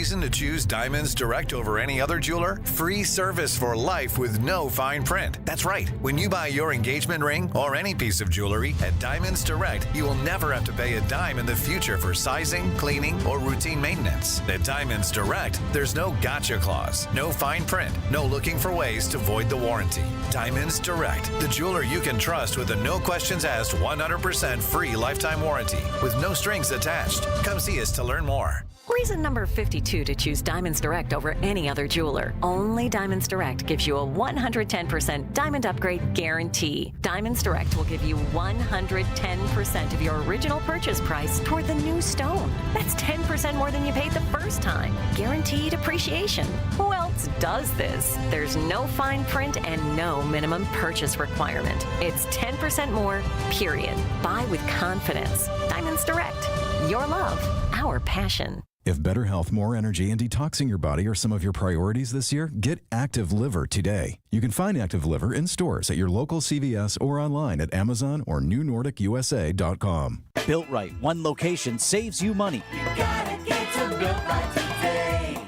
reason to choose Diamonds Direct over any other jeweler? Free service for life with no fine print. That's right. When you buy your engagement ring or any piece of jewelry at Diamonds Direct, you will never have to pay a dime in the future for sizing, cleaning, or routine maintenance. At Diamonds Direct, there's no gotcha clause, no fine print, no looking for ways to void the warranty. Diamonds Direct, the jeweler you can trust with a no questions asked 100% free lifetime warranty with no strings attached. Come see us to learn more. Reason number 52 to choose Diamonds Direct over any other jeweler. Only Diamonds Direct gives you a 110% diamond upgrade guarantee. Diamonds Direct will give you 110% of your original purchase price toward the new stone. That's 10% more than you paid the first time. Guaranteed appreciation. Who else does this? There's no fine print and no minimum purchase requirement. It's 10% more, period. Buy with confidence. Diamonds Direct. Your love, our passion. If better health, more energy, and detoxing your body are some of your priorities this year, get Active Liver today. You can find Active Liver in stores at your local CVS or online at Amazon or newnordicusa.com. Built Right. One location saves you money. You gotta get to Built Right today.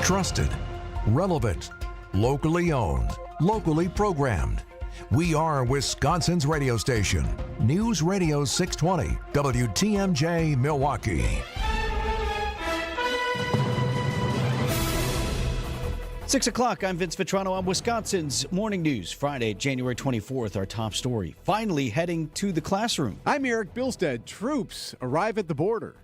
Trusted, relevant, locally owned, locally programmed. We are Wisconsin's radio station. News Radio 620, WTMJ, Milwaukee. 6 o'clock, I'm Vince Vitrano on Wisconsin's Morning News. Friday, January 24th, our top story. Finally heading to the classroom. I'm Erik. Bilstad. Troops arrive at the border.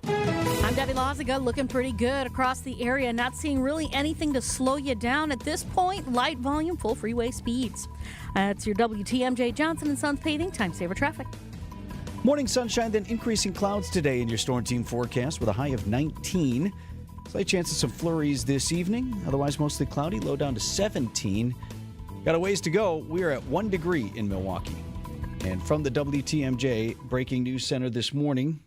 I'm Debbie Loziga, looking pretty good across the area, not seeing really anything to slow you down at this point. Light volume, full freeway speeds. That's your WTMJ Johnson & Sons paving time saver traffic. Morning sunshine, then increasing clouds today in your storm team forecast with a high of 19. Slight chance of some flurries this evening. Otherwise, mostly cloudy, low down to 17. Got a ways to go. We're at 1 degree in Milwaukee. And from the WTMJ Breaking News Center this morning,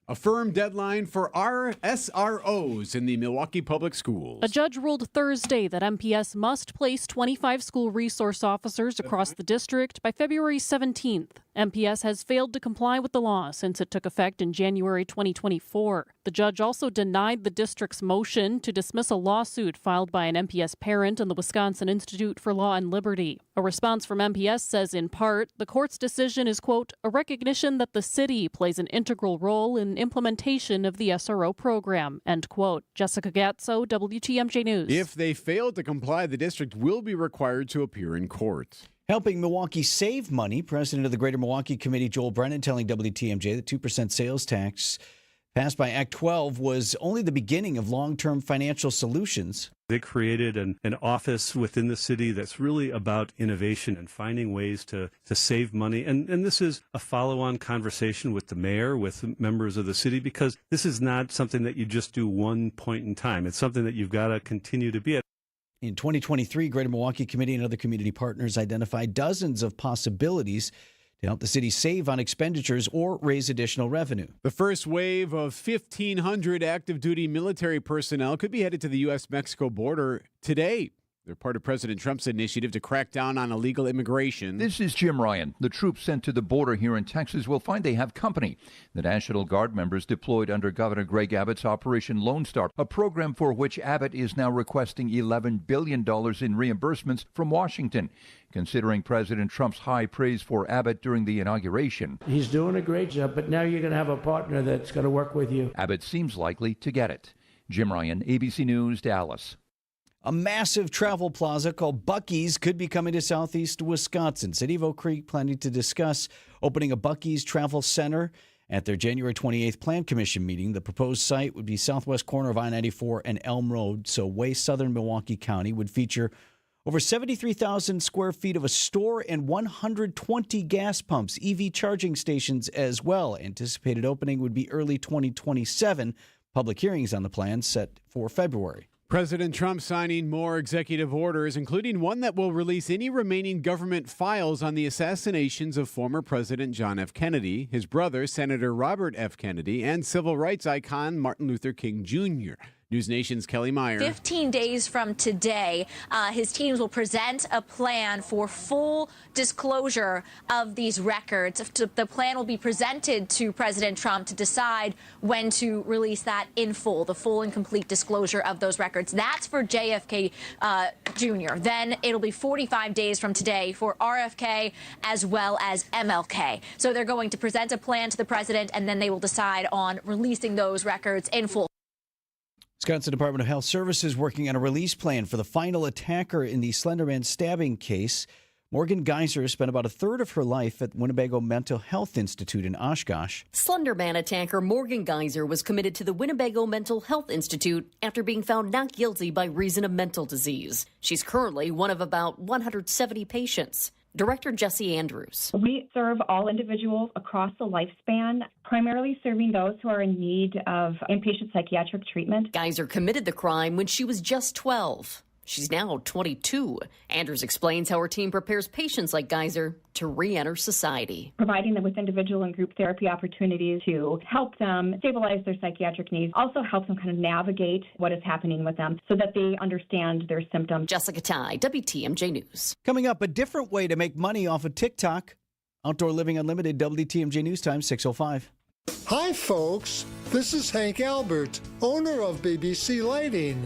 a firm deadline for our SROs in the Milwaukee Public Schools. A judge ruled Thursday that MPS must place 25 school resource officers across the district by February 17th. MPS has failed to comply with the law since it took effect in January 2024. The judge also denied the district's motion to dismiss a lawsuit filed by an MPS parent and the Wisconsin Institute for Law and Liberty. A response from MPS says, in part, the court's decision is, quote, a recognition that the city plays an integral role in implementation of the SRO program, end quote. Jessica Gatso, WTMJ News. If they fail to comply, the district will be required to appear in court. helping Milwaukee save money, President of the Greater Milwaukee Committee, Joel Brennan, telling WTMJ that 2% sales tax passed by Act 12 was only the beginning of long-term financial solutions. They created an office within the city that's really about innovation and finding ways to save money. And this is a follow-on conversation with the mayor, with members of the city, because this is not something that you just do one point in time. It's something that you've got to continue to be at. In 2023, Greater Milwaukee Committee and other community partners identified dozens of possibilities to help the city save on expenditures or raise additional revenue. The first wave of 1,500 active-duty military personnel could be headed to the U.S.-Mexico border today. They're part of President Trump's initiative to crack down on illegal immigration. This is Jim Ryan. The troops sent to the border here in Texas will find they have company. The National Guard members deployed under Governor Greg Abbott's Operation Lone Star, a program for which Abbott is now requesting $11 billion in reimbursements from Washington. Considering President Trump's high praise for Abbott during the inauguration. He's doing a great job, but now you're going to have a partner that's going to work with you. Abbott seems likely to get it. Jim Ryan, ABC News, Dallas. A massive travel plaza called Buc-ee's could be coming to southeast Wisconsin. City of Oak Creek planning to discuss opening a Buc-ee's travel center at their January 28th Plan Commission meeting. The proposed site would be southwest corner of I-94 and Elm Road, so way southern Milwaukee County, would feature over 73,000 square feet of a store and 120 gas pumps, EV charging stations as well. Anticipated opening would be early 2027. Public hearings on the plan set for February. President Trump signing more executive orders, including one that will release any remaining government files on the assassinations of former President John F. Kennedy, his brother, Senator Robert F. Kennedy, and civil rights icon Martin Luther King Jr. News Nation's Kelly Meyer. 15 days from today, his teams will present a plan for full disclosure of these records. The plan will be presented to President Trump to decide when to release that in full, the full and complete disclosure of those records. That's for JFK Jr. Then it'll be 45 days from today for RFK as well as MLK. So they're going to present a plan to the president, and then they will decide on releasing those records in full. Wisconsin Department of Health Services working on a release plan for the final attacker in the Slenderman stabbing case. Morgan Geyser spent about a third of her life at Winnebago Mental Health Institute in Oshkosh. Slenderman attacker Morgan Geyser was committed to the Winnebago Mental Health Institute after being found not guilty by reason of mental disease. She's currently one of about 170 patients. Director Jesse Andrews. We serve all individuals across the lifespan, primarily serving those who are in need of inpatient psychiatric treatment. Geyser committed the crime when she was just 12. She's now 22. Andrews explains how her team prepares patients like Geyser to re-enter society. Providing them with individual and group therapy opportunities to help them stabilize their psychiatric needs, also help them kind of navigate what is happening with them so that they understand their symptoms. Jessica Ty, WTMJ News. Coming up, a different way to make money off of TikTok. Outdoor Living Unlimited, WTMJ News Time, 6:05. Hi, folks. This is Hank Albert, owner of BBC Lighting.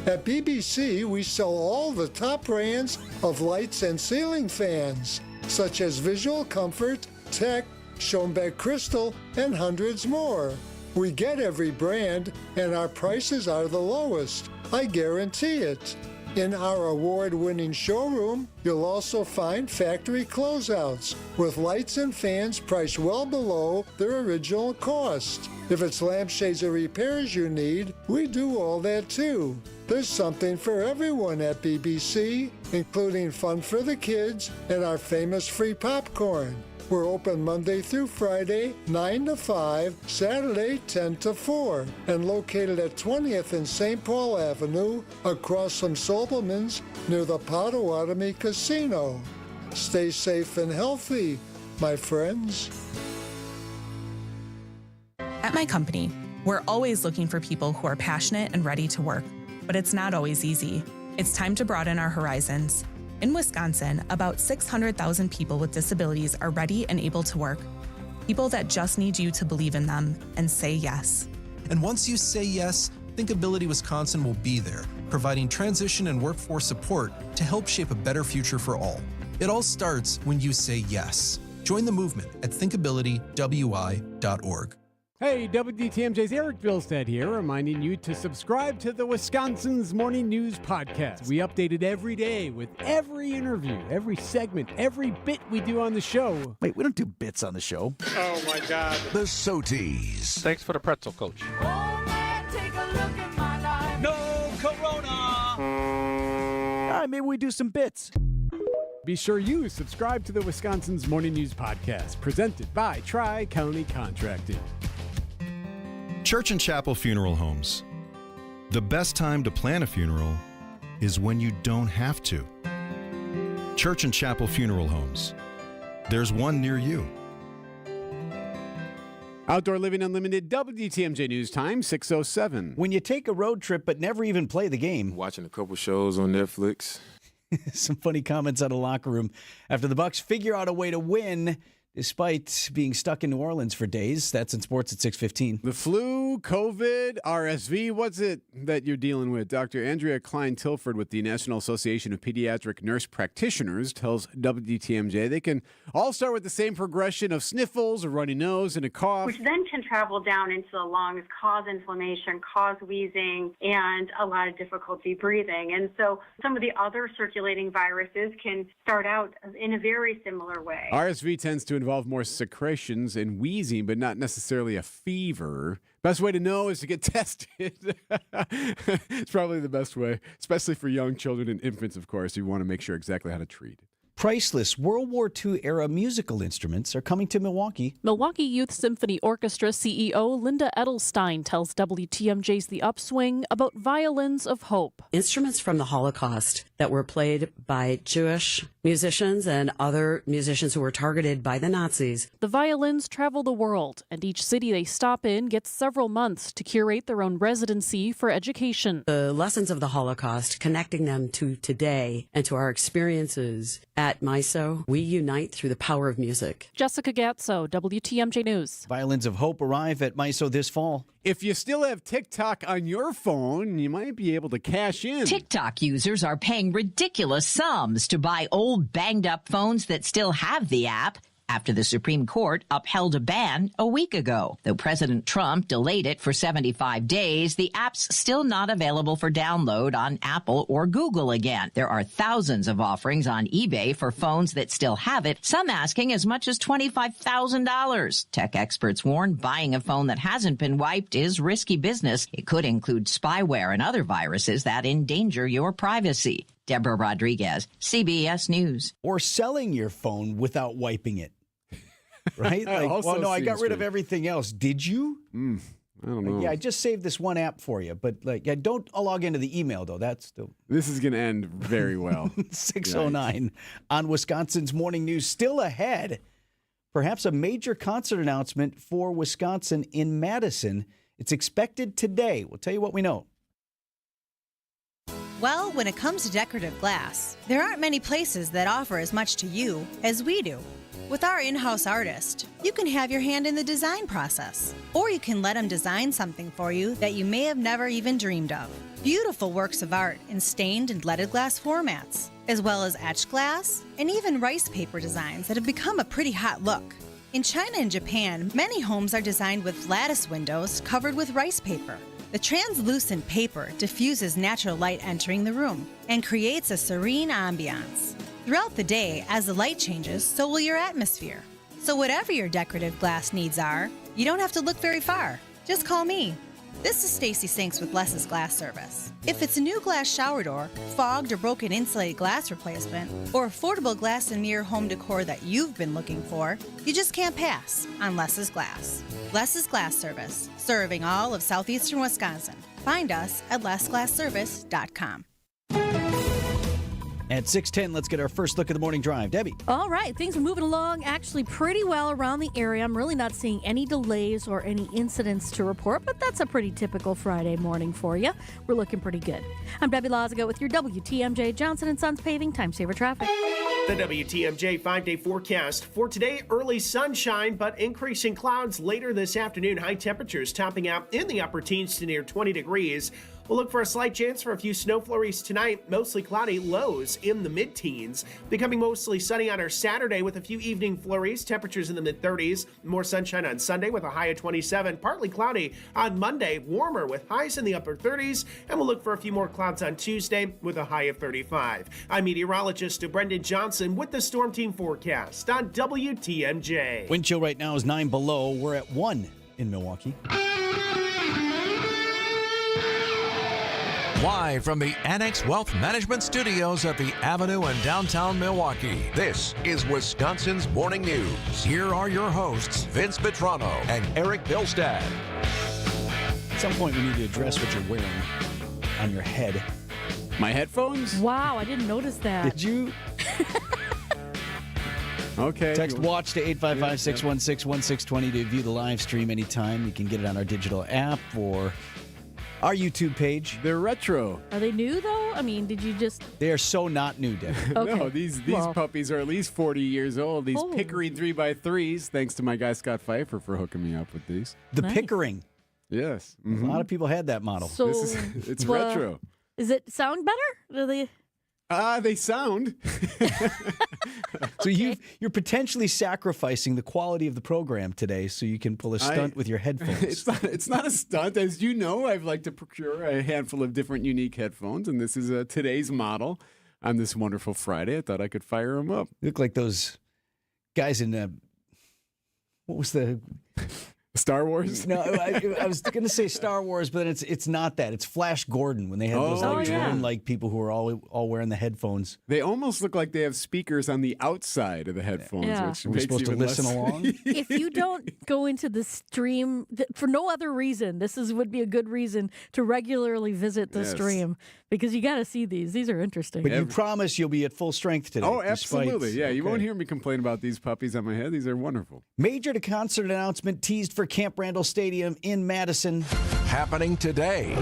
At BBC, we sell all the top brands of lights and ceiling fans, such as Visual Comfort, Tech, Schoenbeck Crystal, and hundreds more. We get every brand, and our prices are the lowest. I guarantee it. In our award-winning showroom, you'll also find factory closeouts with lights and fans priced well below their original cost. If it's lampshades or repairs you need, we do all that too. There's something for everyone at BBC, including fun for the kids and our famous free popcorn. We're open Monday through Friday, 9 to 5, Saturday, 10 to 4, and located at 20th and St. Paul Avenue, across from Sobelman's, near the Potawatomi Casino. Stay safe and healthy, my friends. At my company, we're always looking for people who are passionate and ready to work, but it's not always easy. It's time to broaden our horizons. In Wisconsin, about 600,000 people with disabilities are ready and able to work. People that just need you to believe in them and say yes. And once you say yes, Thinkability Wisconsin will be there, providing transition and workforce support to help shape a better future for all. It all starts when you say yes. Join the movement at thinkabilitywi.org. Hey, WTMJ's Erik Bilstad here, reminding you to subscribe to the Wisconsin's Morning News Podcast. We update it every day with every interview, every segment, every bit we do on the show. Wait, we don't do bits on the show. Oh, my God. The Soties. Thanks for the pretzel, Coach. Oh, man, take a look at my life. No Corona! All right, maybe we do some bits. Be sure you subscribe to the Wisconsin's Morning News Podcast, presented by Tri-County Contracting. Church and Chapel Funeral Homes. The best time to plan a funeral is when you don't have to. Church and Chapel Funeral Homes. There's one near you. Outdoor Living Unlimited, WTMJ News Time, 6:07. When you take a road trip but never even play the game. Watching a couple shows on Netflix. Some funny comments out of the locker room after the Bucs figure out a way to win despite being stuck in New Orleans for days. That's in sports at 6:15. The flu, COVID, RSV, what's it that you're dealing with? Dr. Andrea Klein-Tilford with the National Association of Pediatric Nurse Practitioners tells WTMJ they can all start with the same progression of sniffles, a runny nose, and a cough. Which then can travel down into the lungs, cause inflammation, cause wheezing, and a lot of difficulty breathing. And so some of the other circulating viruses can start out in a very similar way. RSV tends to involve more secretions and wheezing, but not necessarily a fever. Best way to know is to get tested. It's probably the best way, especially for young children and infants, of course. You want to make sure exactly how to treat it. Priceless World War II era musical instruments are coming to Milwaukee. Milwaukee Youth Symphony Orchestra CEO Linda Edelstein tells WTMJ's The Upswing about Violins of Hope. Instruments from the Holocaust that were played by Jewish musicians and other musicians who were targeted by the Nazis. The violins travel the world, and each city they stop in gets several months to curate their own residency for education. The lessons of the Holocaust, connecting them to today and to our experiences at MISO, we unite through the power of music. Jessica Gatso, WTMJ News. Violins of Hope arrive at MISO this fall. If you still have TikTok on your phone, you might be able to cash in. TikTok users are paying ridiculous sums to buy old, banged-up phones that still have the app after the Supreme Court upheld a ban a week ago. Though President Trump delayed it for 75 days, the app's still not available for download on Apple or Google again. There are thousands of offerings on eBay for phones that still have it, some asking as much as $25,000. Tech experts warn buying a phone that hasn't been wiped is risky business. It could include spyware and other viruses that endanger your privacy. Deborah Rodriguez, CBS News. Or selling your phone without wiping it. Right? Like, well, no, I got rid of everything else. Did you? I don't know. Yeah, I just saved this one app for you. But don't log into the email, though. This is going to end very well. 6:09 on Wisconsin's Morning News. Still ahead, perhaps a major concert announcement for Wisconsin in Madison. It's expected today. We'll tell you what we know. Well, when it comes to decorative glass, there aren't many places that offer as much to you as we do. With our in-house artist, you can have your hand in the design process, or you can let them design something for you that you may have never even dreamed of. Beautiful works of art in stained and leaded glass formats, as well as etched glass and even rice paper designs that have become a pretty hot look. In China and Japan, many homes are designed with lattice windows covered with rice paper. The translucent paper diffuses natural light entering the room and creates a serene ambiance. Throughout the day, as the light changes, so will your atmosphere. So whatever your decorative glass needs are, you don't have to look very far. Just call me. This is Stacy Sinks with Less's Glass Service. If it's a new glass shower door, fogged or broken insulated glass replacement, or affordable glass and mirror home decor that you've been looking for, you just can't pass on Less's Glass. Less's Glass Service, serving all of southeastern Wisconsin. Find us at lessglassservice.com. At 6:10, let's get our first look at the morning drive. Debbie. All right, things are moving along actually pretty well around the area. I'm really not seeing any delays or any incidents to report, but that's a pretty typical Friday morning for you. We're looking pretty good. I'm Debbie Lazago with your WTMJ Johnson & Sons Paving Time Saver Traffic. The WTMJ 5-day forecast for today, early sunshine, but increasing clouds later this afternoon. High temperatures topping out in the upper teens to near 20 degrees. We'll look for a slight chance for a few snow flurries tonight, mostly cloudy, lows in the mid-teens. Becoming mostly sunny on our Saturday with a few evening flurries, temperatures in the mid-30s. More sunshine on Sunday with a high of 27, partly cloudy on Monday, warmer with highs in the upper 30s, and we'll look for a few more clouds on Tuesday with a high of 35. I'm meteorologist Brendan Johnson with the Storm Team forecast on WTMJ. Wind chill right now is 9 below. We're at 1 in Milwaukee. Live from the Annex Wealth Management Studios at the Avenue in downtown Milwaukee, this is Wisconsin's Morning News. Here are your hosts, Vince Vitrano and Erik Bilstad. At some point, we need to address what you're wearing on your head. My headphones? Wow, I didn't notice that. Did you? Okay. Text WATCH to 855-616-1620 to view the live stream anytime. You can get it on our digital app or our YouTube page. They're retro. Are they new, though? I mean, did you just... They are so not new, Debbie. Okay. No, these puppies are at least 40 years old. These Pickering 3x3s, thanks to my guy Scott Pfeiffer for hooking me up with these. The Pickering. Yes. A lot of people had that model. So, it's retro. Does it sound better? Do they... They sound. So you're potentially sacrificing the quality of the program today so you can pull a stunt with your headphones. It's not a stunt. As you know, I've liked to procure a handful of different unique headphones, and this is today's model on this wonderful Friday. I thought I could fire them up. You look like those guys in what was the Star Wars? No, I was going to say Star Wars, but it's not that. It's Flash Gordon when they have those drone-like people who are all wearing the headphones. They almost look like they have speakers on the outside of the headphones. Which Are we supposed to listen along? If you don't go into the stream for no other reason, would be a good reason to regularly visit the stream because you got to see these. These are interesting. But you promise you'll be at full strength today. Oh, absolutely. You won't hear me complain about these puppies on my head. These are wonderful. Major to concert announcement teased for Camp Randall Stadium in Madison. Happening today.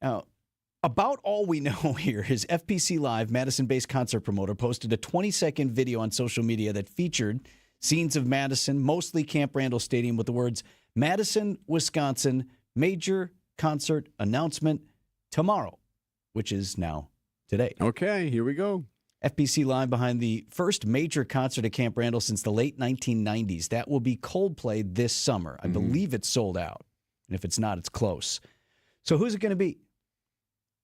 Now, about all we know here is FPC Live, Madison-based concert promoter, posted a 20-second video on social media that featured scenes of Madison, mostly Camp Randall Stadium, with the words, Madison, Wisconsin, major concert announcement tomorrow, which is now today. Okay, here we go. FPC Live behind the first major concert at Camp Randall since the late 1990s. That will be Coldplay this summer. I believe it's sold out. And if it's not, it's close. So who's it going to be?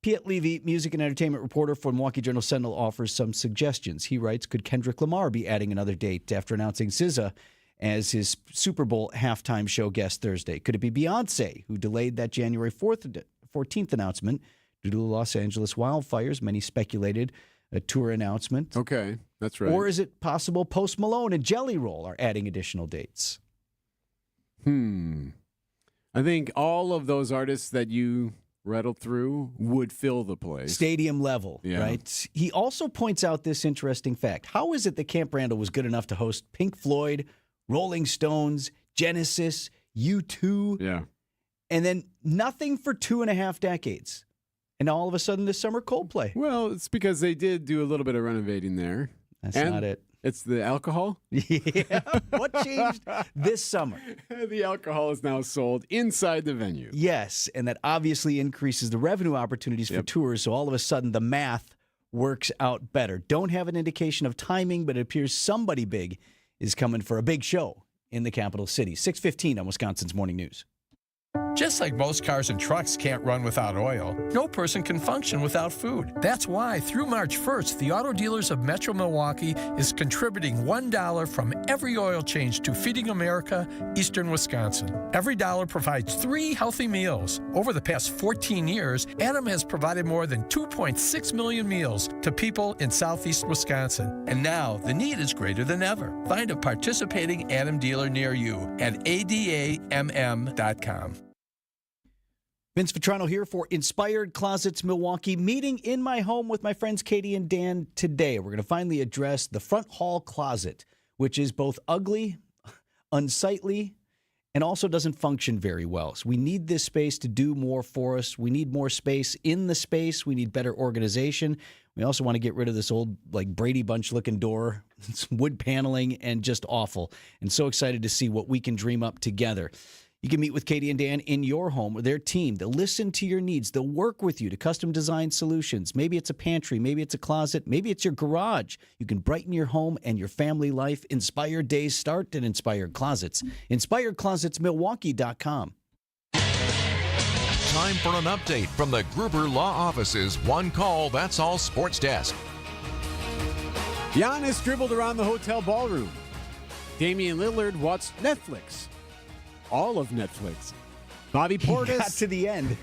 Piet Levy, music and entertainment reporter for Milwaukee Journal Sentinel, offers some suggestions. He writes, could Kendrick Lamar be adding another date after announcing SZA as his Super Bowl halftime show guest Thursday? Could it be Beyonce, who delayed that January 14th announcement due to the Los Angeles wildfires? Many speculated a tour announcement. Okay, that's right. Or is it possible Post Malone and Jelly Roll are adding additional dates? I think all of those artists that you rattled through would fill the place. Stadium level, right? He also points out this interesting fact. How is it that Camp Randall was good enough to host Pink Floyd, Rolling Stones, Genesis, U2, and then nothing for 2.5 decades? And all of a sudden this summer, Coldplay. Well, it's because they did do a little bit of renovating there. That's not it. It's the alcohol? Yeah. What changed this summer? The alcohol is now sold inside the venue. Yes, and that obviously increases the revenue opportunities for tours, so all of a sudden the math works out better. Don't have an indication of timing, but it appears somebody big is coming for a big show in the capital city. 6:15 on Wisconsin's Morning News. Just like most cars and trucks can't run without oil, no person can function without food. That's why through March 1st, the Auto Dealers of Metro Milwaukee is contributing $1 from every oil change to Feeding America, Eastern Wisconsin. Every dollar provides 3 healthy meals. Over the past 14 years, Adam has provided more than 2.6 million meals to people in southeast Wisconsin. And now the need is greater than ever. Find a participating Adam dealer near you at adamm.com. Vince Vitrano here for Inspired Closets Milwaukee, meeting in my home with my friends Katie and Dan today. We're going to finally address the front hall closet, which is both ugly, unsightly, and also doesn't function very well. So we need this space to do more for us. We need more space in the space. We need better organization. We also want to get rid of this old, like, Brady Bunch looking door. It's wood paneling and just awful. And so excited to see what we can dream up together. You can meet with Katie and Dan in your home or their team. They'll listen to your needs. They'll work with you to custom design solutions. Maybe it's a pantry. Maybe it's a closet. Maybe it's your garage. You can brighten your home and your family life. Inspired days start at Inspired Closets. InspiredClosetsMilwaukee.com. Time for an update from the Gruber Law Office's One Call, That's All Sports Desk. Giannis dribbled around the hotel ballroom. Damian Lillard watched Netflix. All of Netflix. Bobby Portis got to the end.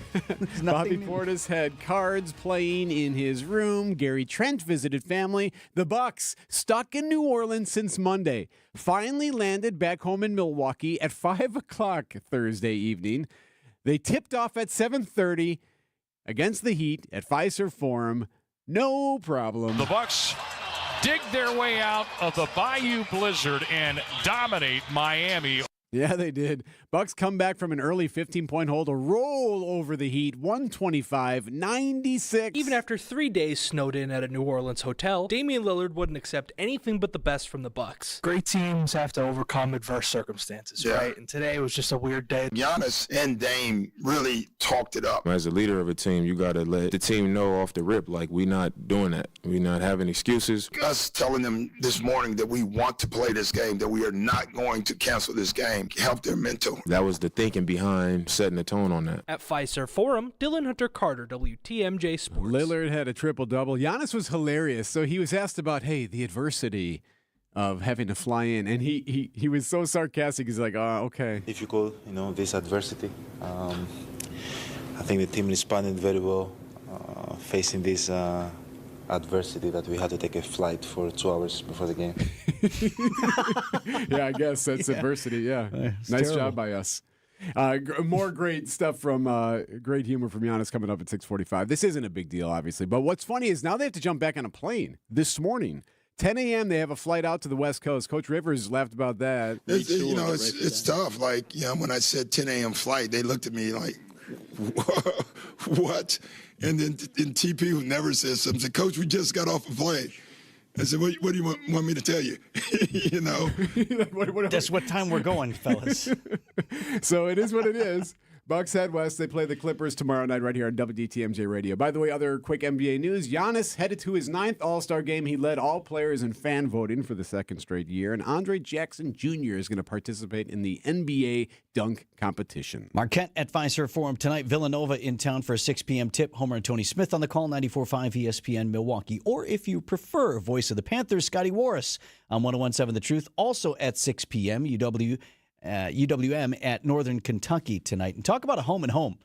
Bobby Portis had cards playing in his room. Gary Trent visited family. The Bucks, stuck in New Orleans since Monday, finally landed back home in Milwaukee at 5 o'clock Thursday evening. They tipped off at 7:30 against the Heat at Fiserv Forum. No problem. The Bucks dig their way out of the Bayou Blizzard and dominate Miami. Yeah, they did. Bucks come back from an early 15-point hole to roll over the Heat, 125-96. Even after 3 days snowed in at a New Orleans hotel, Damian Lillard wouldn't accept anything but the best from the Bucks. Great teams have to overcome adverse circumstances, right? And today was just a weird day. Giannis and Dame really talked it up. As a leader of a team, you got to let the team know off the rip, like, we're not doing that. We're not having excuses. Us telling them this morning that we want to play this game, that we are not going to cancel this game, help their mental. That was the thinking behind setting the tone on that. At Fiserv Forum, Dylan Hunter Carter, WTMJ Sports. Lillard had a triple-double. Giannis was hilarious. So he was asked about, hey, the adversity of having to fly in, and he was so sarcastic. He's like, okay. Difficult, this adversity. I think the team responded very well facing this adversity that we had to take a flight for 2 hours before the game. Yeah, I guess that's adversity. Yeah, nice terrible. job by us. More great stuff from great humor from Giannis coming up at 6:45. This isn't a big deal, obviously, but what's funny is now they have to jump back on a plane this morning. 10 a.m. They have a flight out to the West Coast. Coach Rivers laughed about that. It's tough. Like, when I said 10 a.m. flight, they looked at me like, what? And then TP, who never says something, said, Coach, we just got off a plane. I said, what do you want me to tell you? That's what time we're going, fellas. So it is what it is. Bucks head west. They play the Clippers tomorrow night right here on WDTMJ Radio. By the way, other quick NBA news. Giannis headed to his 9th All-Star game. He led all players in fan voting for the 2nd straight year. And Andre Jackson Jr. is going to participate in the NBA dunk competition. Marquette at Fiserv Forum tonight. Villanova in town for a 6 p.m. tip. Homer and Tony Smith on the call, 94.5 ESPN Milwaukee. Or if you prefer, voice of the Panthers, Scotty Warris on 101.7 The Truth. Also at 6 p.m. UWM at Northern Kentucky tonight. And talk about a home and home.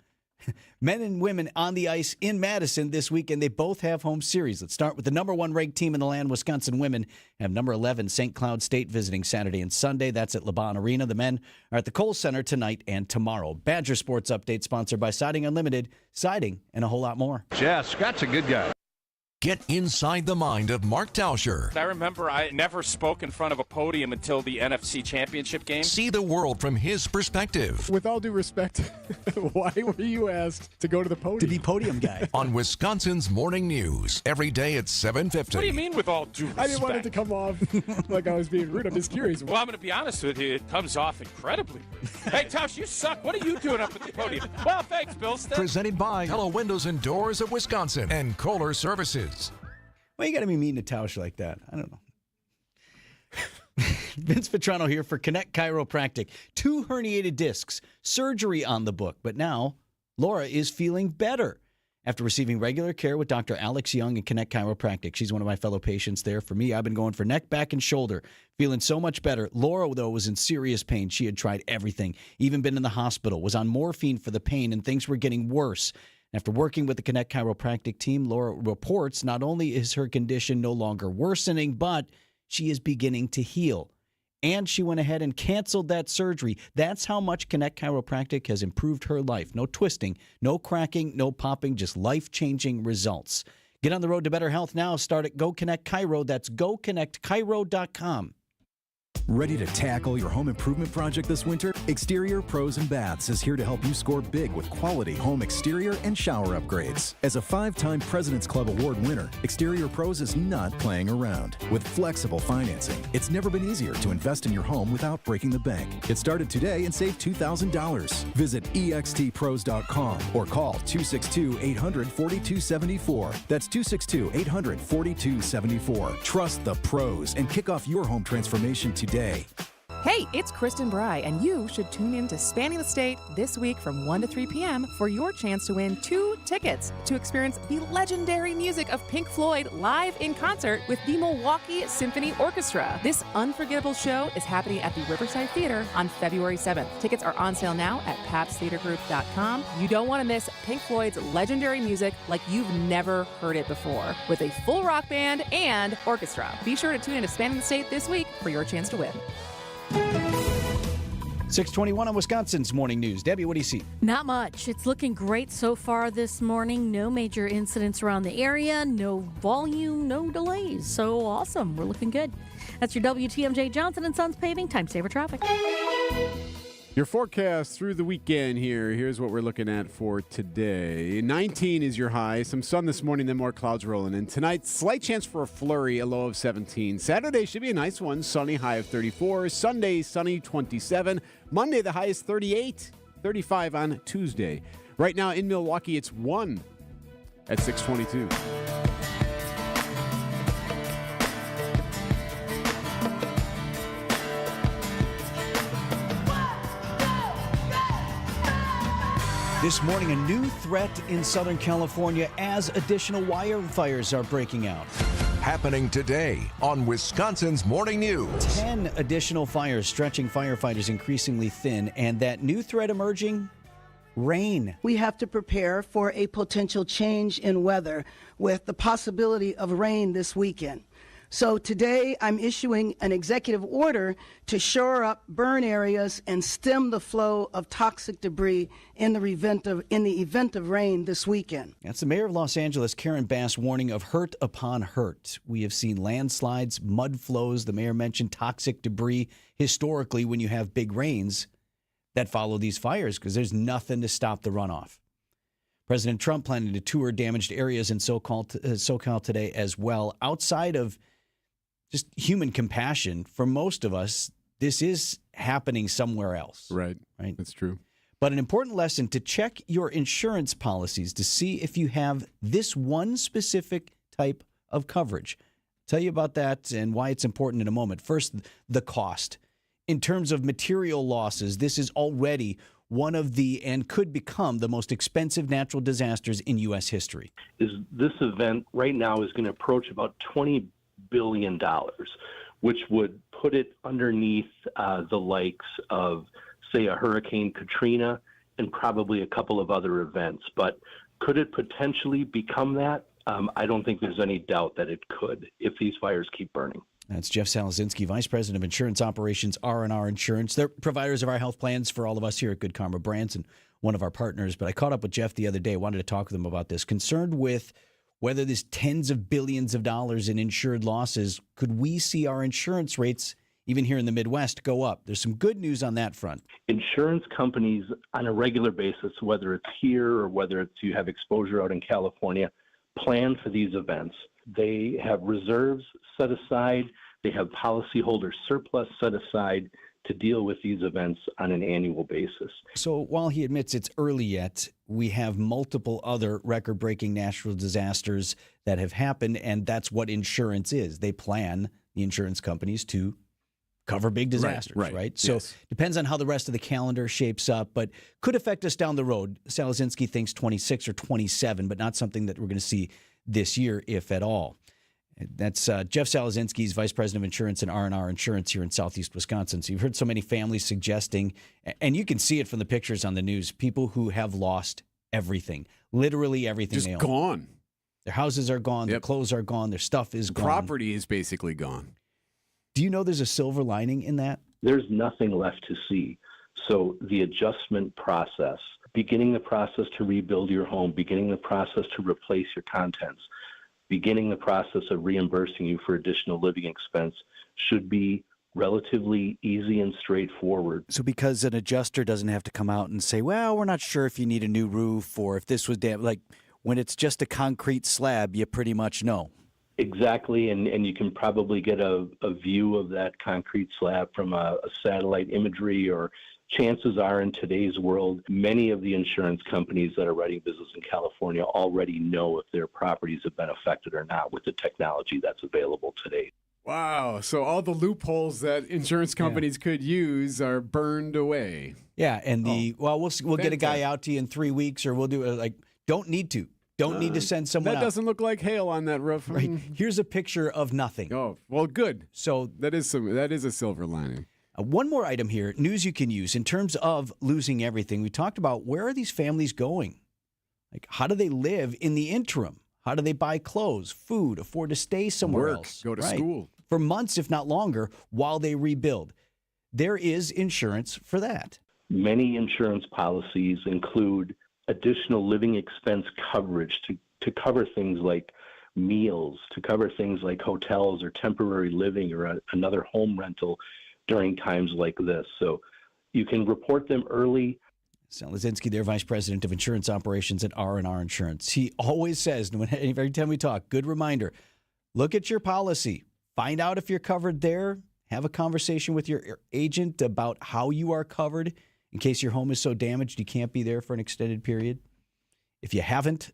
Men and women on the ice in Madison this weekend. They both have home series. Let's start with the number 1 ranked team in the land. Wisconsin women have number 11 St. Cloud State visiting Saturday and Sunday. That's at LeBron Arena. The men are at the Kohl Center tonight and tomorrow. Badger Sports Update sponsored by Siding Unlimited. Siding and a whole lot more. Yeah, Scott's a good guy. Get inside the mind of Mark Tauscher. I remember I never spoke in front of a podium until the NFC Championship game. See the world from his perspective. With all due respect, why were you asked to go to the podium? To be podium guy. On Wisconsin's Morning News, every day at 7:50. What do you mean with all due respect? I didn't want it to come off like I was being rude. I'm just curious. Well, I'm going to be honest with you. It comes off incredibly rude. Hey, Tausch, you suck. What are you doing up at the podium? Well, thanks, Bilstad. Presented by Hello Windows and Doors of Wisconsin and Kohler Services. Well, you got to be mean to Tausch like that. I don't know. Vince Vitrano here for Connect Chiropractic. 2 herniated discs, surgery on the book. But now Laura is feeling better after receiving regular care with Dr. Alex Young at Connect Chiropractic. She's one of my fellow patients there. For me, I've been going for neck, back, and shoulder. Feeling so much better. Laura, though, was in serious pain. She had tried everything, even been in the hospital, was on morphine for the pain, and things were getting worse. After working with the Connect Chiropractic team, Laura reports not only is her condition no longer worsening, but she is beginning to heal. And she went ahead and canceled that surgery. That's how much Connect Chiropractic has improved her life. No twisting, no cracking, no popping, just life-changing results. Get on the road to better health now. Start at Go Connect Chiro. That's GoConnectChiro.com. Ready to tackle your home improvement project this winter? Exterior Pros and Baths is here to help you score big with quality home exterior and shower upgrades. As a 5-time President's Club Award winner, Exterior Pros is not playing around. With flexible financing, it's never been easier to invest in your home without breaking the bank. Get started today and save $2,000. Visit extpros.com or call 262-800-4274. That's 262-800-4274. Trust the pros and kick off your home transformation today. Hey, it's Kristen Bry, and you should tune in to Spanning the State this week from 1 to 3 p.m. for your chance to win 2 tickets to experience the legendary music of Pink Floyd live in concert with the Milwaukee Symphony Orchestra. This unforgettable show is happening at the Riverside Theater on February 7th. Tickets are on sale now at papstheatergroup.com. You don't want to miss Pink Floyd's legendary music like you've never heard it before, with a full rock band and orchestra. Be sure to tune in to Spanning the State this week for your chance to win. 621 on Wisconsin's Morning News. Debbie, what do you see? Not much. It's looking great so far this morning. No major incidents around the area, no volume, no delays. So awesome. We're looking good. That's your WTMJ Johnson & Sons Paving Time Saver Traffic. Your forecast through the weekend here. Here's what we're looking at for today. 19 is your high. Some sun this morning, then more clouds rolling in. Tonight, slight chance for a flurry, a low of 17. Saturday should be a nice one. Sunny, high of 34. Sunday, sunny, 27. Monday, the high is 38. 35 on Tuesday. Right now in Milwaukee, it's 1 at 6:22. This morning, a new threat in Southern California as additional wildfires are breaking out. Happening today on Wisconsin's Morning News. 10 additional fires stretching firefighters increasingly thin, and that new threat emerging, rain. We have to prepare for a potential change in weather with the possibility of rain this weekend. So today I'm issuing an executive order to shore up burn areas and stem the flow of toxic debris in the event of rain this weekend. That's the mayor of Los Angeles, Karen Bass, warning of hurt upon hurt. We have seen landslides, mud flows. The mayor mentioned toxic debris historically when you have big rains that follow these fires because there's nothing to stop the runoff. President Trump planning to tour damaged areas in SoCal today as well. Outside of just human compassion, for most of us, this is happening somewhere else. Right. That's true. But an important lesson to check your insurance policies to see if you have this one specific type of coverage. I'll tell you about that and why it's important in a moment. First, the cost. In terms of material losses, this is already one of the, and could become, the most expensive natural disasters in U.S. history. This event right now is going to approach about $20 billion, which would put it underneath the likes of, say, a Hurricane Katrina and probably a couple of other events. But could it potentially become that? I don't think there's any doubt that it could if these fires keep burning. That's Jeff Salazinski, Vice President of Insurance Operations, R&R Insurance. They're providers of our health plans for all of us here at Good Karma Brands and one of our partners. But I caught up with Jeff the other day. I wanted to talk with him about this. Concerned with whether there's tens of billions of dollars in insured losses, could we see our insurance rates, even here in the Midwest, go up? There's some good news on that front. Insurance companies on a regular basis, whether it's here or whether it's you have exposure out in California, plan for these events. They have reserves set aside. They have policyholder surplus set aside to deal with these events on an annual basis. So while he admits it's early yet, we have multiple other record-breaking natural disasters that have happened, and that's what insurance is. They plan, the insurance companies, to cover big disasters, right? So depends on how the rest of the calendar shapes up, but could affect us down the road. Salazinski thinks 26 or 27, but not something that we're going to see this year, if at all. That's Jeff Salazinski, he's Vice President of Insurance and R&R Insurance here in Southeast Wisconsin. So you've heard so many families suggesting, and you can see it from the pictures on the news, people who have lost everything, literally everything. Just gone. Their houses are gone, their clothes are gone, their stuff is gone. Property is basically gone. Do you know there's a silver lining in that? There's nothing left to see. So the adjustment process, beginning the process to rebuild your home, beginning the process to replace your contents, beginning the process of reimbursing you for additional living expense should be relatively easy and straightforward. So because an adjuster doesn't have to come out and say, well, we're not sure if you need a new roof or if this was like when it's just a concrete slab, you pretty much know. Exactly, and you can probably get a view of that concrete slab from a satellite imagery, or chances are in today's world, many of the insurance companies that are writing business in California already know if their properties have been affected or not with the technology that's available today. Wow. So all the loopholes that insurance companies could use are burned away. Yeah. And we'll get a guy out to you in 3 weeks, or we'll do it. Don't need to. Don't need to send someone out. That doesn't look like hail on that roof. Right. Here's a picture of nothing. Oh, well, good. So that is a silver lining. One more item here, news you can use in terms of losing everything. We talked about where are these families going? Like, how do they live in the interim? How do they buy clothes, food, afford to stay somewhere else? Go to school. For months, if not longer, while they rebuild. There is insurance for that. Many insurance policies include additional living expense coverage to cover things like meals, to cover things like hotels or temporary living or another home rental during times like this. So you can report them early. Salazinski, their Vice President of Insurance Operations at R&R Insurance. He always says, every time we talk, good reminder, look at your policy. Find out if you're covered there. Have a conversation with your agent about how you are covered in case your home is so damaged you can't be there for an extended period. If you haven't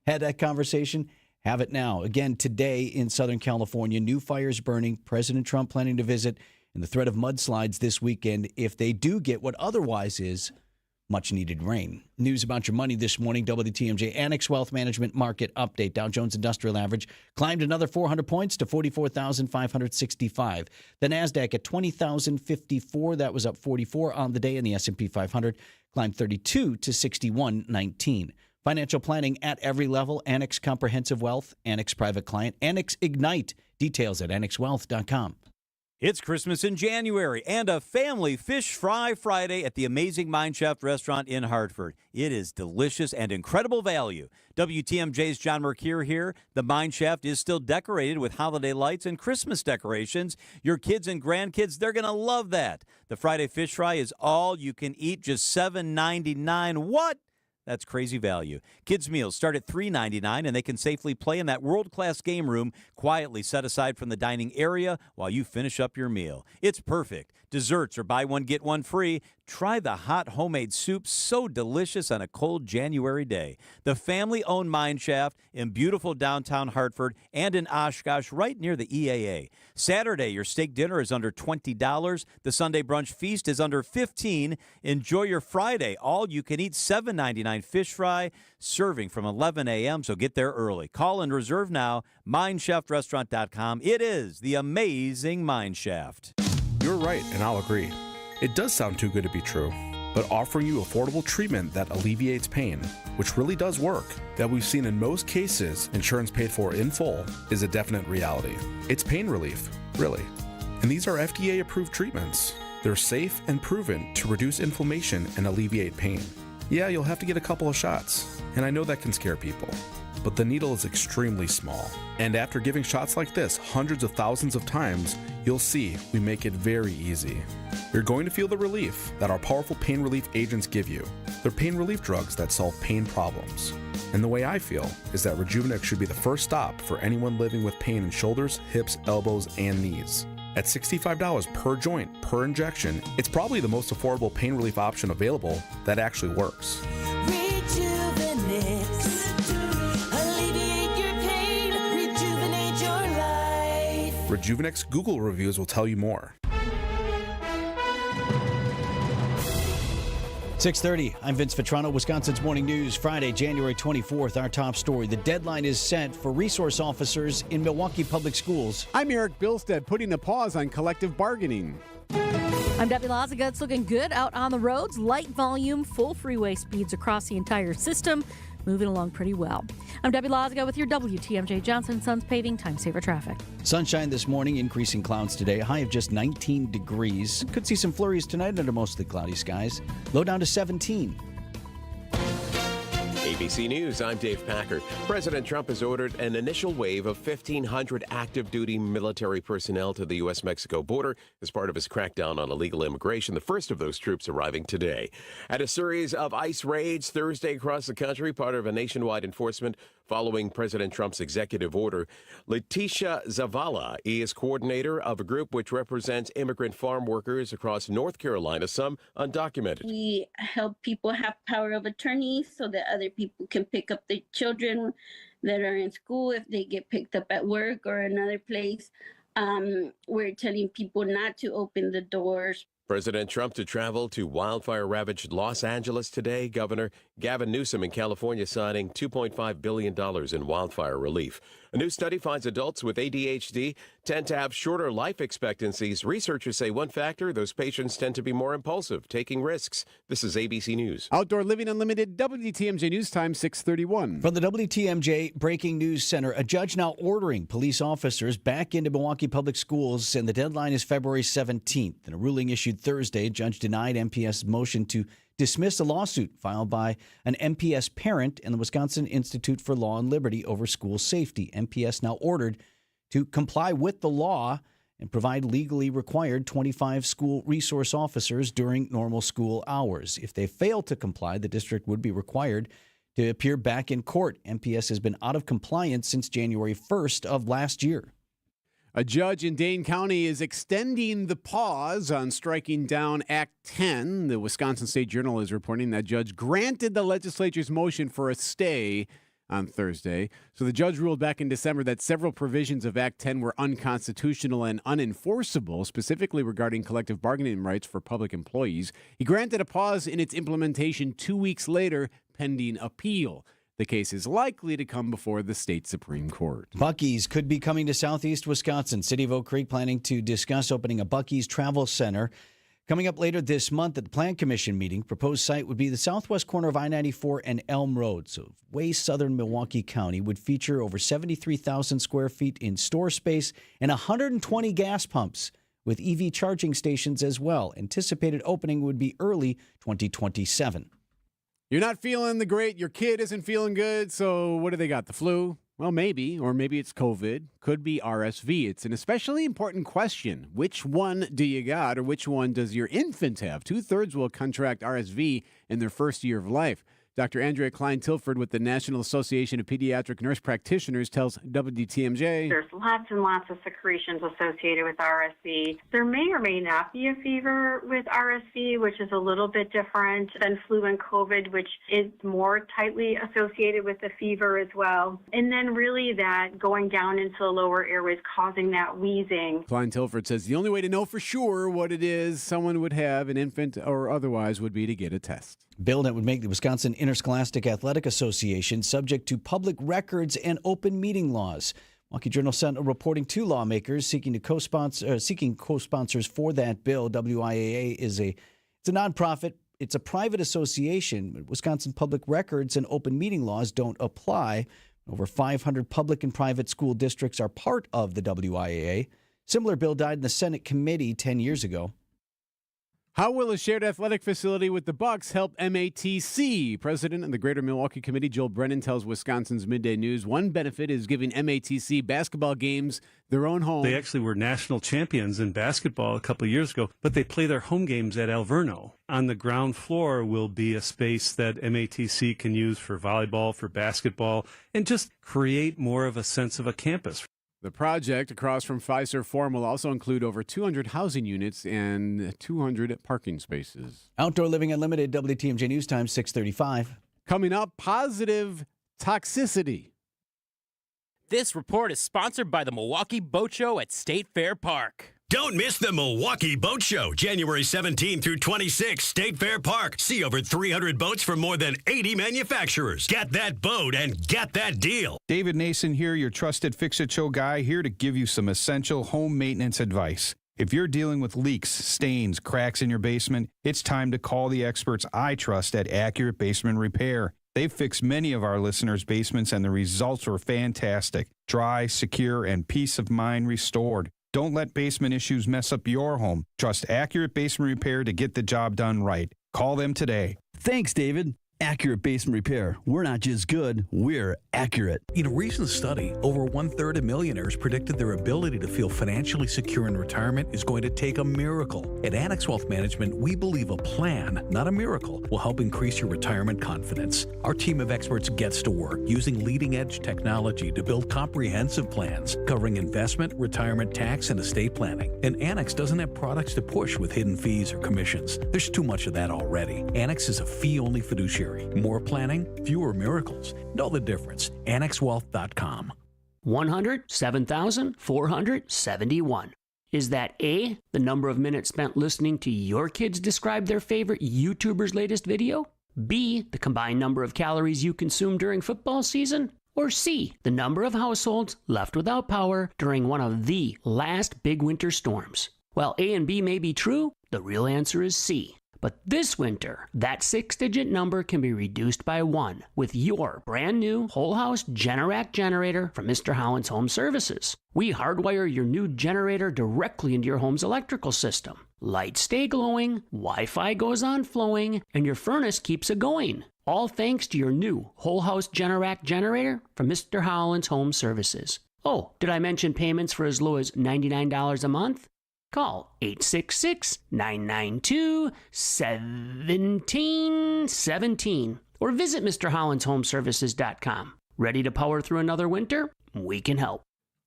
had that conversation, have it now. Again, today in Southern California, new fires burning. President Trump planning to visit, and the threat of mudslides this weekend if they do get what otherwise is much needed rain. News about your money this morning. WTMJ Annex Wealth Management Market Update. Dow Jones Industrial Average climbed another 400 points to 44,565. The Nasdaq at 20,054. That was up 44 on the day, and the S&P 500 climbed 32 to 6119. Financial planning at every level. Annex Comprehensive Wealth, Annex Private Client, Annex Ignite. Details at annexwealth.com. It's Christmas in January and a family fish fry Friday at the amazing Mine Shaft restaurant in Hartford. It is delicious and incredible value. WTMJ's John Mercure here. The Mine Shaft is still decorated with holiday lights and Christmas decorations. Your kids and grandkids, they're going to love that. The Friday fish fry is all you can eat, just $7.99. What? That's crazy value. Kids' meals start at $3.99, and they can safely play in that world-class game room quietly set aside from the dining area while you finish up your meal. It's perfect. Desserts are buy one, get one free. Try the hot homemade soup, so delicious on a cold January day. The family-owned Mine Shaft in beautiful downtown Hartford and in Oshkosh right near the EAA. Saturday, your steak dinner is under $20. The Sunday brunch feast is under $15. Enjoy your Friday all-you-can-eat $7.99 fish fry, serving from 11 a.m., so get there early. Call and reserve now, mineshaftrestaurant.com. It is the amazing Mine Shaft. You're right, and I'll agree. It does sound too good to be true, but offering you affordable treatment that alleviates pain, which really does work, that we've seen in most cases insurance paid for in full, is a definite reality. It's pain relief, really. And these are FDA-approved treatments. They're safe and proven to reduce inflammation and alleviate pain. Yeah, you'll have to get a couple of shots, and I know that can scare people. But the needle is extremely small. And after giving shots like this hundreds of thousands of times, you'll see we make it very easy. You're going to feel the relief that our powerful pain relief agents give you. They're pain relief drugs that solve pain problems. And the way I feel is that Rejuvenex should be the first stop for anyone living with pain in shoulders, hips, elbows, and knees. At $65 per joint, per injection, it's probably the most affordable pain relief option available that actually works. Rejuvenex. Alleviate your pain. Rejuvenate your life. Rejuvenex Google reviews will tell you more. 6:30. I'm Vince Vitrano, Wisconsin's Morning News, Friday, January 24th. Our top story. The deadline is set for resource officers in Milwaukee Public Schools. I'm Erik Bilstad, putting a pause on collective bargaining. I'm Debbie Lazaga. It's looking good out on the roads. Light volume, full freeway speeds across the entire system. Moving along pretty well. I'm Debbie Lazaga with your WTMJ Johnson & Sons Paving Time Saver Traffic. Sunshine this morning, increasing clouds today. A high of just 19 degrees. Could see some flurries tonight under mostly cloudy skies. Low down to 17. ABC News, I'm Dave Packer. President Trump has ordered an initial wave of 1,500 active duty military personnel to the U.S.-Mexico border as part of his crackdown on illegal immigration, the first of those troops arriving today. At a series of ICE raids Thursday across the country, part of a nationwide enforcement following President Trump's executive order. Leticia Zavala is coordinator of a group which represents immigrant farm workers across North Carolina, some undocumented. We help people have power of attorney so that other people can pick up their children that are in school if they get picked up at work or another place. We're telling people not to open the doors. President Trump to travel to wildfire-ravaged Los Angeles today. Governor Gavin Newsom in California signing $2.5 billion in wildfire relief. A new study finds adults with ADHD tend to have shorter life expectancies. Researchers say one factor, those patients tend to be more impulsive, taking risks. This is ABC News. Outdoor Living Unlimited, WTMJ News Time, 6:31. From the WTMJ Breaking News Center, a judge now ordering police officers back into Milwaukee Public Schools, and the deadline is February 17th. In a ruling issued Thursday, a judge denied MPS' motion to dismiss a lawsuit filed by an MPS parent and the Wisconsin Institute for Law and Liberty over school safety. MPS now ordered to comply with the law and provide legally required 25 school resource officers during normal school hours. If they fail to comply, the district would be required to appear back in court. MPS has been out of compliance since January 1st of last year. A judge in Dane County is extending the pause on striking down Act 10. The Wisconsin State Journal is reporting that judge granted the legislature's motion for a stay on Thursday. So the judge ruled back in December that several provisions of Act 10 were unconstitutional and unenforceable, specifically regarding collective bargaining rights for public employees. He granted a pause in its implementation 2 weeks later, pending appeal. The case is likely to come before the state Supreme Court. Buc-ee's could be coming to southeast Wisconsin. City of Oak Creek planning to discuss opening a Buc-ee's travel center. Coming up later this month at the Plan Commission meeting, proposed site would be the southwest corner of I-94 and Elm Road, so way southern Milwaukee County, would feature over 73,000 square feet in store space and 120 gas pumps with EV charging stations as well. Anticipated opening would be early 2027. You're not feeling the great, your kid isn't feeling good, so what do they got, the flu? Well, maybe, or maybe it's COVID, could be RSV. It's an especially important question. Which one do you got, or which one does your infant have? 2/3 will contract RSV in their first year of life. Dr. Andrea Klein-Tilford with the National Association of Pediatric Nurse Practitioners tells WTMJ. There's lots and lots of secretions associated with RSV. There may or may not be a fever with RSV, which is a little bit different than flu and COVID, which is more tightly associated with the fever as well. And then really that going down into the lower airways causing that wheezing. Klein-Tilford says the only way to know for sure what it is someone would have, an infant or otherwise, would be to get a test. Bill that would make the Wisconsin Interscholastic Athletic Association subject to public records and open meeting laws. Milwaukee Journal sent a reporting to lawmakers seeking co-sponsors for that bill. WIAA it's a nonprofit. It's a private association. Wisconsin public records and open meeting laws don't apply. Over 500 public and private school districts are part of the WIAA. Similar bill died in the Senate committee 10 years ago. How will a shared athletic facility with the Bucks help MATC? President of the Greater Milwaukee Committee, Joel Brennan, tells Wisconsin's Midday News one benefit is giving MATC basketball games their own home. They actually were national champions in basketball a couple of years ago, but they play their home games at Alverno. On the ground floor will be a space that MATC can use for volleyball, for basketball, and just create more of a sense of a campus. The project across from Fiserv Forum will also include over 200 housing units and 200 parking spaces. Outdoor Living Unlimited, WTMJ News Time, 6:35. Coming up, positive toxicity. This report is sponsored by the Milwaukee Boat Show at State Fair Park. Don't miss the Milwaukee Boat Show, January 17 through 26, State Fair Park. See over 300 boats from more than 80 manufacturers. Get that boat and get that deal. David Nason here, your trusted Fix-It Show guy, here to give you some essential home maintenance advice. If you're dealing with leaks, stains, cracks in your basement, it's time to call the experts I trust at Accurate Basement Repair. They've fixed many of our listeners' basements, and the results were fantastic. Dry, secure, and peace of mind restored. Don't let basement issues mess up your home. Trust Accurate Basement Repair to get the job done right. Call them today. Thanks, David. Accurate Basement Repair. We're not just good, we're accurate. In a recent study, over 1/3 of millionaires predicted their ability to feel financially secure in retirement is going to take a miracle. At Annex Wealth Management, we believe a plan, not a miracle, will help increase your retirement confidence. Our team of experts gets to work using leading-edge technology to build comprehensive plans covering investment, retirement, tax, and estate planning. And Annex doesn't have products to push with hidden fees or commissions. There's too much of that already. Annex is a fee-only fiduciary. More planning, fewer miracles. Know the difference. AnnexWealth.com. 107,471. Is that A, the number of minutes spent listening to your kids describe their favorite YouTuber's latest video? B, the combined number of calories you consume during football season? Or C, the number of households left without power during one of the last big winter storms? While A and B may be true, the real answer is C. But this winter, that 6-digit number can be reduced by 1 with your brand new whole house Generac generator from Mr. Holland's Home Services. We hardwire your new generator directly into your home's electrical system. Lights stay glowing, Wi-Fi goes on flowing, and your furnace keeps it going. All thanks to your new whole house Generac generator from Mr. Holland's Home Services. Oh, did I mention payments for as low as $99 a month? Call 866-992-1717 or visit MrHollandsHomeservices.com. Ready to power through another winter? We can help.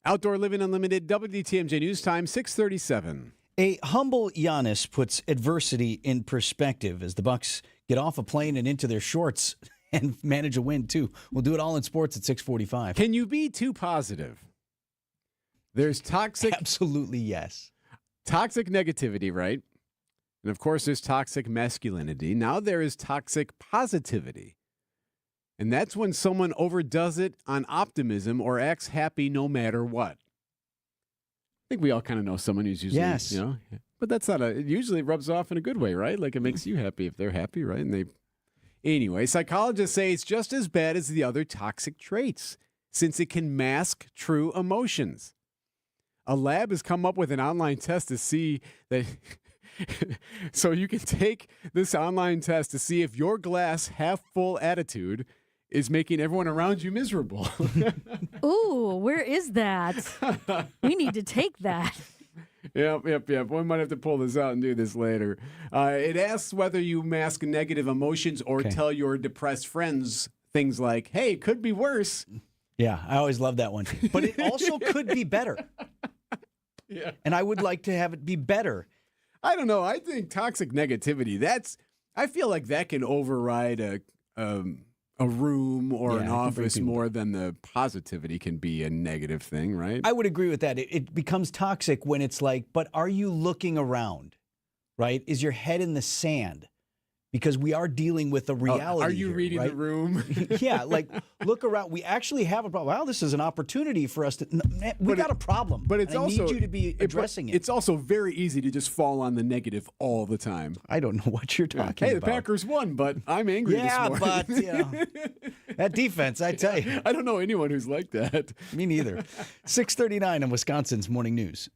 Outdoor Living Unlimited, WTMJ News Time, 6:37. A humble Giannis puts adversity in perspective as the Bucks get off a plane and into their shorts and manage a win, too. We'll do it all in sports at 6:45. Can you be too positive? There's toxic. Absolutely, yes. Toxic negativity, right? And of course, there's toxic masculinity. Now there is toxic positivity. And that's when someone overdoes it on optimism or acts happy no matter what. I think we all kind of know someone who's usually, Yes. but that's not it usually rubs off in a good way, right? Like it makes you happy if they're happy, right? Anyway, psychologists say it's just as bad as the other toxic traits since it can mask true emotions. A lab has come up with an online test to see that. So you can take this online test to see if your glass half full attitude is making everyone around you miserable. Ooh, where is that? We need to take that. Yep. We might have to pull this out and do this later. It asks whether you mask negative emotions or tell your depressed friends things like, hey, it could be worse. Yeah, I always love that one. But it also could be better. Yeah. And I would like to have it be better. I don't know. I think toxic negativity, I feel like that can override a room or an office more than the positivity can be a negative thing, right? I would agree with that. It becomes toxic when it's like, but are you looking around, right? Is your head in the sand? Because we are dealing with a reality. Are you here, reading right? the room? Yeah, like look around. We actually have a problem. Well, this is an opportunity for us to. We got a problem. But it's I also need you to be addressing it. It's also very easy to just fall on the negative all the time. I don't know what you're talking Hey, about. the Packers won, but I'm angry this morning. But that defense, I tell you, I don't know anyone who's like that. Me neither. 6:39 on Wisconsin's Morning News.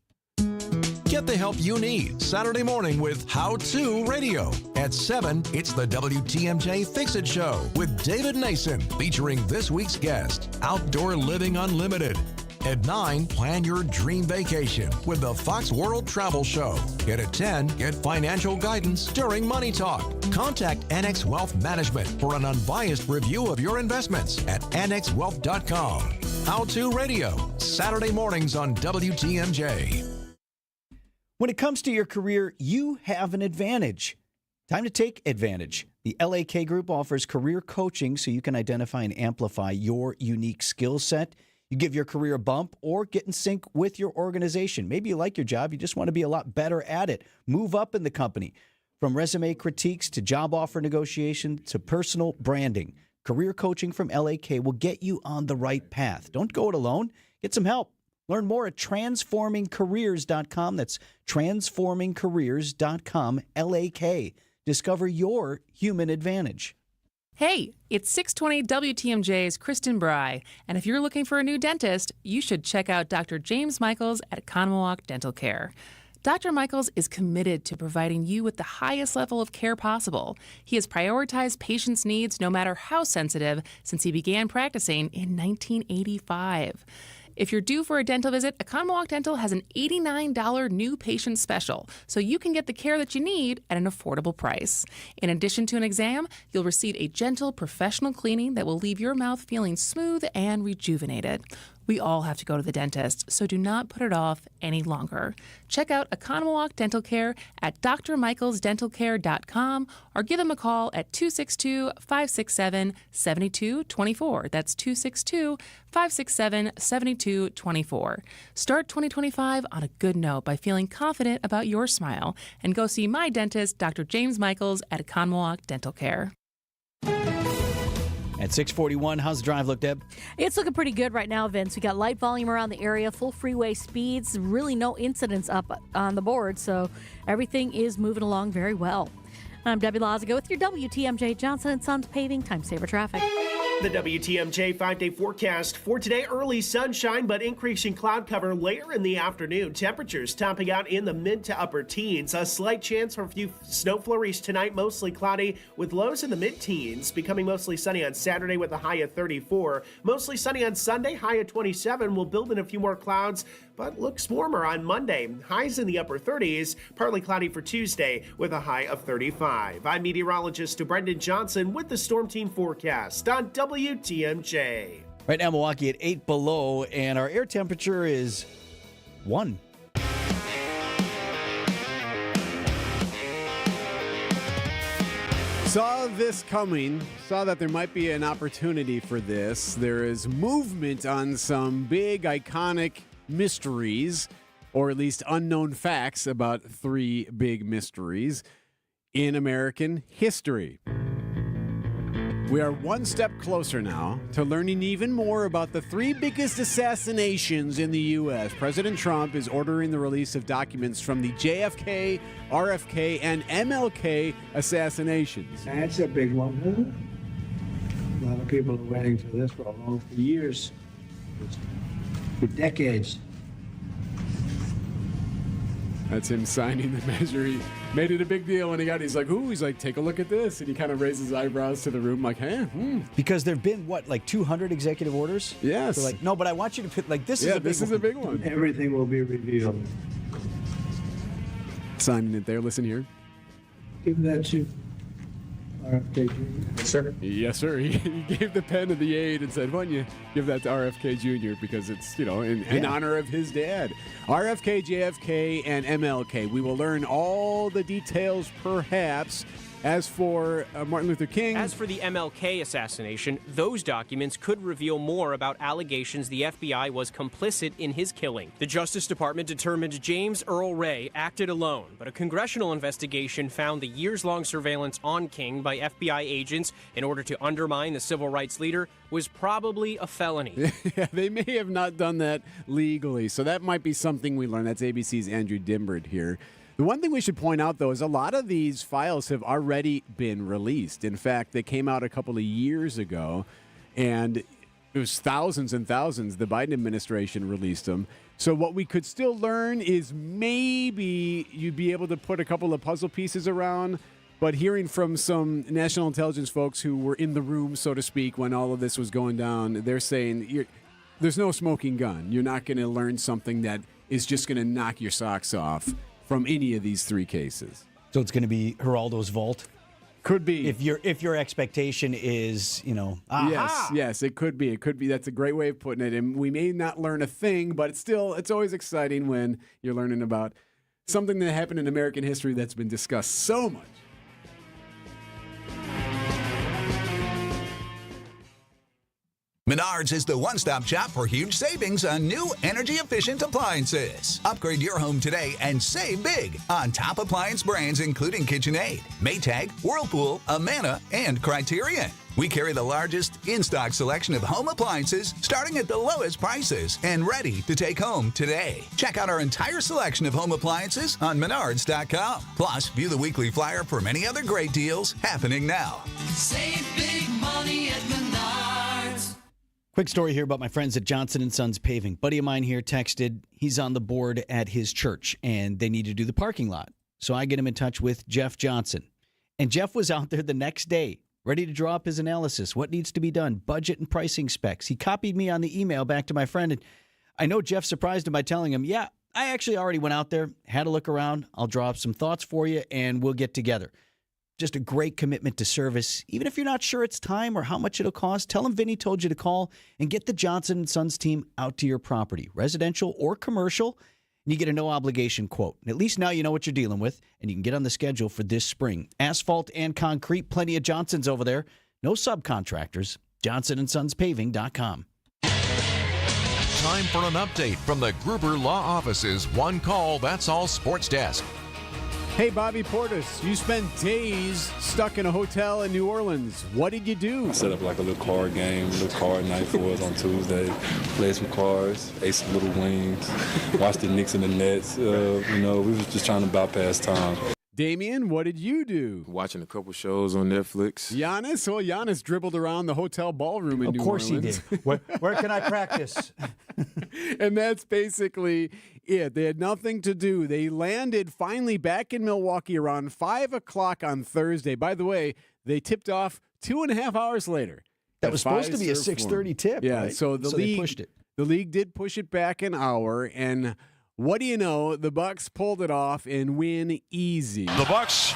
Get the help you need Saturday morning with How To Radio. At 7, it's the WTMJ Fix It Show with David Nason, featuring this week's guest, Outdoor Living Unlimited. At 9, plan your dream vacation with the Fox World Travel Show. And at 10, get financial guidance during Money Talk. Contact Annex Wealth Management for an unbiased review of your investments at annexwealth.com. How To Radio, Saturday mornings on WTMJ. When it comes to your career, you have an advantage. Time to take advantage. The LAK Group offers career coaching so you can identify and amplify your unique skill set. You give your career a bump or get in sync with your organization. Maybe you like your job, you just want to be a lot better at it. Move up in the company. From resume critiques to job offer negotiation to personal branding, career coaching from LAK will get you on the right path. Don't go it alone. Get some help. Learn more at transformingcareers.com. That's transformingcareers.com, LAK. Discover your human advantage. Hey, it's 620 WTMJ's Kristen Bry, and if you're looking for a new dentist, you should check out Dr. James Michaels at Economowalk Dental Care. Dr. Michaels is committed to providing you with the highest level of care possible. He has prioritized patients' needs no matter how sensitive since he began practicing in 1985. If you're due for a dental visit, Economowalk Dental has an $89 new patient special, so you can get the care that you need at an affordable price. In addition to an exam, you'll receive a gentle, professional cleaning that will leave your mouth feeling smooth and rejuvenated. We all have to go to the dentist, so do not put it off any longer. Check out Economowalk Dental Care at drmichaelsdentalcare.com or give them a call at 262-567-7224. That's 262-567-7224. Start 2025 on a good note by feeling confident about your smile and go see my dentist, Dr. James Michaels at Economowalk Dental Care. At 6:41, how's the drive look, Deb? It's looking pretty good right now, Vince. We got light volume around the area, full freeway speeds, really no incidents up on the board, so everything is moving along very well. I'm Debbie Lazago with your WTMJ Johnson & Sons Paving Time Saver Traffic. The WTMJ 5-day forecast for today, early sunshine, but increasing cloud cover later in the afternoon. Temperatures topping out in the mid to upper teens. A slight chance for a few snow flurries tonight, mostly cloudy with lows in the mid-teens. Becoming mostly sunny on Saturday with a high of 34. Mostly sunny on Sunday, high of 27. We'll build in a few more clouds, but looks warmer on Monday. Highs in the upper 30s, partly cloudy for Tuesday with a high of 35. I'm meteorologist Brendan Johnson with the Storm Team forecast on WTMJ. Right now, Milwaukee at 8 below, and our air temperature is 1. Saw this coming, saw that there might be an opportunity for this. There is movement on some big, iconic mysteries, or at least unknown facts about three big mysteries in American history. We are one step closer now to learning even more about the three biggest assassinations in the U.S. President Trump is ordering the release of documents from the JFK, RFK, and MLK assassinations. That's a big one. A lot of people are waiting for this for years, for decades. That's him signing the measure. He made it a big deal when he got it. He's like, ooh, he's like, take a look at this. And he kind of raises his eyebrows to the room like, huh? Because there have been, like 200 executive orders? Yes. They're like, no, but I want you to put, like, this is a big one. Everything will be revealed. Signing it there. Listen here. Give that to RFK Jr. Sir? Yes, sir. He gave the pen to the aide and said, why don't you give that to RFK Jr. because it's, in honor of his dad. RFK, JFK, and MLK. We will learn all the details, perhaps. As for Martin Luther King... As for the MLK assassination, those documents could reveal more about allegations the FBI was complicit in his killing. The Justice Department determined James Earl Ray acted alone, but a congressional investigation found the years-long surveillance on King by FBI agents in order to undermine the civil rights leader was probably a felony. Yeah, they may have not done that legally, so that might be something we learn. That's ABC's Andrew Dimbert here. The one thing we should point out, though, is a lot of these files have already been released. In fact, they came out a couple of years ago, and it was thousands and thousands. The Biden administration released them. So what we could still learn is maybe you'd be able to put a couple of puzzle pieces around, but hearing from some national intelligence folks who were in the room, so to speak, when all of this was going down, they're saying there's no smoking gun. You're not going to learn something that is just going to knock your socks off from any of these three cases. So it's going to be Geraldo's vault? Could be. If your expectation is, aha! Yes, it could be. It could be. That's a great way of putting it. And we may not learn a thing, but it's always exciting when you're learning about something that happened in American history that's been discussed so much. Menards is the one-stop shop for huge savings on new energy-efficient appliances. Upgrade your home today and save big on top appliance brands including KitchenAid, Maytag, Whirlpool, Amana, and Criterion. We carry the largest in-stock selection of home appliances starting at the lowest prices and ready to take home today. Check out our entire selection of home appliances on Menards.com. Plus, view the weekly flyer for many other great deals happening now. Save big money at Menards. Quick story here about my friends at Johnson & Sons Paving. Buddy of mine here texted, he's on the board at his church, and they need to do the parking lot. So I get him in touch with Jeff Johnson. And Jeff was out there the next day, ready to draw up his analysis, what needs to be done, budget and pricing specs. He copied me on the email back to my friend, and I know Jeff surprised him by telling him, yeah, I actually already went out there, had a look around, I'll draw up some thoughts for you, and we'll get together. Just a great commitment to service. Even if you're not sure it's time or how much it'll cost, tell them Vinny told you to call and get the Johnson & Sons team out to your property, residential or commercial, and you get a no-obligation quote. And at least now you know what you're dealing with, and you can get on the schedule for this spring. Asphalt and concrete, plenty of Johnsons over there. No subcontractors. JohnsonandSonsPaving.com. Time for an update from the Gruber Law Office's One Call, That's All Sports Desk. Hey, Bobby Portis, you spent days stuck in a hotel in New Orleans. What did you do? Set up like a little card game, little card night for us on Tuesday. Played some cards, ate some little wings, watched the Knicks and the Nets. We was just trying to bypass time. Damian, what did you do? Watching a couple shows on Netflix. Giannis dribbled around the hotel ballroom in New Orleans. Of course he did. Where can I practice? And that's basically it. They had nothing to do. They landed finally back in Milwaukee around 5 o'clock on Thursday. By the way, they tipped off 2.5 hours later. That was supposed to be a 6:30 tip, yeah, right? so league, they pushed it. The league did push it back an hour, and what do you know? The Bucks pulled it off and win easy. The Bucks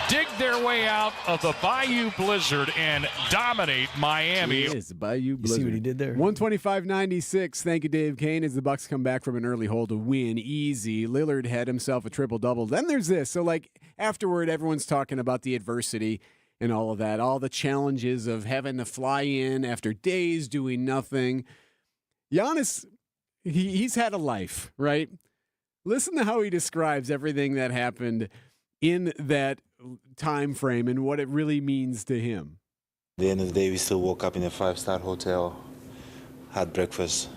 dig their way out of the Bayou Blizzard and dominate Miami. It is the Bayou Blizzard. You see what he did there? 125-96. Thank you, Dave Kane, as the Bucks come back from an early hole to win easy. Lillard had himself a triple-double. Then there's this. So, afterward, everyone's talking about the adversity. and all of that, all the challenges of having to fly in after days doing nothing. Giannis, he's had a life, right? Listen to how he describes everything that happened in that time frame and what it really means to him. At the end of the day, we still woke up in a 5-star hotel, had breakfast,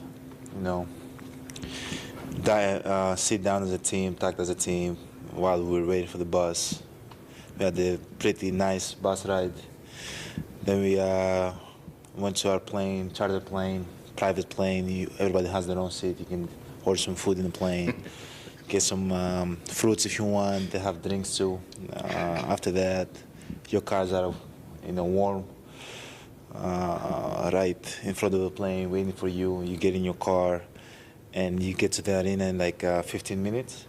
sit down as a team, talk as a team while we were waiting for the bus. We had a pretty nice bus ride. Then we went to our plane, chartered plane, private plane. Everybody has their own seat. You can order some food in the plane, get some fruits if you want. They have drinks too. After that, your cars are, warm, right in front of the plane, waiting for you. You get in your car, and you get to the arena in like 15 minutes.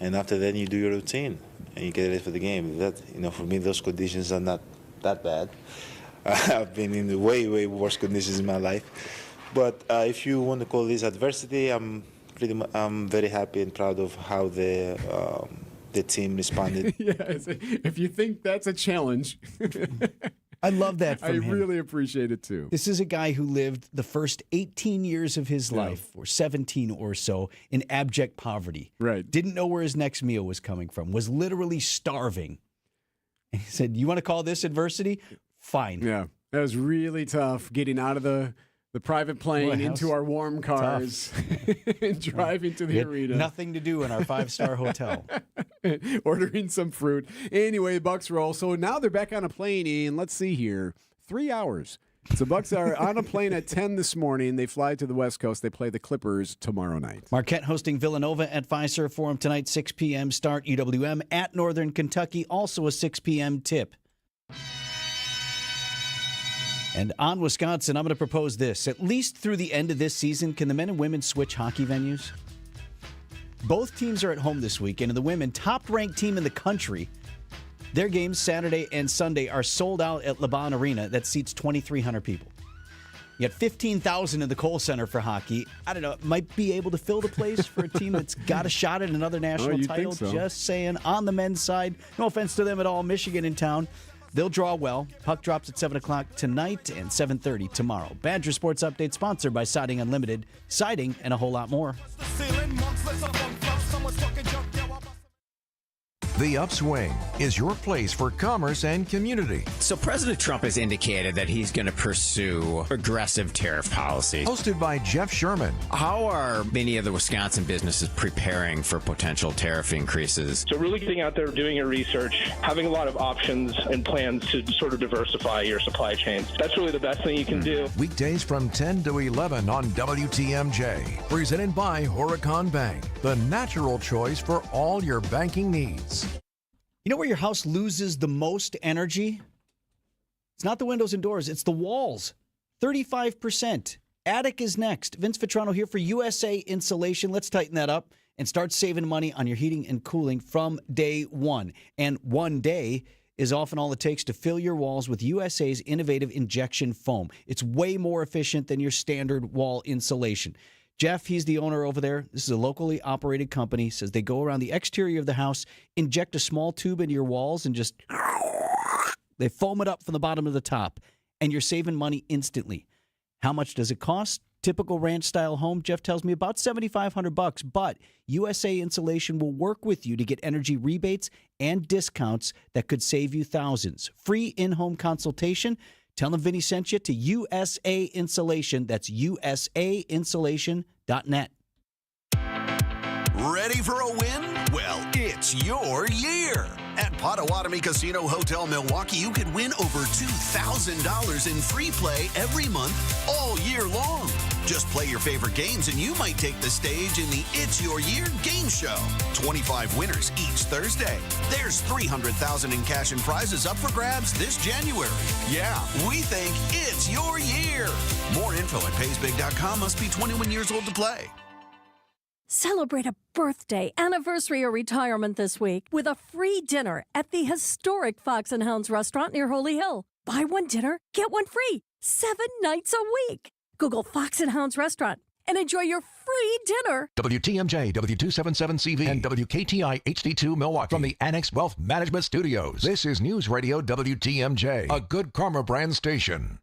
And after that, you do your routine, and you get ready for the game. That, for me, those conditions are not that bad. I've been in the way, way worse conditions in my life. But if you want to call this adversity, I'm very happy and proud of how the team responded. Yes, if you think that's a challenge. I love that from him. I really appreciate it, too. This is a guy who lived the first 18 years of his life, or 17 or so, in abject poverty. Right. Didn't know where his next meal was coming from, was literally starving. And he said, you want to call this adversity? Fine. Yeah, that was really tough, getting out of the private plane into our warm cars and driving to the arena. Nothing to do in our 5-star hotel. Ordering some fruit. Anyway, Bucks roll. So now they're back on a plane in, let's see here, 3 hours. So Bucks are on a plane at 10 this morning. They fly to the West Coast. They play the Clippers tomorrow night. Marquette hosting Villanova at Fiserv Forum tonight, 6 p.m. start. UWM at Northern Kentucky, also a 6 p.m. tip. And on Wisconsin, I'm going to propose this. At least through the end of this season, can the men and women switch hockey venues? Both teams are at home this weekend, and the women, top-ranked team in the country, their games Saturday and Sunday are sold out at LeBron Arena. That seats 2,300 people. You got 15,000 in the Kohl Center for hockey. I don't know, might be able to fill the place for a team that's got a shot at another national title. So. Just saying, on the men's side, no offense to them at all, Michigan in town. They'll draw well. Puck drops at 7 o'clock tonight and 7:30 tomorrow. Badger Sports Update sponsored by Siding Unlimited. Siding and a whole lot more. The Upswing is your place for commerce and community. So President Trump has indicated that he's going to pursue aggressive tariff policies. Hosted by Jeff Sherman. How are many of the Wisconsin businesses preparing for potential tariff increases? So really getting out there, doing your research, having a lot of options and plans to sort of diversify your supply chains. That's really the best thing you can do. Weekdays from 10 to 11 on WTMJ. Presented by Horicon Bank, the natural choice for all your banking needs. You know where your house loses the most energy? It's not the windows and doors, it's the walls. 35%. Attic is next. Vince Vitrano here for USA Insulation. Let's tighten that up and start saving money on your heating and cooling from day one. And one day is often all it takes to fill your walls with USA's innovative injection foam. It's way more efficient than your standard wall insulation. Jeff, he's the owner over there. This is a locally operated company. Says they go around the exterior of the house, inject a small tube into your walls, and just they foam it up from the bottom to the top, and you're saving money instantly. How much does it cost? Typical ranch-style home, Jeff tells me, about $7,500. But USA Insulation will work with you to get energy rebates and discounts that could save you thousands. Free in-home consultation. Tell them Vinny sent you to USA Insulation. That's USAinsulation.net. Ready for a win? Well, it's your year. At Potawatomi Casino Hotel Milwaukee, you could win over $2,000 in free play every month all year long. Just play your favorite games and you might take the stage in the It's Your Year game show. 25 winners each Thursday. There's $300,000 in cash and prizes up for grabs this January. Yeah, we think it's your year. More info at paysbig.com. Must be 21 years old to play. Celebrate a birthday, anniversary, or retirement this week with a free dinner at the historic Fox & Hounds restaurant near Holy Hill. Buy one dinner, get one free, 7 nights a week. Google Fox & Hounds restaurant and enjoy your free dinner. WTMJ, W277CV, and WKTI HD2 Milwaukee from the Annex Wealth Management Studios. This is News Radio WTMJ, a Good Karma brand station.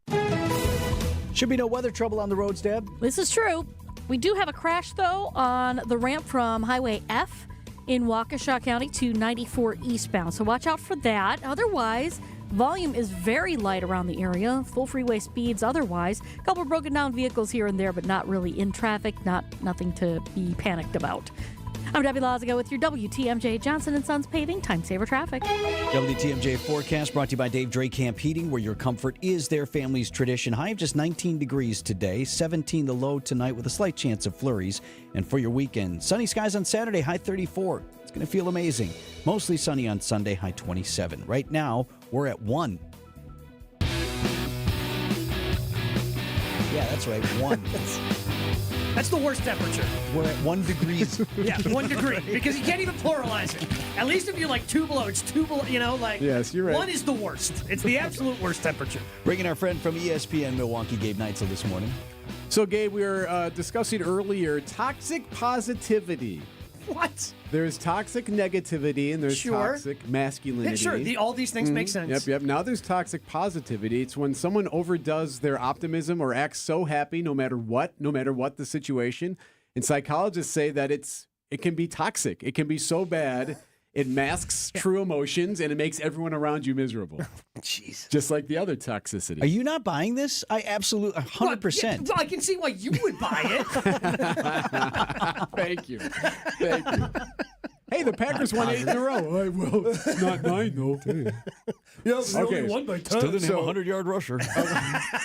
Should be no weather trouble on the roads, Deb. This is true. We do have a crash, though, on the ramp from Highway F in Waukesha County to 94 eastbound. So watch out for that. Otherwise, volume is very light around the area. Full freeway speeds otherwise. A couple of broken down vehicles here and there, but not really in traffic. Nothing to be panicked about. I'm Debbie Lazago with your WTMJ Johnson & Sons Paving Time Saver Traffic. WTMJ forecast brought to you by Dave Drake Camp Heating, where your comfort is their family's tradition. High of just 19 degrees today, 17 the low tonight with a slight chance of flurries. And for your weekend, sunny skies on Saturday, high 34. It's going to feel amazing. Mostly sunny on Sunday, high 27. Right now, we're at 1. Yeah, that's right, 1. That's the worst temperature. We're at 1 degrees. Yeah, 1 degree. Because you can't even pluralize it. At least if you're like 2 below, it's 2 below, Yes, you're right. 1 is the worst. It's the absolute worst temperature. Bringing our friend from ESPN Milwaukee, Gabe Neitzel, this morning. So, Gabe, we were discussing earlier toxic positivity. What? There's toxic negativity and there's toxic masculinity. Yeah, sure. All these things make sense. Yep. Now there's toxic positivity. It's when someone overdoes their optimism or acts so happy no matter what the situation. And psychologists say that it can be toxic. It can be so bad it masks true emotions and it makes everyone around you miserable. Jeez. Just like the other toxicity. Are you not buying this? I absolutely 100%. Well, I can see why you would buy it. Thank you. Hey, the Packers won 8 in a row. Well, not 9, though. Yeah, we only won by 10. Still didn't have a 100-yard rusher.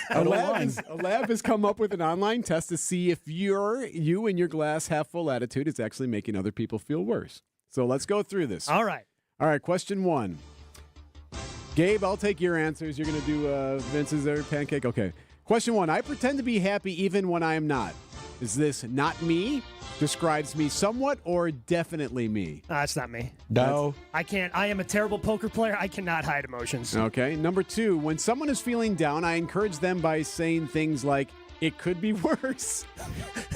A lab has come up with an online test to see if you and your glass half full attitude is actually making other people feel worse. So let's go through this. All right. Question 1. Gabe, I'll take your answers. You're going to do Vince's there, pancake? Okay. Question 1. I pretend to be happy even when I am not. Is this not me, describes me somewhat, or definitely me? That's not me. No. I can't. I am a terrible poker player. I cannot hide emotions. Okay. Number 2. When someone is feeling down, I encourage them by saying things like, it could be worse.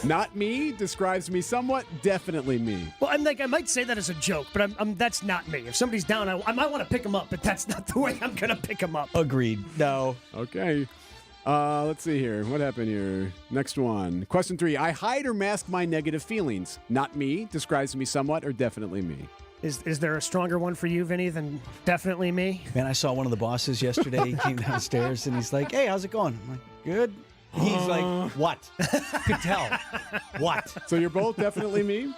Not me, describes me somewhat, definitely me. Well, I might say that as a joke, but that's not me. If somebody's down, I might want to pick them up, but that's not the way I'm going to pick them up. Agreed. No. Okay. Let's see here. What happened here? Next one. Question 3. I hide or mask my negative feelings. Not me, describes me somewhat, or definitely me. Is there a stronger one for you, Vinny, than definitely me? Man, I saw one of the bosses yesterday. He came downstairs and he's like, hey, how's it going? I'm like, good. He's like, what? Could tell. What? So you're both definitely me?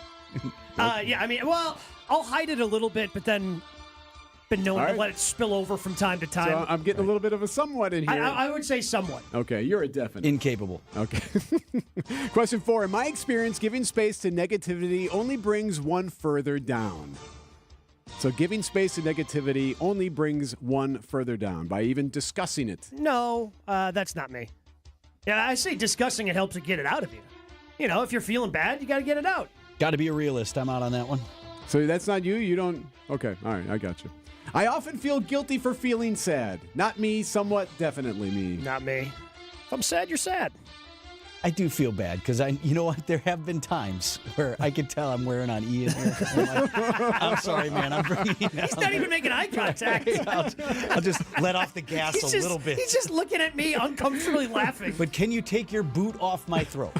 Yeah, I'll hide it a little bit, but then been known to let it spill over from time to time. So I'm getting a little bit of a somewhat in here. I would say somewhat. Okay, you're a definite. Incapable. Okay. Question 4. In my experience, giving space to negativity only brings one further down. So giving space to negativity only brings one further down by even discussing it. No, that's not me. Yeah, I say discussing it helps to get it out of you. If you're feeling bad, you got to get it out. Got to be a realist. I'm out on that one. So that's not you? You don't? Okay, all right, I got you. I often feel guilty for feeling sad. Not me, somewhat, definitely me. Not me. If I'm sad, you're sad. I do feel bad because you know what? There have been times where I can tell I'm wearing on E in here. I'm sorry, man. I'm bringing He's not even making eye contact. I'll just let off the gas a little bit. He's just looking at me uncomfortably laughing. But can you take your boot off my throat?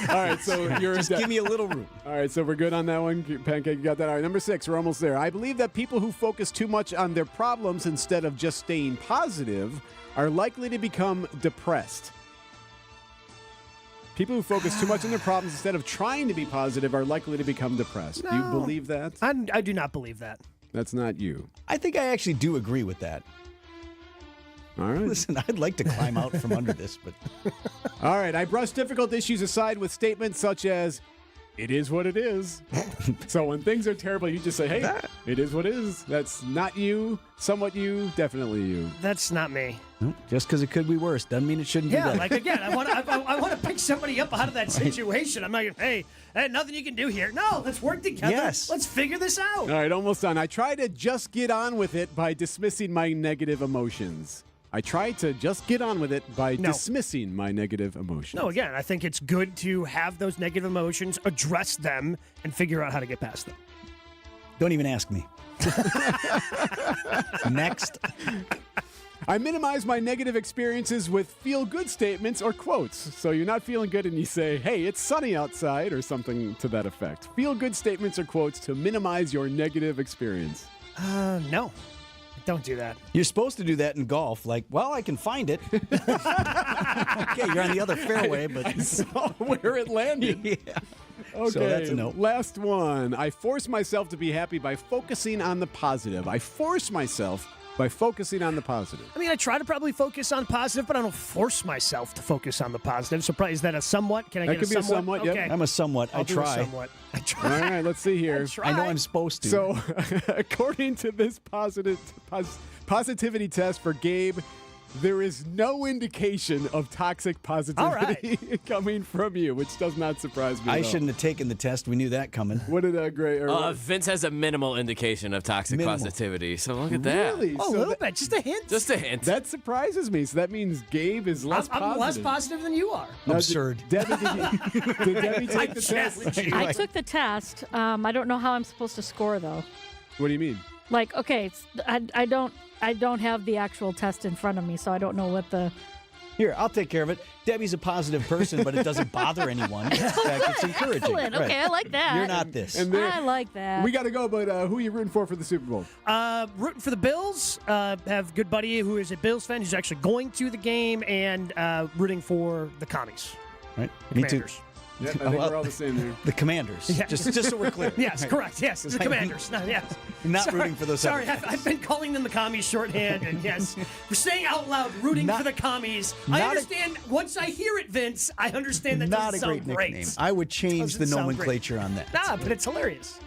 All right, so you're just give me a little room. All right, so we're good on that one. Pancake, you got that. All right, number 6, we're almost there. I believe that people who focus too much on their problems instead of just staying positive are likely to become depressed. People who focus too much on their problems instead of trying to be positive are likely to become depressed. No. Do you believe that? I do not believe that. That's not you. I think I actually do agree with that. All right. Listen, I'd like to climb out from under this, but... All right, I brush difficult issues aside with statements such as, it is what it is. So when things are terrible, you just say, hey, it is what it is. That's not you, somewhat you, definitely you. That's not me. Just because it could be worse doesn't mean it shouldn't be better. Yeah, like again, I want to pick somebody up out of that situation. I'm like, hey, nothing you can do here. No, let's work together. Yes. Let's figure this out. All right, almost done. I try to just get on with it by dismissing my negative emotions. I try to just get on with it by dismissing my negative emotions. No, again, I think it's good to have those negative emotions, address them, and figure out how to get past them. Don't even ask me. Next. I minimize my negative experiences with feel-good statements or quotes. So you're not feeling good and you say, hey, it's sunny outside, or something to that effect. Feel-good statements or quotes to minimize your negative experience. No. Don't do that. You're supposed to do that in golf. Like, well, I can find it. Okay, you're on the other fairway, but I saw where it landed. Yeah. Okay, So that's a no. Last one. I force myself to be happy by focusing on the positive. I force myself by focusing on the positive. I mean, I try to probably focus on positive, but I don't force myself to focus on the positive. So probably, is that a somewhat? Can I That get could be a somewhat, yep. Okay. I'm a somewhat. I'll I do try. a somewhat. I try. All right, let's see here. I know I'm supposed to. So, according to this positivity test for Gabe, there is no indication of toxic positivity coming from you, which does not surprise me. I at all. shouldn't have taken the test. We knew that coming. What did Gray? Vince has a minimal indication of toxic positivity, so look at that. Really? Oh, a little bit. Just a hint. Just a hint. That surprises me. So that means Gabe is less positive. I'm less positive than you are. Now, Absurd. Did Debbie take the test? I took the test. I don't know how I'm supposed to score, though. What do you mean? Like, okay, I don't have the actual test in front of me, so I don't know what the... Here, I'll take care of it. Debbie's a positive person, but it doesn't bother anyone. In fact, it's encouraging. Excellent. Okay, I like that. You're not this. I like that. We got to go, but who are you rooting for the Super Bowl? Rooting for the Bills. Have a good buddy who is a Bills fan who's actually going to the game, and rooting for the Commies. Right. Me too. Commanders. Yeah, I think we're all the same there. The Commanders. Yeah. Just so we're clear. Yes, Right. correct. Yes, the Commanders. No, yes. Not rooting for those Sorry, other I've been calling them the Commies shorthand, and yes, for saying out loud, rooting for the Commies. I understand. Once I hear it, Vince, I understand that Not doesn't a sound great great. nickname. I would change the Doesn't sound great. nomenclature on that. Nah, but it's hilarious.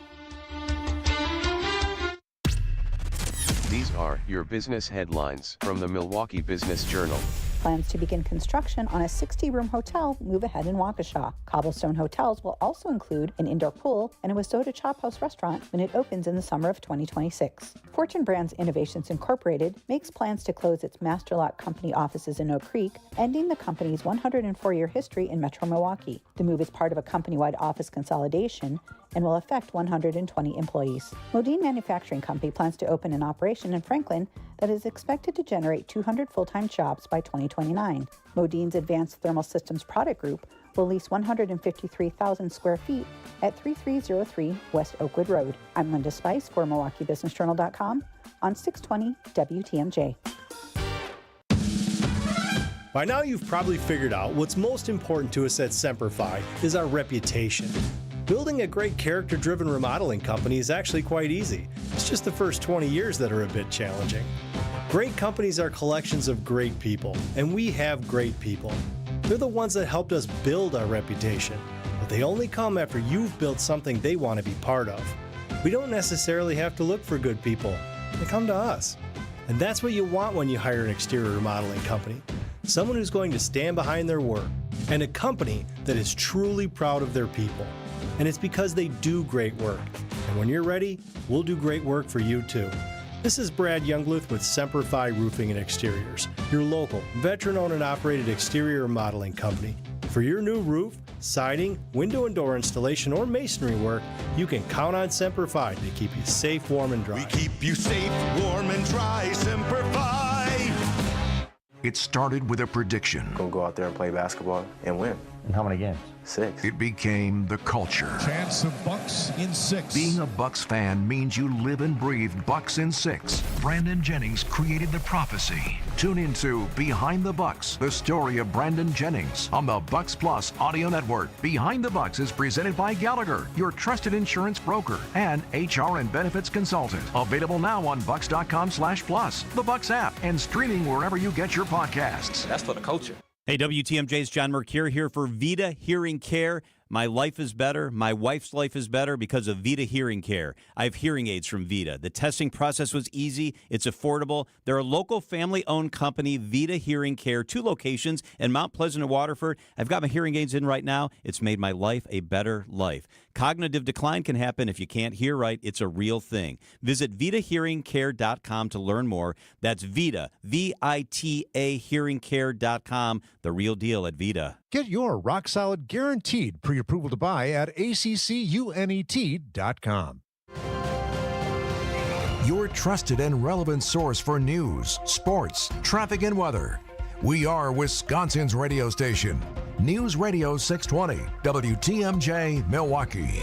These are your business headlines from the Milwaukee Business Journal. Plans to begin construction on a 60-room hotel move ahead in Waukesha. Cobblestone Hotels will also include an indoor pool and a Westota Chop House restaurant when it opens in the summer of 2026. Fortune Brands Innovations Incorporated makes plans to close its Master Lock Company offices in Oak Creek, ending the company's 104-year history in Metro Milwaukee. The move is part of a company-wide office consolidation and will affect 120 employees. Modine Manufacturing Company plans to open an operation in Franklin that is expected to generate 200 full-time jobs by 2029. Modine's Advanced Thermal Systems product group will lease 153,000 square feet at 3303 West Oakwood Road. I'm Linda Spice for MilwaukeeBusinessJournal.com on 620 WTMJ. By now, you've probably figured out what's most important to us at Semperfi is our reputation. Building a great character-driven remodeling company is actually quite easy. It's just the first 20 years that are a bit challenging. Great companies are collections of great people, and we have great people. They're the ones that helped us build our reputation, but they only come after you've built something they want to be part of. We don't necessarily have to look for good people. They come to us. And that's what you want when you hire an exterior remodeling company. Someone who's going to stand behind their work, and a company that is truly proud of their people. And it's because they do great work. And when you're ready, we'll do great work for you too. This is Brad Youngluth with Semperfi Roofing and Exteriors, your local, veteran-owned and operated exterior remodeling company. For your new roof, siding, window and door installation, or masonry work, you can count on Semperfi to keep you safe, warm, and dry. We keep you safe, warm, and dry. Semperfi. It started with a prediction. Gonna go out there and play basketball and win. And how many games? 6. It became the culture. Chance of Bucks in 6. Being a Bucks fan means you live and breathe Bucks in 6. Brandon Jennings created the prophecy. Tune into Behind the Bucks, the story of Brandon Jennings on the Bucks Plus audio network. Behind the Bucks is presented by Gallagher, your trusted insurance broker and HR and benefits consultant. Available now on bucks.com/plus, the Bucks app, and streaming wherever you get your podcasts. That's for the culture. Hey, WTMJ's John Mercure here for Vita Hearing Care. My life is better. My wife's life is better because of Vita Hearing Care. I have hearing aids from Vita. The testing process was easy. It's affordable. They're a local family-owned company, Vita Hearing Care, 2 locations in Mount Pleasant and Waterford. I've got my hearing aids in right now. It's made my life a better life. Cognitive decline can happen if you can't hear right. It's a real thing. Visit VitaHearingCare.com to learn more. That's Vita, V-I-T-A, hearingcare.com. The real deal at Vita. Get your rock-solid guaranteed pre-approval to buy at ACCUNET.com. Your trusted and relevant source for news, sports, traffic, and weather. We are Wisconsin's radio station. News Radio 620, WTMJ, Milwaukee.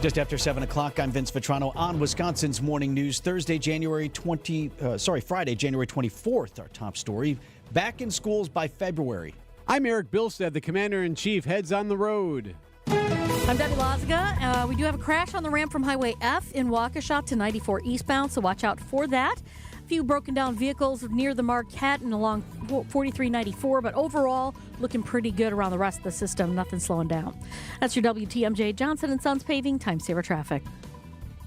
Just after 7 o'clock, I'm Vince Vitrano on Wisconsin's Morning News. Friday, January 24th, our top story. Back in schools by February. I'm Erik Bilstad. The Commander-in-Chief heads on the road. I'm Debbie Lazaga. We do have a crash on the ramp from Highway F in Waukesha to 94 eastbound, so watch out for that. A few broken down vehicles near the Marquette and along 4394, but overall looking pretty good around the rest of the system. Nothing slowing down. That's your WTMJ Johnson & Sons Paving Time Saver Traffic.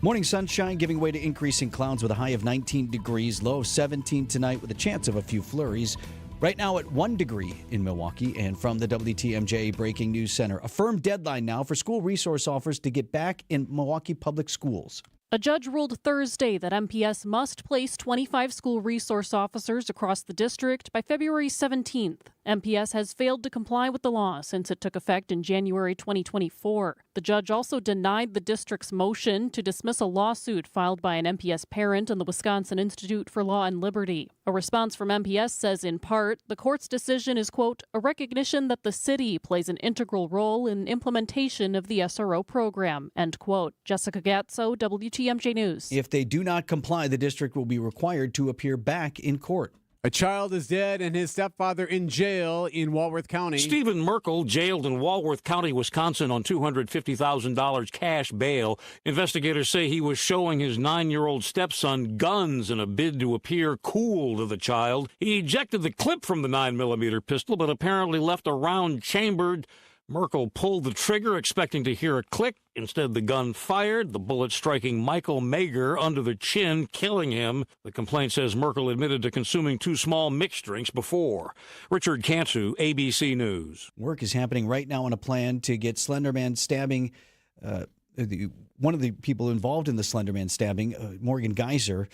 Morning sunshine giving way to increasing clouds with a high of 19 degrees, low of 17 tonight with a chance of a few flurries. Right now at 1 degree in Milwaukee. And from the WTMJ Breaking News Center, a firm deadline now for school resource officers to get back in Milwaukee public schools. A judge ruled Thursday that MPS must place 25 school resource officers across the district by February 17th. MPS has failed to comply with the law since it took effect in January 2024. The judge also denied the district's motion to dismiss a lawsuit filed by an MPS parent and the Wisconsin Institute for Law and Liberty. A response from MPS says, in part, the court's decision is, quote, a recognition that the city plays an integral role in implementation of the SRO program, end quote. Jessica Gatso, WTMJ News. If they do not comply, the district will be required to appear back in court. A child is dead and his stepfather in jail in Walworth County. Stephen Merkel jailed in Walworth County, Wisconsin on $250,000 cash bail. Investigators say he was showing his 9-year-old stepson guns in a bid to appear cool to the child. He ejected the clip from the 9mm pistol, but apparently left a round chambered. Merkel pulled the trigger, expecting to hear a click. Instead, the gun fired, the bullet striking Michael Mager under the chin, killing him. The complaint says Merkel admitted to consuming 2 small mixed drinks before. Richard Cantu, ABC News. Work is happening right now on a plan to get Slenderman stabbing. One of the people involved in the Slenderman stabbing, Morgan Geyser,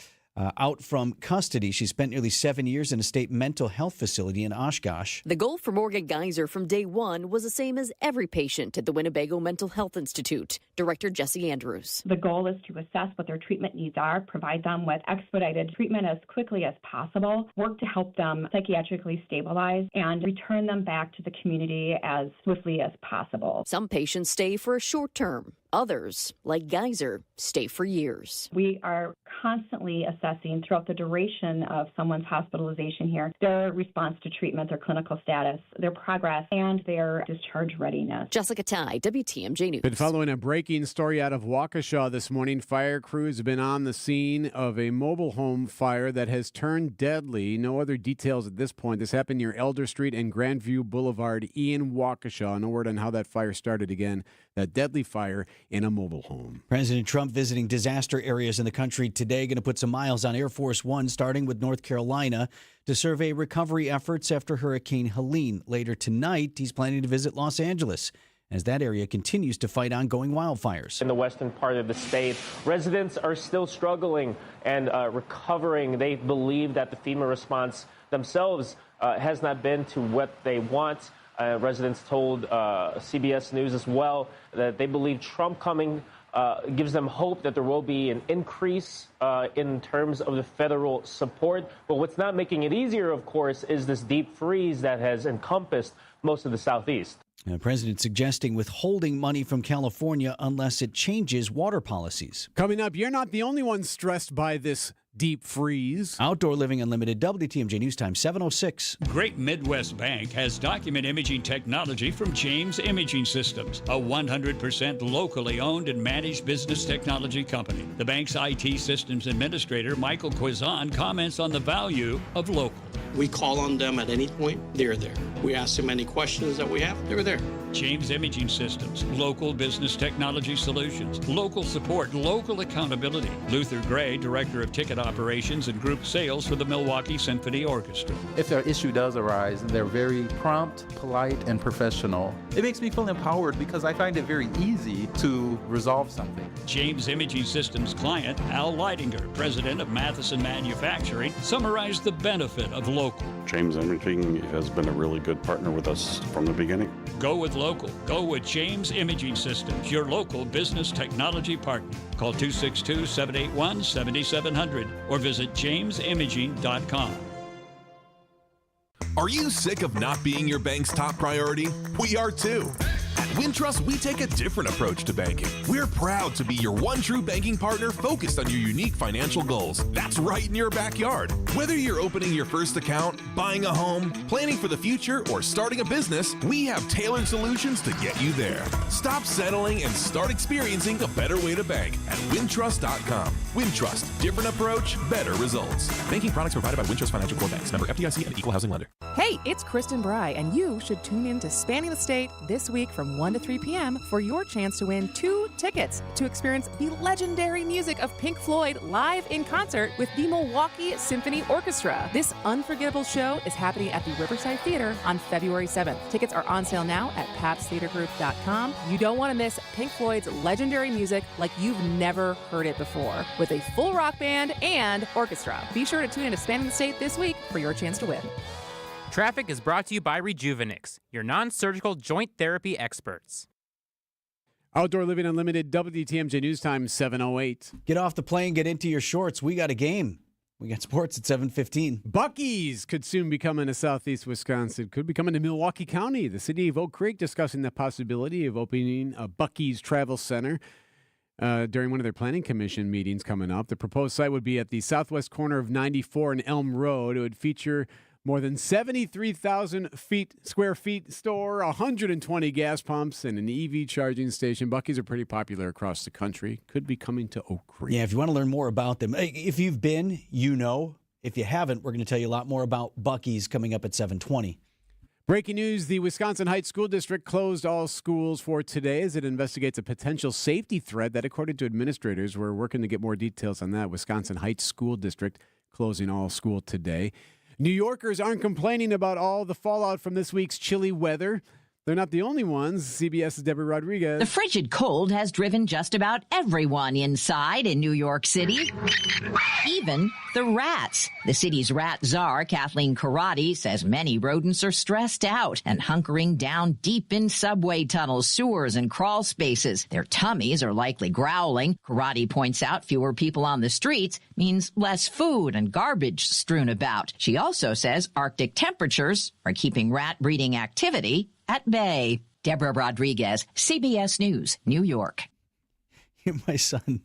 out from custody. She spent nearly 7 years in a state mental health facility in Oshkosh. The goal for Morgan Geyser from day one was the same as every patient at the Winnebago Mental Health Institute. Director Jesse Andrews. The goal is to assess what their treatment needs are, provide them with expedited treatment as quickly as possible, work to help them psychiatrically stabilize, and return them back to the community as swiftly as possible. Some patients stay for a short term. Others, like Geyser, stay for years. We are constantly assessing throughout the duration of someone's hospitalization here their response to treatment, their clinical status, their progress, and their discharge readiness. Jessica Tai, WTMJ News. Been following a breaking story out of Waukesha this morning. Fire crews have been on the scene of a mobile home fire that has turned deadly. No other details at this point. This happened near Elder Street and Grandview Boulevard in Waukesha. No word on how that fire started again. That deadly fire in a mobile home. President Trump visiting disaster areas in the country today, going to put some miles on Air Force One, starting with North Carolina, to survey recovery efforts after Hurricane Helene. Later tonight, he's planning to visit Los Angeles as that area continues to fight ongoing wildfires. In the western part of the state, residents are still struggling and recovering. They believe that the FEMA response themselves has not been to what they want. Residents told CBS News as well that they believe Trump coming gives them hope that there will be an increase in terms of the federal support. But what's not making it easier, of course, is this deep freeze that has encompassed most of the Southeast. The president suggesting withholding money from California unless it changes water policies. Coming up, you're not the only one stressed by this deep freeze. Outdoor Living Unlimited, WTMJ News Time, 7:06. Great Midwest Bank has document imaging technology from James Imaging Systems, a 100% locally owned and managed business technology company. The bank's IT systems administrator, Michael Quizon, comments on the value of local. We call on them at any point, they're there. We ask them any questions that we have, they're there. James Imaging Systems, local business technology solutions, local support, local accountability. Luther Gray, Director of Ticket Operations and Group Sales for the Milwaukee Symphony Orchestra. If an issue does arise, they're very prompt, polite, and professional. It makes me feel empowered because I find it very easy to resolve something. James Imaging Systems client, Al Leidinger, President of Matheson Manufacturing, summarized the benefit of local. James Imaging has been a really good partner with us from the beginning. Go with local. Go with James Imaging Systems, your local business technology partner. Call 262-781-7700 or visit jamesimaging.com. Are you sick of not being your bank's top priority? We are too. At Wintrust, we take a different approach to banking. We're proud to be your one true banking partner focused on your unique financial goals. That's right in your backyard. Whether you're opening your first account, buying a home, planning for the future, or starting a business, we have tailored solutions to get you there. Stop settling and start experiencing a better way to bank at wintrust.com. Wintrust, different approach, better results. Banking products provided by Wintrust Financial Corp Banks, member FDIC and equal housing lender. Hey, it's Kristen Bry, and you should tune in to Spanning the State this week from 1 to 3 p.m. for your chance to win 2 tickets to experience the legendary music of Pink Floyd live in concert with the Milwaukee Symphony Orchestra. This unforgettable show is happening at the Riverside Theater on February 7th. Tickets are on sale now at papstheatergroup.com. You don't want to miss Pink Floyd's legendary music like you've never heard it before, with a full rock band and orchestra. Be sure to tune in to Spanning the State this week for your chance to win. Traffic is brought to you by Rejuvenix, your non-surgical joint therapy experts. Outdoor Living Unlimited, WTMJ News Time, 7:08. Get off the plane, get into your shorts. We got a game. We got sports at 7:15. Buc-ee's could soon be coming to southeast Wisconsin. Could be coming to Milwaukee County. The city of Oak Creek discussing the possibility of opening a Buc-ee's Travel Center during one of their planning commission meetings coming up. The proposed site would be at the southwest corner of 94 and Elm Road. It would feature more than 73,000 square feet store, 120 gas pumps, and an EV charging station. Buc-ee's are pretty popular across the country. Could be coming to Oak Creek. Yeah, if you want to learn more about them, if you've been, you know. If you haven't, we're going to tell you a lot more about Buc-ee's coming up at 7:20. Breaking news, the Wisconsin Heights School District closed all schools for today as it investigates a potential safety threat that, according to administrators, we're working to get more details on that. Wisconsin Heights School District closing all school today. New Yorkers aren't complaining about all the fallout from this week's chilly weather. They're not the only ones. CBS's Deborah Rodriguez. The frigid cold has driven just about everyone inside in New York City, even the rats. The city's rat czar, Kathleen Karate, says many rodents are stressed out and hunkering down deep in subway tunnels, sewers, and crawl spaces. Their tummies are likely growling. Karate points out fewer people on the streets means less food and garbage strewn about. She also says Arctic temperatures are keeping rat breeding activity at bay. Deborah Rodriguez, CBS News, New York. My son,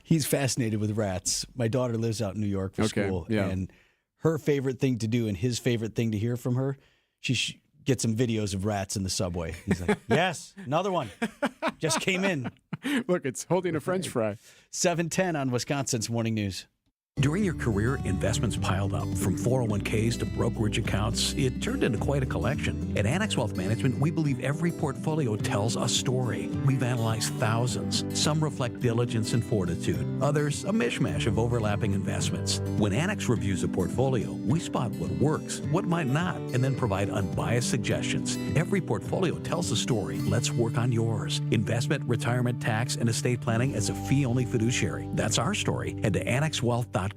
he's fascinated with rats. My daughter lives out in New York for school, and her favorite thing to do and his favorite thing to hear from her, she gets some videos of rats in the subway. He's like, yes, another one. Just came in. Look, it's holding a French fry. 7:10 on Wisconsin's Morning News. During your career, investments piled up. From 401ks to brokerage accounts, it turned into quite a collection. At Annex Wealth Management, we believe every portfolio tells a story. We've analyzed thousands. Some reflect diligence and fortitude. Others, a mishmash of overlapping investments. When Annex reviews a portfolio, we spot what works, what might not, and then provide unbiased suggestions. Every portfolio tells a story. Let's work on yours. Investment, retirement, tax, and estate planning as a fee-only fiduciary. That's our story. Head to AnnexWealth.com.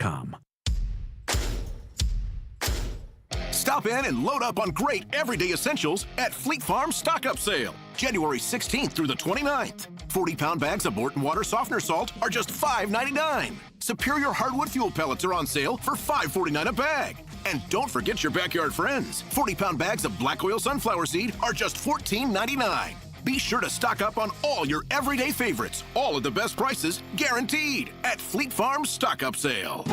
Stop in and load up on great everyday essentials at Fleet Farm Stock-Up Sale, January 16th through the 29th. 40-pound bags of Morton Water Softener Salt are just $5.99. Superior Hardwood Fuel Pellets are on sale for $5.49 a bag. And don't forget your backyard friends. 40-pound bags of Black Oil Sunflower Seed are just $14.99. Be sure to stock up on all your everyday favorites, all at the best prices, guaranteed, at Fleet Farm Stock-Up Sale.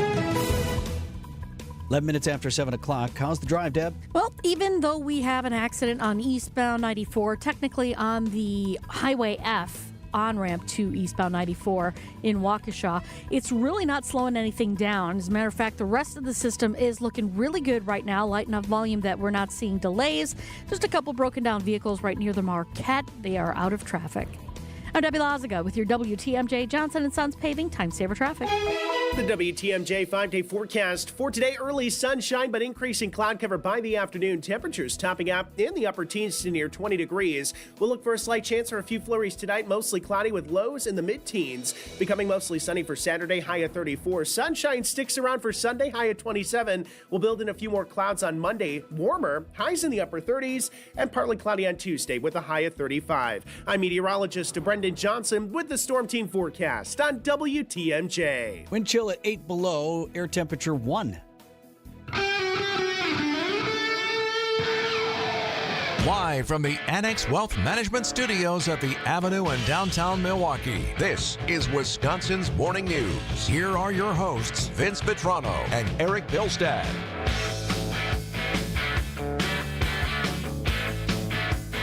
11 minutes after 7 o'clock. How's the drive, Deb? Well, even though we have an accident on eastbound 94, technically on the Highway F, on-ramp to eastbound 94 in Waukesha. It's really not slowing anything down. As a matter of fact, the rest of the system is looking really good right now. Light enough volume that we're not seeing delays. Just a couple broken down vehicles right near the Marquette. They are out of traffic. I'm Debbie Lazaga with your WTMJ Johnson & Sons Paving Time Saver Traffic. The WTMJ 5-day forecast for today: early sunshine, but increasing cloud cover by the afternoon. Temperatures topping out in the upper teens to near 20 degrees. We'll look for a slight chance for a few flurries tonight, mostly cloudy with lows in the mid-teens. Becoming mostly sunny for Saturday, high at 34. Sunshine sticks around for Sunday, high at 27. We'll build in a few more clouds on Monday, warmer, highs in the upper 30s, and partly cloudy on Tuesday with a high at 35. I'm meteorologist Brendan Johnson with the Storm Team forecast on WTMJ. Wind chill at 8 below, air temperature 1. Live from the Annex Wealth Management Studios at the Avenue in downtown Milwaukee, this is Wisconsin's Morning News. Here are your hosts, Vince Vitrano and Erik Bilstad.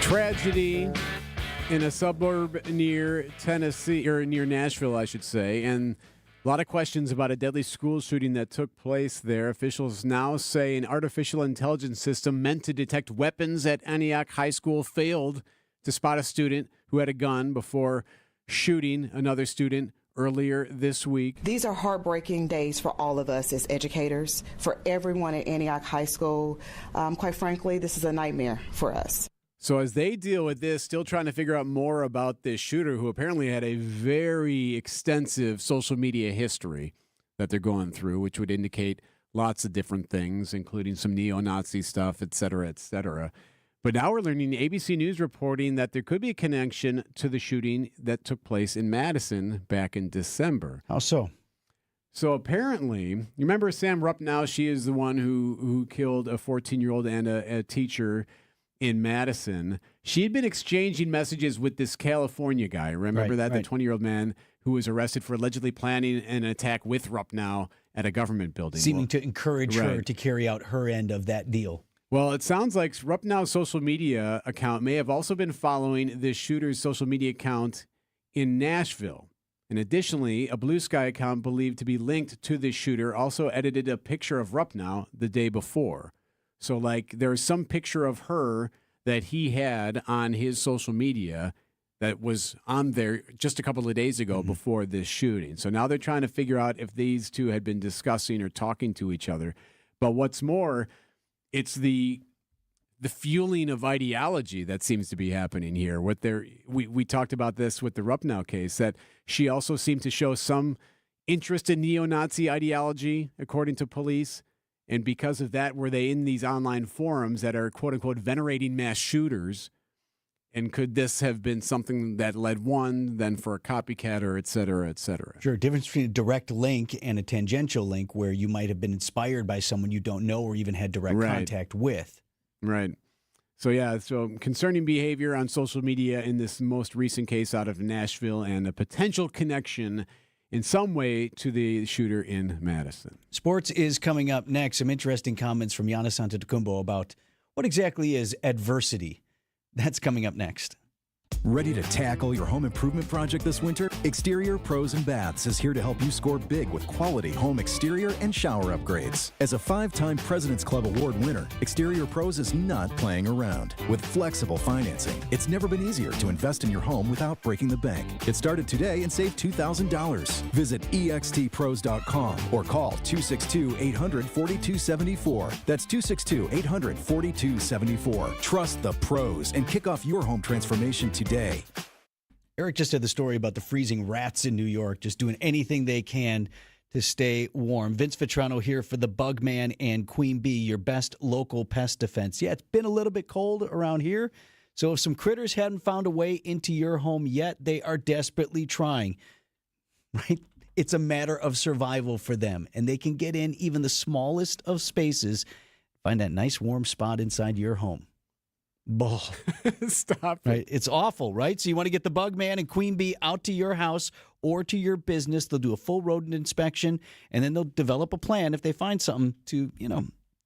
Tragedy in a suburb near Tennessee, or near Nashville, I should say, and a lot of questions about a deadly school shooting that took place there. Officials now say an artificial intelligence system meant to detect weapons at Antioch High School failed to spot a student who had a gun before shooting another student earlier this week. These are heartbreaking days for all of us as educators, for everyone at Antioch High School. Quite frankly, this is a nightmare for us. So as they deal with this, still trying to figure out more about this shooter who apparently had a very extensive social media history that they're going through, which would indicate lots of different things, including some neo-Nazi stuff, et cetera, et cetera. But now we're learning, ABC News reporting that there could be a connection to the shooting that took place in Madison back in December. How so? So apparently, you remember Sam Rupnow? She is the one who killed a 14-year-old and a teacher in Madison. She had been exchanging messages with this California guy. Remember that? The 20-year-old man who was arrested for allegedly planning an attack with Rupnow at a government building. Seeming to encourage her to carry out her end of that deal. Well, it sounds like Rupnow's social media account may have also been following the shooter's social media account in Nashville. And additionally, a Blue Sky account believed to be linked to this shooter also edited a picture of Rupnow the day before. So, like, there was some picture of her that he had on his social media that was on there just a couple of days ago before this shooting. So now they're trying to figure out if these two had been discussing or talking to each other. But what's more, it's the fueling of ideology that seems to be happening here. We talked about this with the Rupnow case, that she also seemed to show some interest in neo-Nazi ideology, according to police. And because of that, were they in these online forums that are, quote unquote, venerating mass shooters? And could this have been something that led one, then for a copycat, or et cetera, et cetera? Sure. Difference between a direct link and a tangential link where you might have been inspired by someone you don't know or even had direct contact with. Right. So, yeah, so concerning behavior on social media in this most recent case out of Nashville and a potential connection in some way to the shooter in Madison. Sports is coming up next. Some interesting comments from Giannis Antetokounmpo about what exactly is adversity. That's coming up next. Ready to tackle your home improvement project this winter? Exterior Pros and Baths is here to help you score big with quality home exterior and shower upgrades. As a 5-time President's Club Award winner, Exterior Pros is not playing around. With flexible financing, it's never been easier to invest in your home without breaking the bank. Get started today and save $2,000. Visit extpros.com or call 262-800-4274. That's 262-800-4274. Trust the pros and kick off your home transformation today. Erik just had the story about the freezing rats in New York, just doing anything they can to stay warm. Vince Vitrano here for the Bugman and Queen Bee, your best local pest defense. Yeah, it's been a little bit cold around here, so if some critters haven't found a way into your home yet, they are desperately trying, right? It's a matter of survival for them, and they can get in even the smallest of spaces, find that nice warm spot inside your home. Bull. Stop it. Right? It's awful, right? So you want to get the Bugman and Queen Bee out to your house or to your business. They'll do a full rodent inspection, and then they'll develop a plan if they find something to,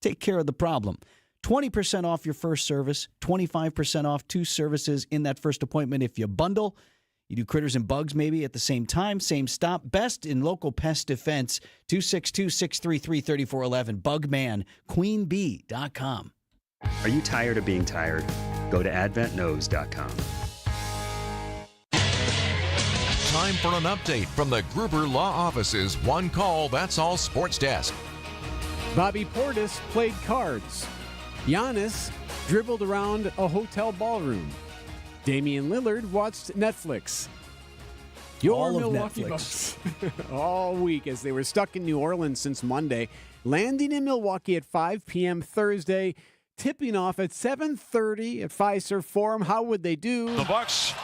take care of the problem. 20% off your first service, 25% off 2 services in that first appointment if you bundle. You do critters and bugs maybe at the same time, same stop. Best in local pest defense, 262-633-3411. Bugman, queenbee.com. Are you tired of being tired? Go to adventknows.com. Time for an update from the Gruber Law Office's One Call, That's All Sports Desk. Bobby Portis played cards. Giannis dribbled around a hotel ballroom. Damian Lillard watched Netflix. All of Milwaukee Netflix. Bucks all week as they were stuck in New Orleans since Monday, landing in Milwaukee at 5 p.m. Thursday, tipping off at 7:30 at Fiserv Forum. How would they do? The Bucks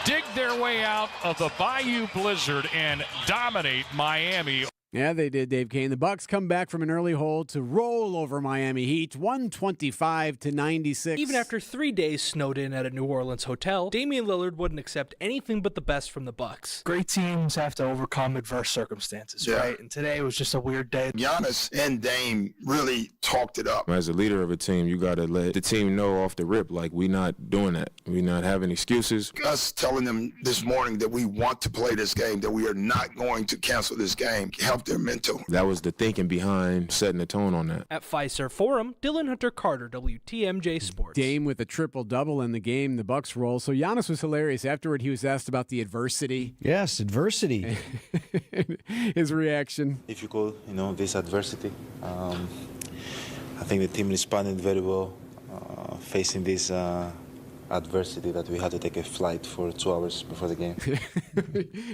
dig their way out of the Bayou Blizzard and dominate Miami. Yeah, they did, Dave Kane. The Bucks come back from an early hole to roll over Miami Heat, 125-96. Even after 3 days snowed in at a New Orleans hotel, Damian Lillard wouldn't accept anything but the best from the Bucks. Great teams have to overcome adverse circumstances, right? And today was just a weird day. Giannis and Dame really talked it up. As a leader of a team, you got to let the team know off the rip, like, we not doing that. We not having excuses. Us telling them this morning that we want to play this game, that we are not going to cancel this game, help their mental. That was the thinking behind setting the tone on that. At Fiserv Forum, Dylan Hunter Carter, WTMJ Sports. Dame with a triple-double in the game, the Bucks roll. So Giannis was hilarious. Afterward, he was asked about the adversity. Yes, adversity. His reaction. Difficult, this adversity. I think the team responded very well facing this adversity that we had to take a flight for 2 hours before the game.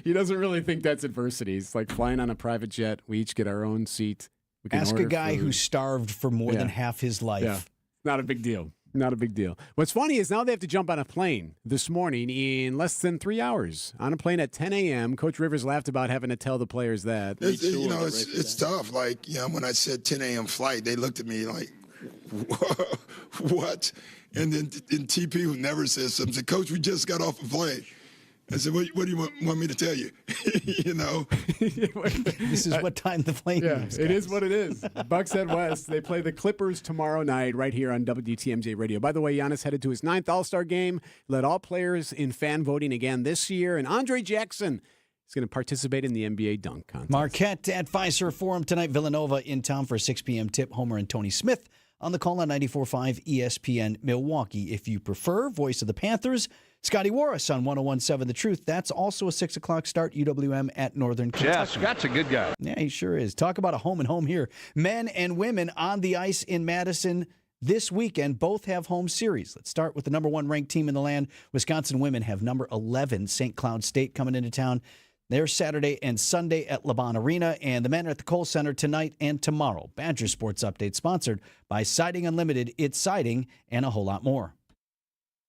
He doesn't really think that's adversity. It's like flying on a private jet. We each get our own seat. We can Ask a order guy food. who starved for more than half his life. Yeah. Not a big deal. Not a big deal. What's funny is now they have to jump on a plane this morning in less than 3 hours. On a plane at 10 a.m. Coach Rivers laughed about having to tell the players that. It's tough. Like, when I said 10 a.m. flight, they looked at me like, what? And then TP, who never says something, said, Coach, we just got off a plane. I said, what do you want me to tell you? This is what time the plane moves. It is what it is. Bucks head west. They play the Clippers tomorrow night right here on WTMJ Radio. By the way, Giannis headed to his 9th All-Star game, led all players in fan voting again this year, and Andre Jackson is going to participate in the NBA dunk contest. Marquette at Fiserv Forum tonight. Villanova in town for a 6 p.m. tip. Homer and Tony Smith on the call on 94.5 ESPN Milwaukee. If you prefer, voice of the Panthers, Scotty Warris on 101.7 The Truth. That's also a 6 o'clock start, UWM at Northern Kentucky. Yeah, Scott's a good guy. Yeah, he sure is. Talk about a home and home here. Men and women on the ice in Madison this weekend. Both have home series. Let's start with the number 1 ranked team in the land. Wisconsin women have number 11, St. Cloud State, coming into town. They're Saturday and Sunday at LeBron Arena, and the men are at the Kohl Center tonight and tomorrow. Badger Sports Update sponsored by Siding Unlimited, It's Siding, and a whole lot more.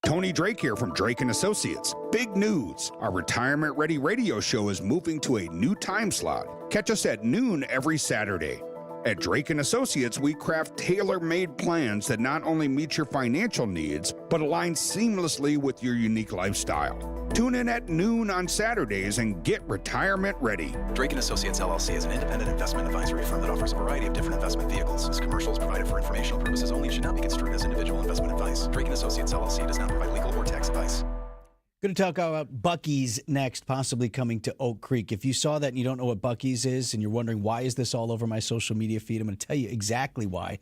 Tony Drake here from Drake & Associates. Big news. Our Retirement Ready radio show is moving to a new time slot. Catch us at noon every Saturday. At Drake & Associates, we craft tailor-made plans that not only meet your financial needs, but align seamlessly with your unique lifestyle. Tune in at noon on Saturdays and get retirement ready. Drake & Associates, LLC is an independent investment advisory firm that offers a variety of different investment vehicles. This commercial is provided for informational purposes only and should not be construed as individual investment advice. Drake & Associates, LLC does not provide legal or tax advice. Going to talk about Buc-ee's next, possibly coming to Oak Creek. If you saw that and you don't know what Buc-ee's is and you're wondering why is this all over my social media feed, I'm going to tell you exactly why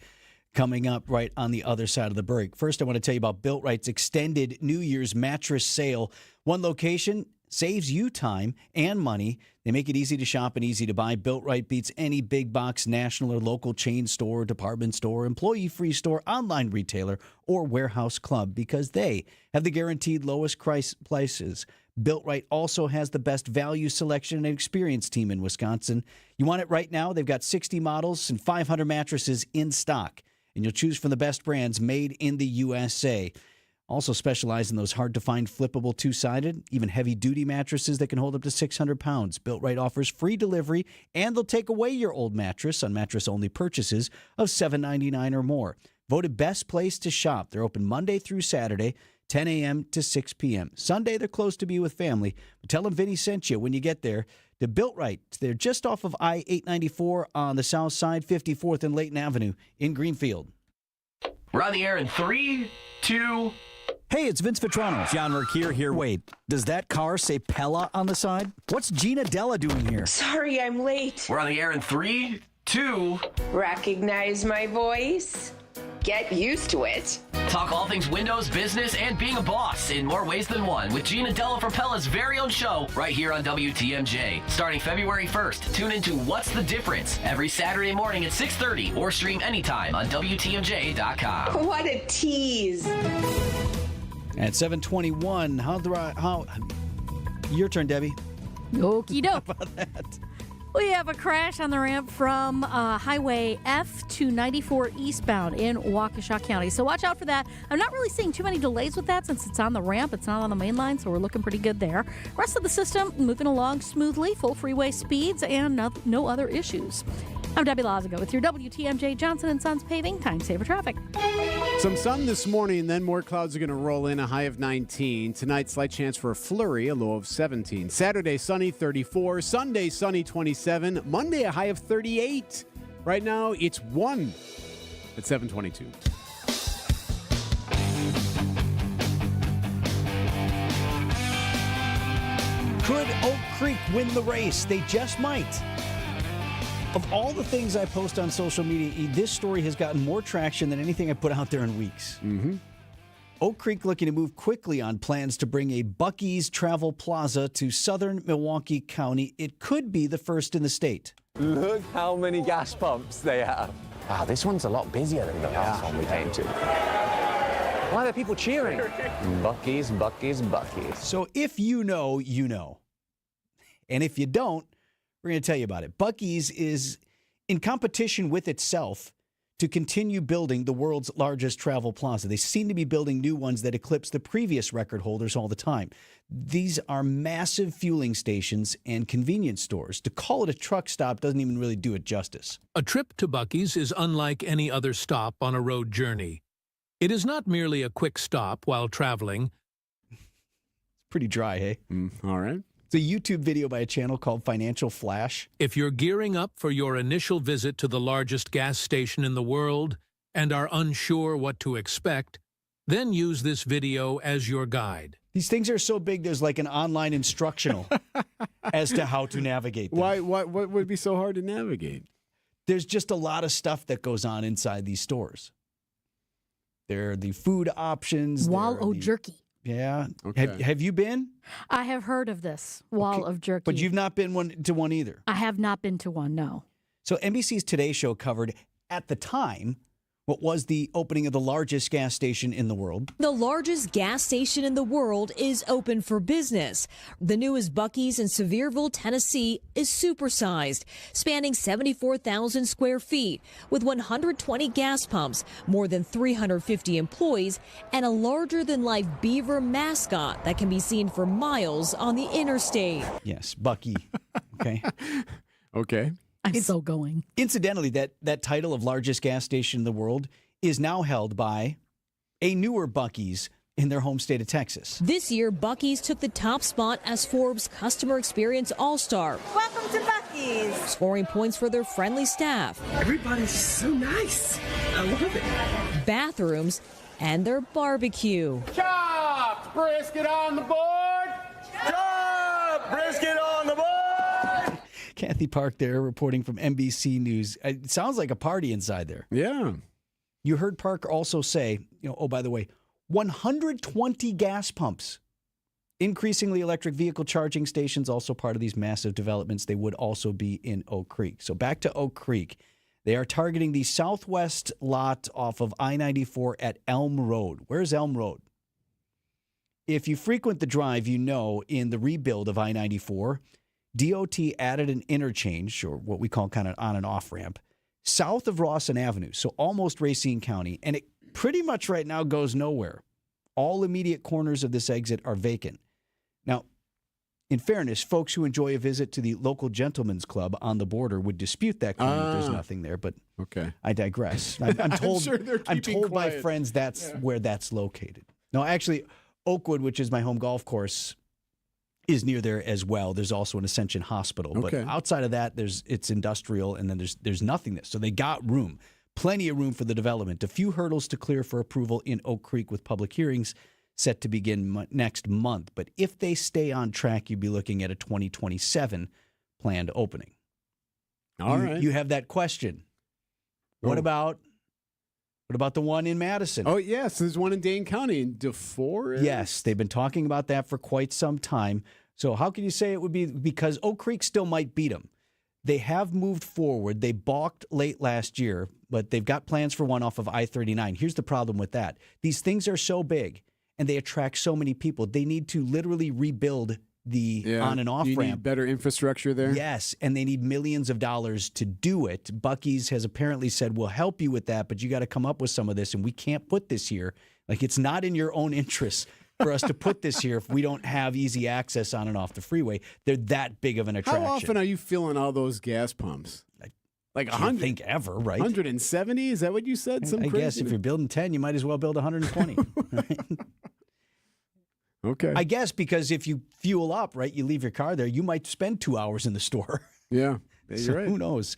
coming up right on the other side of the break. First, I want to tell you about Built Right's extended New Year's mattress sale. One location saves you time and money. They make it easy to shop and easy to buy. Built Right beats any big box, national or local chain store, department store, employee-free store, online retailer, or warehouse club because they have the guaranteed lowest prices. Built Right also has the best value selection and experience team in Wisconsin. You want it right now? They've got 60 models and 500 mattresses in stock, and you'll choose from the best brands made in the USA. Also specialize in those hard-to-find flippable two-sided, even heavy-duty mattresses that can hold up to 600 pounds. Built Right offers free delivery, and they'll take away your old mattress on mattress-only purchases of $7.99 or more. Voted best place to shop. They're open Monday through Saturday, 10 a.m. to 6 p.m. Sunday, they're closed to be with family. But tell them Vinny sent you when you get there. To Built Right, they're just off of I-894 on the south side, 54th and Layton Avenue in Greenfield. We're on the air in 3, 2, Hey, it's Vince Vitrano. John Mercure here. Wait, does that car say Pella on the side? What's Gina Della doing here? Sorry, I'm late. We're on the air in 3, 2. Recognize my voice? Get used to it. Talk all things Windows, business, and being a boss in more ways than one with Gina Della from Pella's very own show right here on WTMJ. Starting February 1st, tune into What's the Difference every Saturday morning at 6:30 or stream anytime on WTMJ.com. What a tease. At 7:21, how your turn, Debbie. Okie doke. How about that? We have a crash on the ramp from Highway F to 94 eastbound in Waukesha County. So watch out for that. I'm not really seeing too many delays with that since it's on the ramp. It's not on the main line, so we're looking pretty good there. Rest of the system moving along smoothly, full freeway speeds, and no other issues. I'm Debbie Lazago with your WTMJ Johnson & Sons Paving Time Saver Traffic. Some sun this morning, then more clouds are going to roll in, a high of 19. Tonight, slight chance for a flurry, a low of 17. Saturday, sunny, 34. Sunday, sunny, 27. Monday, a high of 38. Right now, it's 1 at 7:22. Could Oak Creek win the race? They just might. Of all the things I post on social media, this story has gotten more traction than anything I put out there in weeks. Mm-hmm. Oak Creek looking to move quickly on plans to bring a Buc-ee's Travel Plaza to southern Milwaukee County. It could be the first in the state. Look how many gas pumps they have. Wow, this one's a lot busier than the last one we came to. Why are there people cheering? Buc-ee's, Buc-ee's, Buc-ee's. So if you know, you know. And if you don't, we're going to tell you about it. Buc-ee's is in competition with itself to continue building the world's largest travel plaza. They seem to be building new ones that eclipse the previous record holders all the time. These are massive fueling stations and convenience stores. To call it a truck stop doesn't even really do it justice. A trip to Buc-ee's is unlike any other stop on a road journey. It is not merely a quick stop while traveling. It's pretty dry, hey? All right. It's a YouTube video by a channel called Financial Flash. If you're gearing up for your initial visit to the largest gas station in the world and are unsure what to expect, then use this video as your guide. These things are so big, there's like an online instructional as to how to navigate them. What would be so hard to navigate? There's just a lot of stuff that goes on inside these stores. There are the food options. Wall-O jerky. Yeah. Okay. Have you been? I have heard of this wall of jerky. But you've not been to one either. I have not been to one, no. So NBC's Today Show covered, at the time, what was the opening of the largest gas station in the world. The largest gas station in the world is open for business. The newest Buc-ee's in Sevierville, Tennessee, is supersized, spanning 74,000 square feet, with 120 gas pumps, more than 350 employees, and a larger-than-life beaver mascot that can be seen for miles on the interstate. Yes, Buc-ee. Okay. Okay. I'm so going. Incidentally, that title of largest gas station in the world is now held by a newer Buc-ee's in their home state of Texas. This year, Buc-ee's took the top spot as Forbes Customer Experience All-Star. Welcome to Buc-ee's. Scoring points for their friendly staff. Everybody's so nice. I love it. Bathrooms and their barbecue. Chopped brisket on the board. Chopped brisket on the board. Kathy Park there reporting from NBC News. It sounds like a party inside there. Yeah. You heard Park also say, oh, by the way, 120 gas pumps. Increasingly electric vehicle charging stations, also part of these massive developments. They would also be in Oak Creek. So back to Oak Creek. They are targeting the southwest lot off of I-94 at Elm Road. Where's Elm Road? If you frequent the drive, you know in the rebuild of I-94, DOT added an interchange, or what we call kind of on and off ramp, south of Rawson Avenue, so almost Racine County, and it pretty much right now goes nowhere. All immediate corners of this exit are vacant. Now, in fairness, folks who enjoy a visit to the local gentleman's club on the border would dispute that claim that there's nothing there, but okay. I digress. I'm told, sure I'm told by quiet. friends that's where that's located. No, actually, Oakwood, which is my home golf course, is near there as well. There's also an Ascension Hospital. Okay. But outside of that, it's industrial, and then there's nothingness. So they got room, plenty of room for the development. A few hurdles to clear for approval in Oak Creek with public hearings set to begin next month. But if they stay on track, you'd be looking at a 2027 planned opening. All right. You have that question. What about the one in Madison? Oh, yes. There's one in Dane County in DeForest. Yes, they've been talking about that for quite some time. So how can you say it would be? Because Oak Creek still might beat them. They have moved forward. They balked late last year, but they've got plans for one off of I-39. Here's the problem with that. These things are so big, and they attract so many people. They need to literally rebuild the on and off you ramp. Need better infrastructure there. Yes, and they need millions of dollars to do it. Buc-ee's has apparently said, we'll help you with that, but you got to come up with some of this, and we can't put this here. Like, it's not in your own interest for us to put this here if we don't have easy access on and off the freeway. They're that big of an attraction. How often are you filling all those gas pumps? Like 100? I think ever, right? 170? Is that what you said? I guess if you're building 10, you might as well build 120. Right? Okay. I guess because if you fuel up, right, you leave your car there, you might spend 2 hours in the store. Yeah, so you're right. Who knows?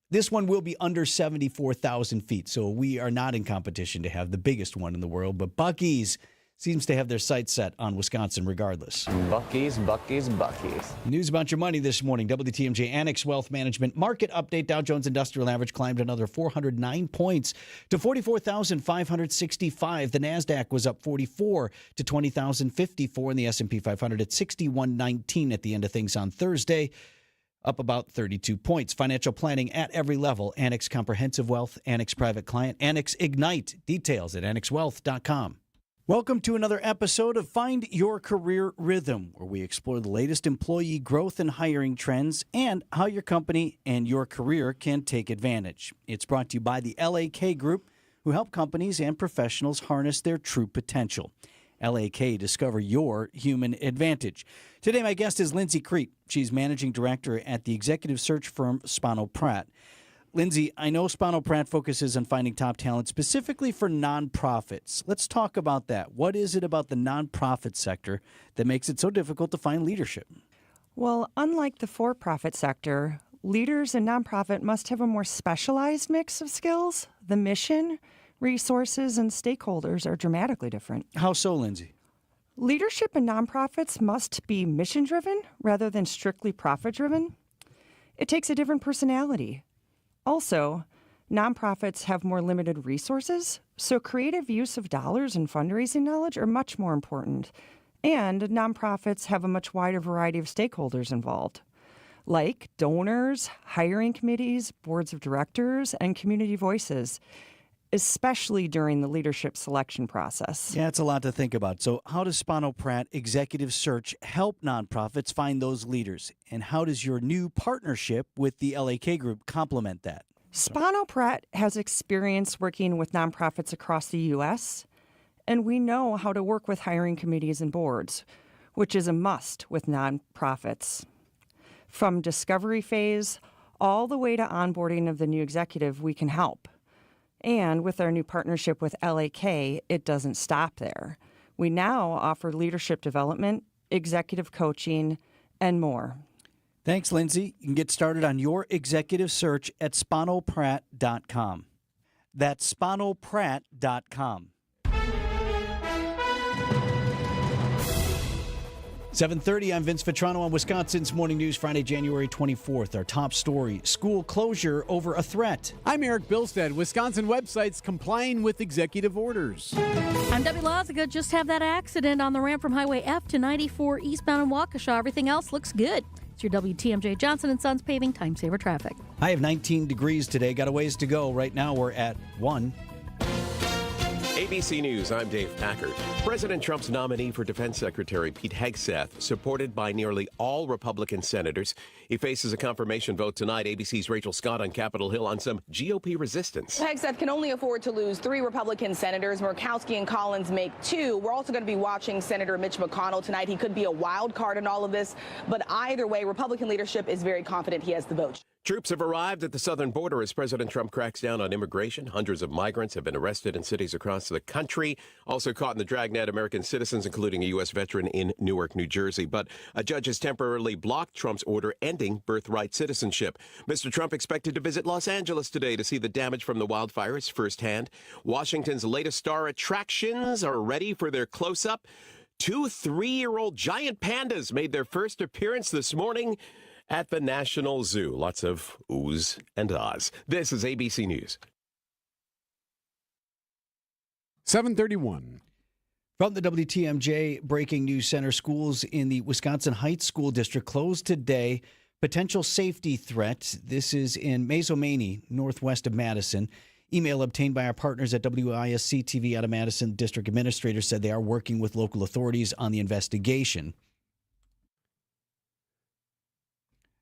This one will be under 74,000 feet, so we are not in competition to have the biggest one in the world, but Buc-ee's seems to have their sights set on Wisconsin regardless. Buc-ee's, Buc-ee's, Buc-ee's. News about your money this morning. WTMJ Annex Wealth Management Market Update. Dow Jones Industrial Average climbed another 409 points to 44,565. The NASDAQ was up 44 to 20,054, and the S&P 500 at 6119 at the end of things on Thursday, up about 32 points. Financial planning at every level. Annex Comprehensive Wealth, Annex Private Client, Annex Ignite. Details at annexwealth.com. Welcome to another episode of Find Your Career Rhythm, where we explore the latest employee growth and hiring trends and how your company and your career can take advantage. It's brought to you by the LAK Group, who help companies and professionals harness their true potential. LAK, discover your human advantage. Today, my guest is Lindsay Crete. She's managing director at the executive search firm Spano Pratt. Lindsay, I know Spano Pratt focuses on finding top talent specifically for nonprofits. Let's talk about that. What is it about the nonprofit sector that makes it so difficult to find leadership? Well, unlike the for-profit sector, leaders in nonprofit must have a more specialized mix of skills. The mission, resources, and stakeholders are dramatically different. How so, Lindsay? Leadership in nonprofits must be mission-driven rather than strictly profit-driven. It takes a different personality. Also, nonprofits have more limited resources, so creative use of dollars and fundraising knowledge are much more important. And nonprofits have a much wider variety of stakeholders involved, like donors, hiring committees, boards of directors, and community voices, especially during the leadership selection process. Yeah, it's a lot to think about. So how does Spano Pratt Executive Search help nonprofits find those leaders? And how does your new partnership with the LAK Group complement that? Spano Pratt has experience working with nonprofits across the U.S., and we know how to work with hiring committees and boards, which is a must with nonprofits. From discovery phase all the way to onboarding of the new executive, we can help. And with our new partnership with LAK, it doesn't stop there. We now offer leadership development, executive coaching, and more. Thanks, Lindsay. You can get started on your executive search at spanopratt.com. That's spanopratt.com. 7:30, I'm Vince Vitrano on Wisconsin's Morning News, Friday, January 24th. Our top story, school closure over a threat. I'm Erik Bilstad. Wisconsin websites complying with executive orders. I'm Debbie Loziga. Just have that accident on the ramp from Highway F to 94 eastbound in Waukesha. Everything else looks good. It's your WTMJ Johnson & Sons paving time saver traffic. I have 19 degrees today. Got a ways to go. Right now we're at 1. ABC News, I'm Dave Packard. President Trump's nominee for Defense Secretary Pete Hegseth, supported by nearly all Republican senators. He faces a confirmation vote tonight. ABC's Rachel Scott on Capitol Hill on some GOP resistance. Hegseth can only afford to lose 3 Republican senators. Murkowski and Collins make 2. We're also going to be watching Senator Mitch McConnell tonight. He could be a wild card in all of this, but either way, Republican leadership is very confident he has the vote. Troops have arrived at the southern border as President Trump cracks down on immigration. Hundreds of migrants have been arrested in cities across the country. Also caught in the dragnet, American citizens, including a U.S. veteran in Newark, New Jersey. But a judge has temporarily blocked Trump's order ending birthright citizenship. Mr. Trump expected to visit Los Angeles today to see the damage from the wildfires firsthand. Washington's latest star attractions are ready for their close-up. 2 3-year-old giant pandas made their first appearance this morning at the National Zoo. Lots of oohs and ahs. This is ABC News. 7:31. From the WTMJ Breaking News Center, schools in the Wisconsin Heights School District closed today. Potential safety threat. This is in Mazomanie, northwest of Madison. Email obtained by our partners at WISC TV out of Madison. District administrators said they are working with local authorities on the investigation.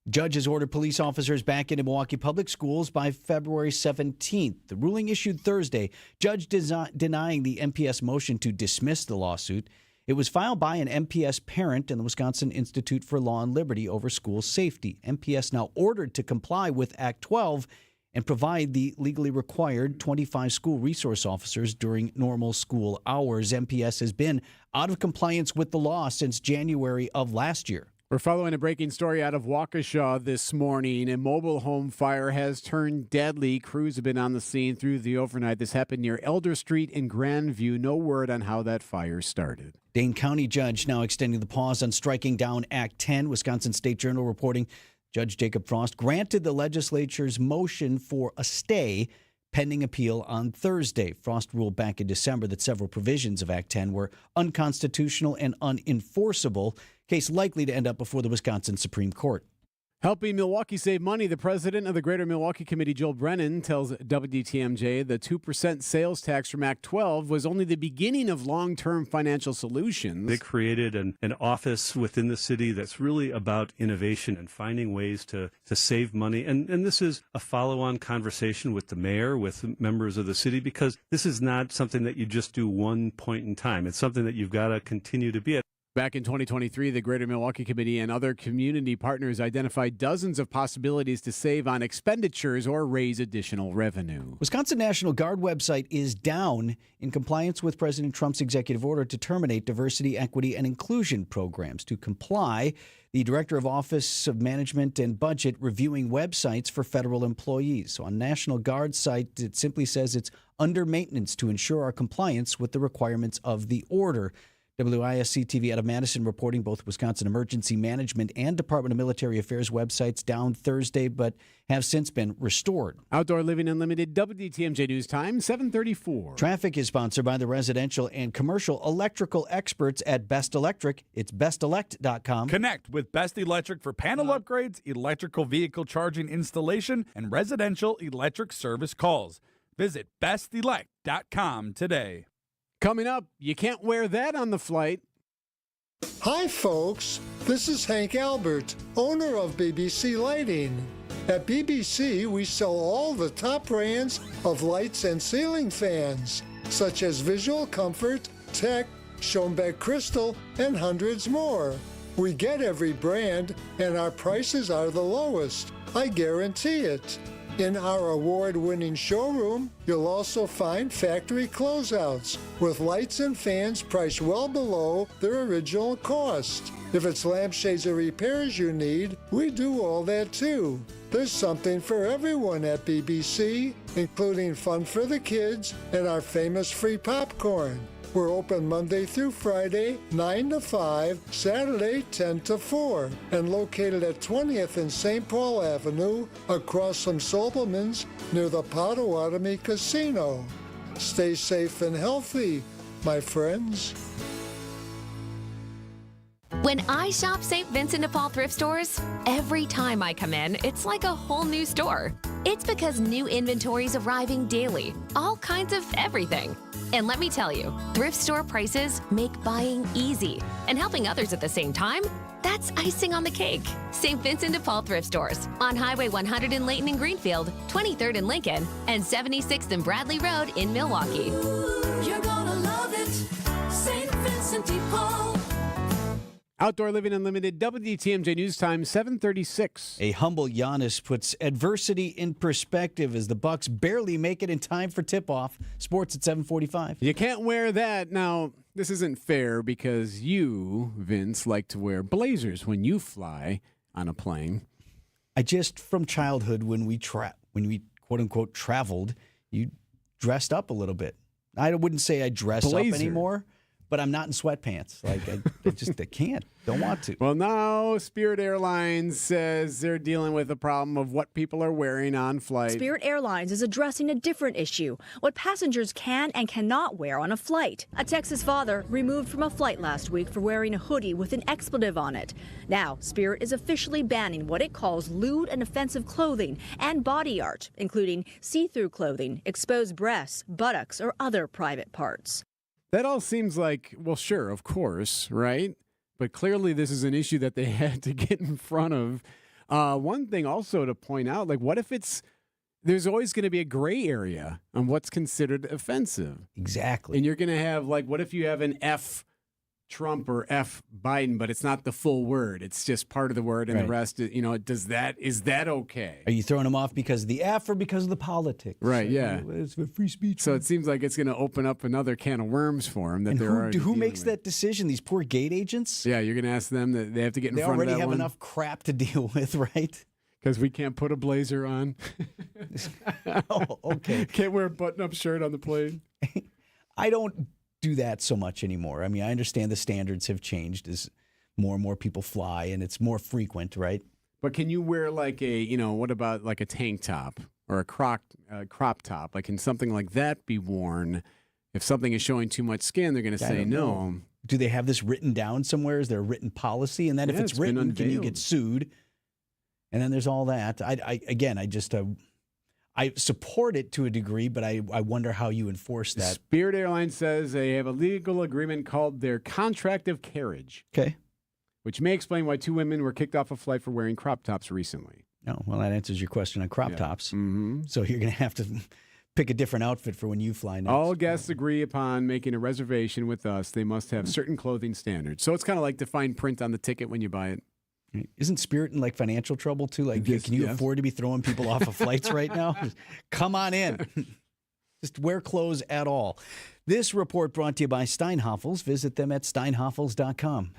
Judge has ordered police officers back into Milwaukee Public Schools by February 17th. The ruling issued Thursday, judge denying the MPS motion to dismiss the lawsuit. It was filed by an MPS parent and the Wisconsin Institute for Law and Liberty over school safety. MPS now ordered to comply with Act 12 and provide the legally required 25 school resource officers during normal school hours. MPS has been out of compliance with the law since January of last year. We're following a breaking story out of Waukesha this morning. A mobile home fire has turned deadly. Crews have been on the scene through the overnight. This happened near Elder Street in Grandview. No word on how that fire started. Dane County judge now extending the pause on striking down Act 10. Wisconsin State Journal reporting Judge Jacob Frost granted the legislature's motion for a stay pending appeal on Thursday. Frost ruled back in December that several provisions of Act 10 were unconstitutional and unenforceable. Case likely to end up before the Wisconsin Supreme Court. Helping Milwaukee save money, the president of the Greater Milwaukee Committee, Joel Brennan, tells WTMJ the 2% sales tax from Act 12 was only the beginning of long-term financial solutions. They created an office within the city that's really about innovation and finding ways to save money. And this is a follow-on conversation with the mayor, with members of the city, because this is not something that you just do one point in time. It's something that you've got to continue to be at. Back in 2023, the Greater Milwaukee Committee and other community partners identified dozens of possibilities to save on expenditures or raise additional revenue. Wisconsin National Guard website is down in compliance with President Trump's executive order to terminate diversity, equity, and inclusion programs. To comply, the Director of Office of Management and Budget reviewing websites for federal employees. So on National Guard site, it simply says it's under maintenance to ensure our compliance with the requirements of the order. WISC TV out of Madison reporting both Wisconsin Emergency Management and Department of Military Affairs websites down Thursday, but have since been restored. Outdoor Living Unlimited, WTMJ News Time, 7:34. Traffic is sponsored by the residential and commercial electrical experts at Best Electric. It's bestelect.com. Connect with Best Electric for panel upgrades, electrical vehicle charging installation, and residential electric service calls. Visit bestelect.com today. Coming up, you can't wear that on the flight. Hi, folks. This is Hank Albert, owner of BBC Lighting. At BBC, we sell all the top brands of lights and ceiling fans, such as Visual Comfort, Tech, Schoenbeck Crystal, and hundreds more. We get every brand, and our prices are the lowest. I guarantee it. In our award-winning showroom, you'll also find factory closeouts with lights and fans priced well below their original cost. If it's lampshades or repairs you need, we do all that too. There's something for everyone at BBC, including fun for the kids and our famous free popcorn. We're open Monday through Friday, 9 to 5, Saturday, 10 to 4, and located at 20th and St. Paul Avenue, across from Sobelman's, near the Potawatomi Casino. Stay safe and healthy, my friends. When I shop St. Vincent de Paul thrift stores, every time I come in, it's like a whole new store. It's because new inventory is arriving daily, all kinds of everything. And let me tell you, thrift store prices make buying easy. And helping others at the same time, that's icing on the cake. St. Vincent de Paul thrift stores on Highway 100 in Layton and Greenfield, 23rd in Lincoln, and 76th and Bradley Road in Milwaukee. You're gonna love it, St. Vincent de Paul. Outdoor Living Unlimited, WTMJ News Time, 7:36. A humble Giannis puts adversity in perspective as the Bucks barely make it in time for tip-off. Sports at 7:45. You can't wear that. Now, this isn't fair because you, Vince, like to wear blazers when you fly on a plane. I just, from childhood, when we quote-unquote traveled, you dressed up a little bit. I wouldn't say I dress up anymore. But I'm not in sweatpants. Like, I can't. Don't want to. Well, now Spirit Airlines says they're dealing with the problem of what people are wearing on flight. Spirit Airlines is addressing a different issue, what passengers can and cannot wear on a flight. A Texas father removed from a flight last week for wearing a hoodie with an expletive on it. Now, Spirit is officially banning what it calls lewd and offensive clothing and body art, including see-through clothing, exposed breasts, buttocks, or other private parts. That all seems like, well, sure, of course, right? But clearly this is an issue that they had to get in front of. One thing also to point out, like, what if there's always going to be a gray area on what's considered offensive? Exactly. And you're going to have, like, what if you have an F Trump or F Biden, but it's not the full word. It's just part of the word, and the rest, is that okay? Are you throwing them off because of the F or because of the politics? Right, yeah. It's for free speech. So it seems like it's going to open up another can of worms for them. Who makes that decision? These poor gate agents? Yeah, you're going to ask them that they have to get in front of that one. They already have enough crap to deal with, right? Because we can't put a blazer on. Oh, okay. Can't wear a button-up shirt on the plane. I don't do that so much anymore. I mean, I understand the standards have changed as more and more people fly, and it's more frequent, right? But can you wear like what about like a tank top or a crop top? Like, can something like that be worn? If something is showing too much skin, they're going to say no. Do they have this written down somewhere? Is there a written policy? And then if it's written, can you get sued? And then there's all that. I support it to a degree, but I wonder how you enforce that. Spirit Airlines says they have a legal agreement called their contract of carriage. Okay. Which may explain why 2 women were kicked off a flight for wearing crop tops recently. Oh, well, that answers your question on crop tops. Mm-hmm. So you're going to have to pick a different outfit for when you fly next. All guests agree upon making a reservation with us. They must have certain clothing standards. So it's kind of like the fine print on the ticket when you buy it. Isn't Spirit in like financial trouble too? Like, can you afford to be throwing people off of flights right now? Come on in. Just wear clothes at all. This report brought to you by Steinhoffels. Visit them at steinhoffels.com.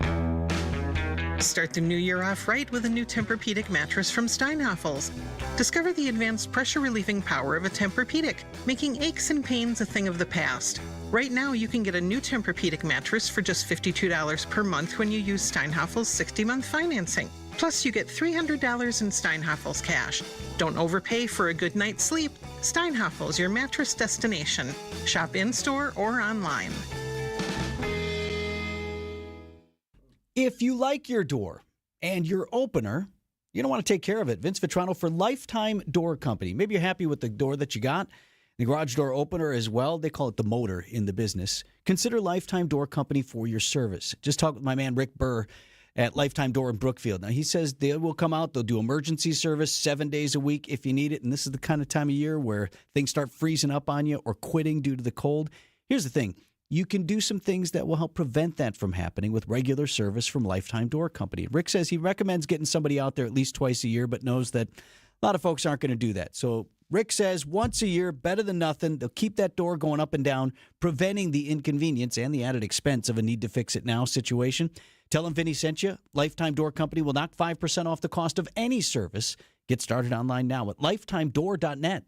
Start the new year off right with a new Tempur-Pedic mattress from Steinhoffels. Discover the advanced pressure-relieving power of a Tempur-Pedic, making aches and pains a thing of the past. Right now, you can get a new Tempur-Pedic mattress for just $52 per month when you use Steinhoffels' 60-month financing. Plus, you get $300 in Steinhoffels cash. Don't overpay for a good night's sleep. Steinhoffels, your mattress destination. Shop in-store or online. If you like your door and your opener, you don't want to take care of it. Vince Vitrano for Lifetime Door Company. Maybe you're happy with the door that you got. The garage door opener as well. They call it the motor in the business. Consider Lifetime Door Company for your service. Just talk with my man Rick Burr at Lifetime Door in Brookfield. Now, he says they will come out. They'll do emergency service 7 days a week if you need it. And this is the kind of time of year where things start freezing up on you or quitting due to the cold. Here's the thing. You can do some things that will help prevent that from happening with regular service from Lifetime Door Company. Rick says he recommends getting somebody out there at least twice a year, but knows that a lot of folks aren't going to do that. So Rick says once a year, better than nothing. They'll keep that door going up and down, preventing the inconvenience and the added expense of a need-to-fix-it-now situation. Tell them Vinny sent you. Lifetime Door Company will knock 5% off the cost of any service. Get started online now at lifetimedoor.net.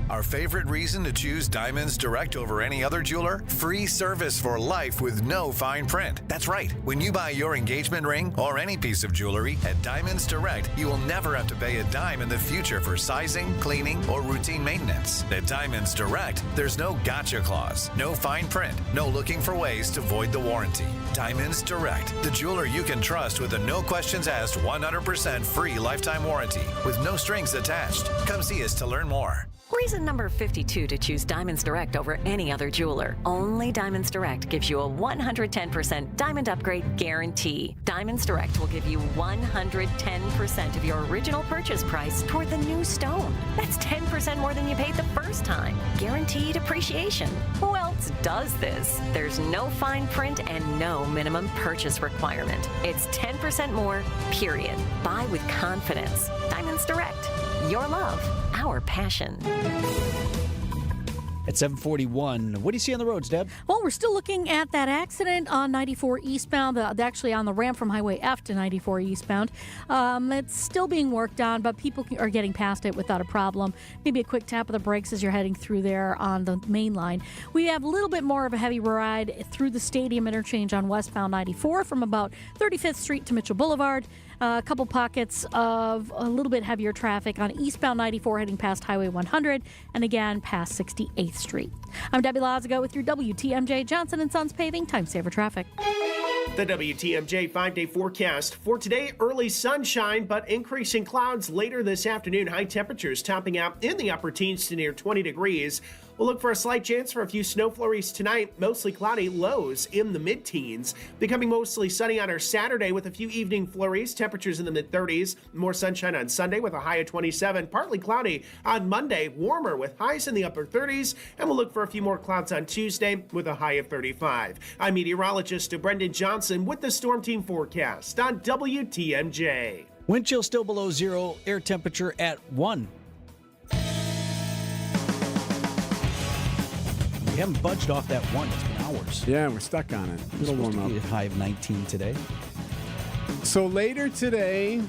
Our favorite reason to choose Diamonds Direct over any other jeweler? Free service for life with no fine print. That's right. When you buy your engagement ring or any piece of jewelry at Diamonds Direct, you will never have to pay a dime in the future for sizing, cleaning, or routine maintenance. At Diamonds Direct, there's no gotcha clause, no fine print, no looking for ways to void the warranty. Diamonds Direct, the jeweler you can trust with a no questions asked 100% free lifetime warranty with no strings attached. Come see us to learn more. Reason number 52 to choose Diamonds Direct over any other jeweler. Only Diamonds Direct gives you a 110% diamond upgrade guarantee. Diamonds Direct will give you 110% of your original purchase price toward the new stone. That's 10% more than you paid the first time. Guaranteed appreciation. Who else does this? There's no fine print and no minimum purchase requirement. It's 10% more, period. Buy with confidence. Diamonds Direct. Your love, our passion. At 7:41, what do you see on the roads, Deb? Well, we're still looking at that accident on 94 eastbound, actually on the ramp from Highway F to 94 eastbound. It's still being worked on, but people are getting past it without a problem. Maybe a quick tap of the brakes as you're heading through there on the main line. We have a little bit more of a heavy ride through the Stadium interchange on westbound 94 from about 35th Street to Mitchell Boulevard. A couple pockets of a little bit heavier traffic on eastbound 94 heading past Highway 100 and again past 68th Street. I'm Debbie Lazago with your WTMJ Johnson & Sons Paving Time Saver Traffic. The WTMJ 5-day forecast for today: early sunshine, but increasing clouds later this afternoon. High temperatures topping out in the upper teens to near 20 degrees. We'll look for a slight chance for a few snow flurries tonight. Mostly cloudy, lows in the mid-teens. Becoming mostly sunny on our Saturday with a few evening flurries. Temperatures in the mid-30s. More sunshine on Sunday with a high of 27. Partly cloudy on Monday. Warmer with highs in the upper 30s. And we'll look for a few more clouds on Tuesday with a high of 35. I'm meteorologist Brendan Johnson with the Storm Team forecast on WTMJ. Wind chill still below zero. Air temperature at 1. We haven't budged off that 1. It's been hours. Yeah, we're stuck on it. It'll warm up. A high of 19 today. So later today,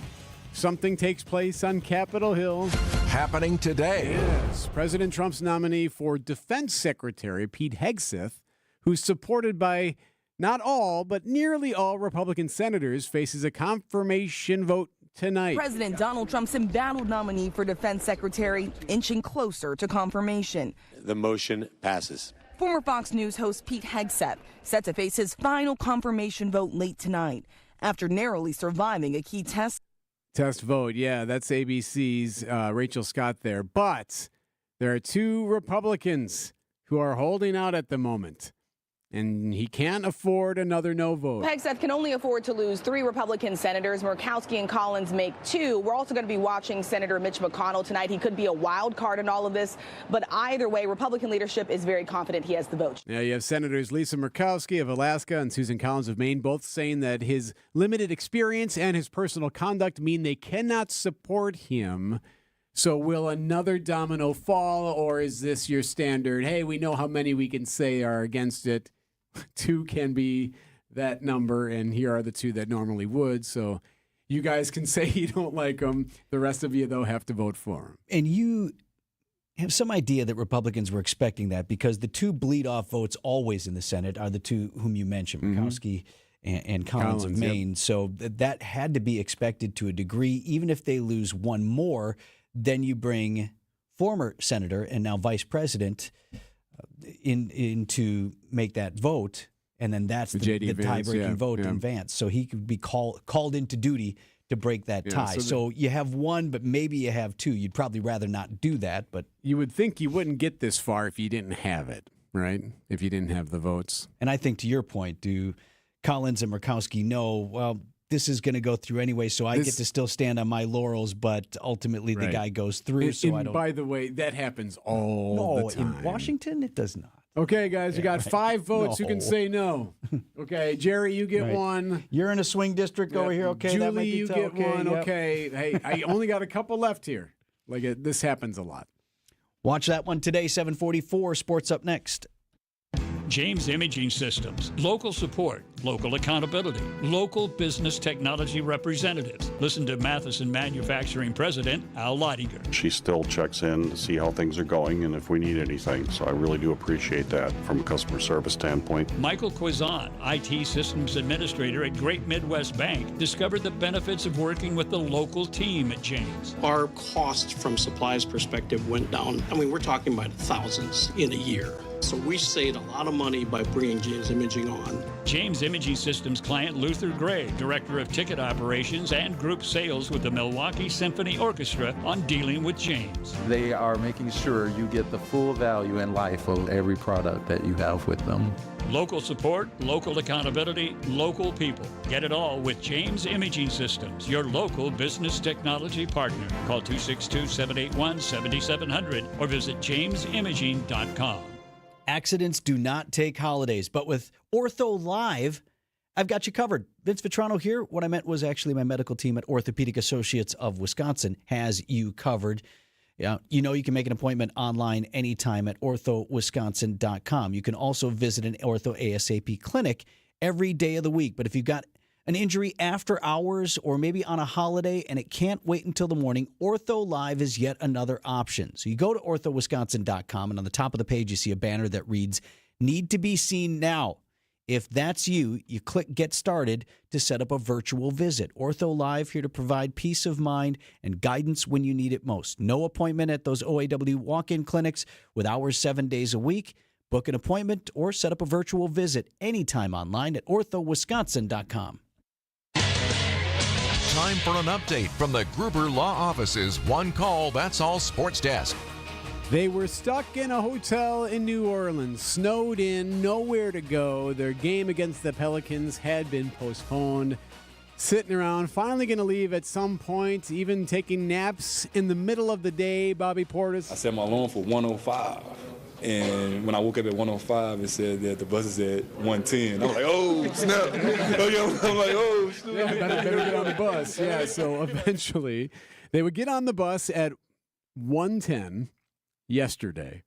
something takes place on Capitol Hill. Happening today. Yes. President Trump's nominee for Defense Secretary, Pete Hegseth, who's supported by not all, but nearly all Republican senators, faces a confirmation vote tonight. President Donald Trump's embattled nominee for Defense Secretary inching closer to confirmation. The motion passes. Former Fox News host Pete Hegseth set to face his final confirmation vote late tonight after narrowly surviving a key test vote. Yeah, that's ABC's Rachel Scott there. But there are two Republicans who are holding out at the moment, and he can't afford another no vote. Hegseth can only afford to lose 3 Republican senators. Murkowski and Collins make 2. We're also going to be watching Senator Mitch McConnell tonight. He could be a wild card in all of this, but either way, Republican leadership is very confident he has the vote. Yeah, you have Senators Lisa Murkowski of Alaska and Susan Collins of Maine, both saying that his limited experience and his personal conduct mean they cannot support him. So will another domino fall, or is this your standard, hey, we know how many we can say are against it? 2 can be that number, and here are the 2 that normally would. So you guys can say you don't like them. The rest of you, though, have to vote for them. And you have some idea that Republicans were expecting that, because the 2 bleed-off votes always in the Senate are the 2 whom you mentioned, Murkowski and Collins of Maine. Yep. So that had to be expected to a degree. Even if they lose 1 more, then you bring former senator and now vice president in to make that vote, and then that's the tie-breaking vote in Vance. So he could be called into duty to break that tie. So you have 1, but maybe you have 2. You'd probably rather not do that, but you would think you wouldn't get this far if you didn't have it, right? If you didn't have the votes. And I think to your point, do Collins and Murkowski know, well, this is going to go through anyway, so I get to still stand on my laurels, but ultimately the guy goes through. So I don't. By the way, that happens all the time. In Washington, it does not. Okay, guys, you got 5 votes. You can say no. Okay, Jerry, you get 1. You're in a swing district over here. Okay, Julie, that might be you get 1. Okay, hey, I only got a couple left here. This happens a lot. Watch that one today, 7:44. Sports up next. James Imaging Systems. Local support, local accountability, local business technology representatives. Listen to Matheson Manufacturing President Al Leidinger. She still checks in to see how things are going and if we need anything. So I really do appreciate that from a customer service standpoint. Michael Quizan, IT Systems Administrator at Great Midwest Bank, discovered the benefits of working with the local team at James. Our costs from supplies perspective went down. I mean, we're talking about thousands in a year. So we saved a lot of money by bringing James Imaging on. James Imaging Systems client Luther Gray, Director of Ticket Operations and Group Sales with the Milwaukee Symphony Orchestra, on dealing with James. They are making sure you get the full value in life of every product that you have with them. Local support, local accountability, local people. Get it all with James Imaging Systems, your local business technology partner. Call 262-781-7700 or visit jamesimaging.com. Accidents do not take holidays, but with Ortho Live, I've got you covered. Vince Vitrano here. What I meant was actually my medical team at Orthopedic Associates of Wisconsin has you covered. Yeah, you know you can make an appointment online anytime at orthowisconsin.com. You can also visit an Ortho ASAP clinic every day of the week. But if you've got an injury after hours or maybe on a holiday and it can't wait until the morning, Ortho Live is yet another option. So you go to orthowisconsin.com, and on the top of the page you see a banner that reads, "Need to be seen now." If that's you, you click Get Started to set up a virtual visit. Ortho Live, here to provide peace of mind and guidance when you need it most. No appointment at those OAW walk-in clinics with hours 7 days a week. Book an appointment or set up a virtual visit anytime online at orthowisconsin.com. Time for an update from the Gruber Law Office's One Call, That's All Sports Desk. They were stuck in a hotel in New Orleans, snowed in, nowhere to go. Their game against the Pelicans had been postponed. Sitting around, finally going to leave at some point, even taking naps in the middle of the day, Bobby Portis. I set my alarm for 1:05. And when I woke up at 1:05, it said that the bus is at 1:10. I'm like, oh, snap. I'm like, oh, snap. Yeah, better get on the bus. Yeah, so eventually they would get on the bus at 1:10 yesterday.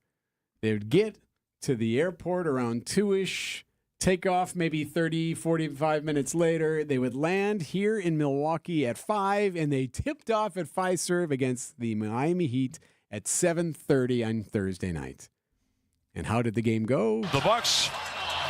They would get to the airport around 2-ish, take off maybe 30, 45 minutes later. They would land here in Milwaukee at 5, and they tipped off at Fiserv against the Miami Heat at 7:30 on Thursday night. And how did the game go? The Bucks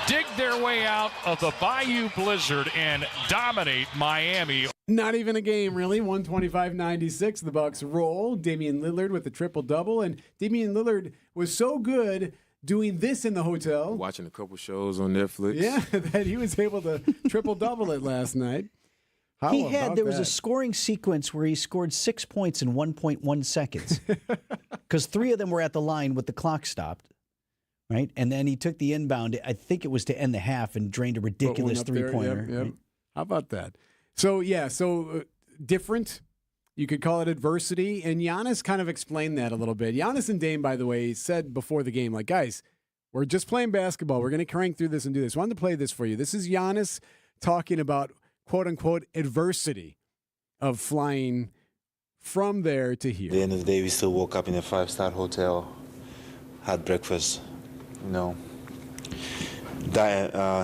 dig their way out of the Bayou Blizzard and dominate Miami. Not even a game, really. 125-96. The Bucks roll. Damian Lillard with the triple-double. And Damian Lillard was so good doing this in the hotel. Watching a couple shows on Netflix. Yeah, that he was able to triple-double it last night. There was a scoring sequence where he scored 6 points in 1.1 seconds. Because 3 of them were at the line with the clock stopped. Right? And then he took the inbound, I think it was to end the half, and drained a ridiculous three-pointer. Yep. Right? How about that? So different. You could call it adversity. And Giannis kind of explained that a little bit. Giannis and Dame, by the way, said before the game, like, guys, we're just playing basketball. We're going to crank through this and do this. I wanted to play this for you. This is Giannis talking about, quote-unquote, adversity of flying from there to here. At the end of the day, we still woke up in a 5-star hotel, had breakfast,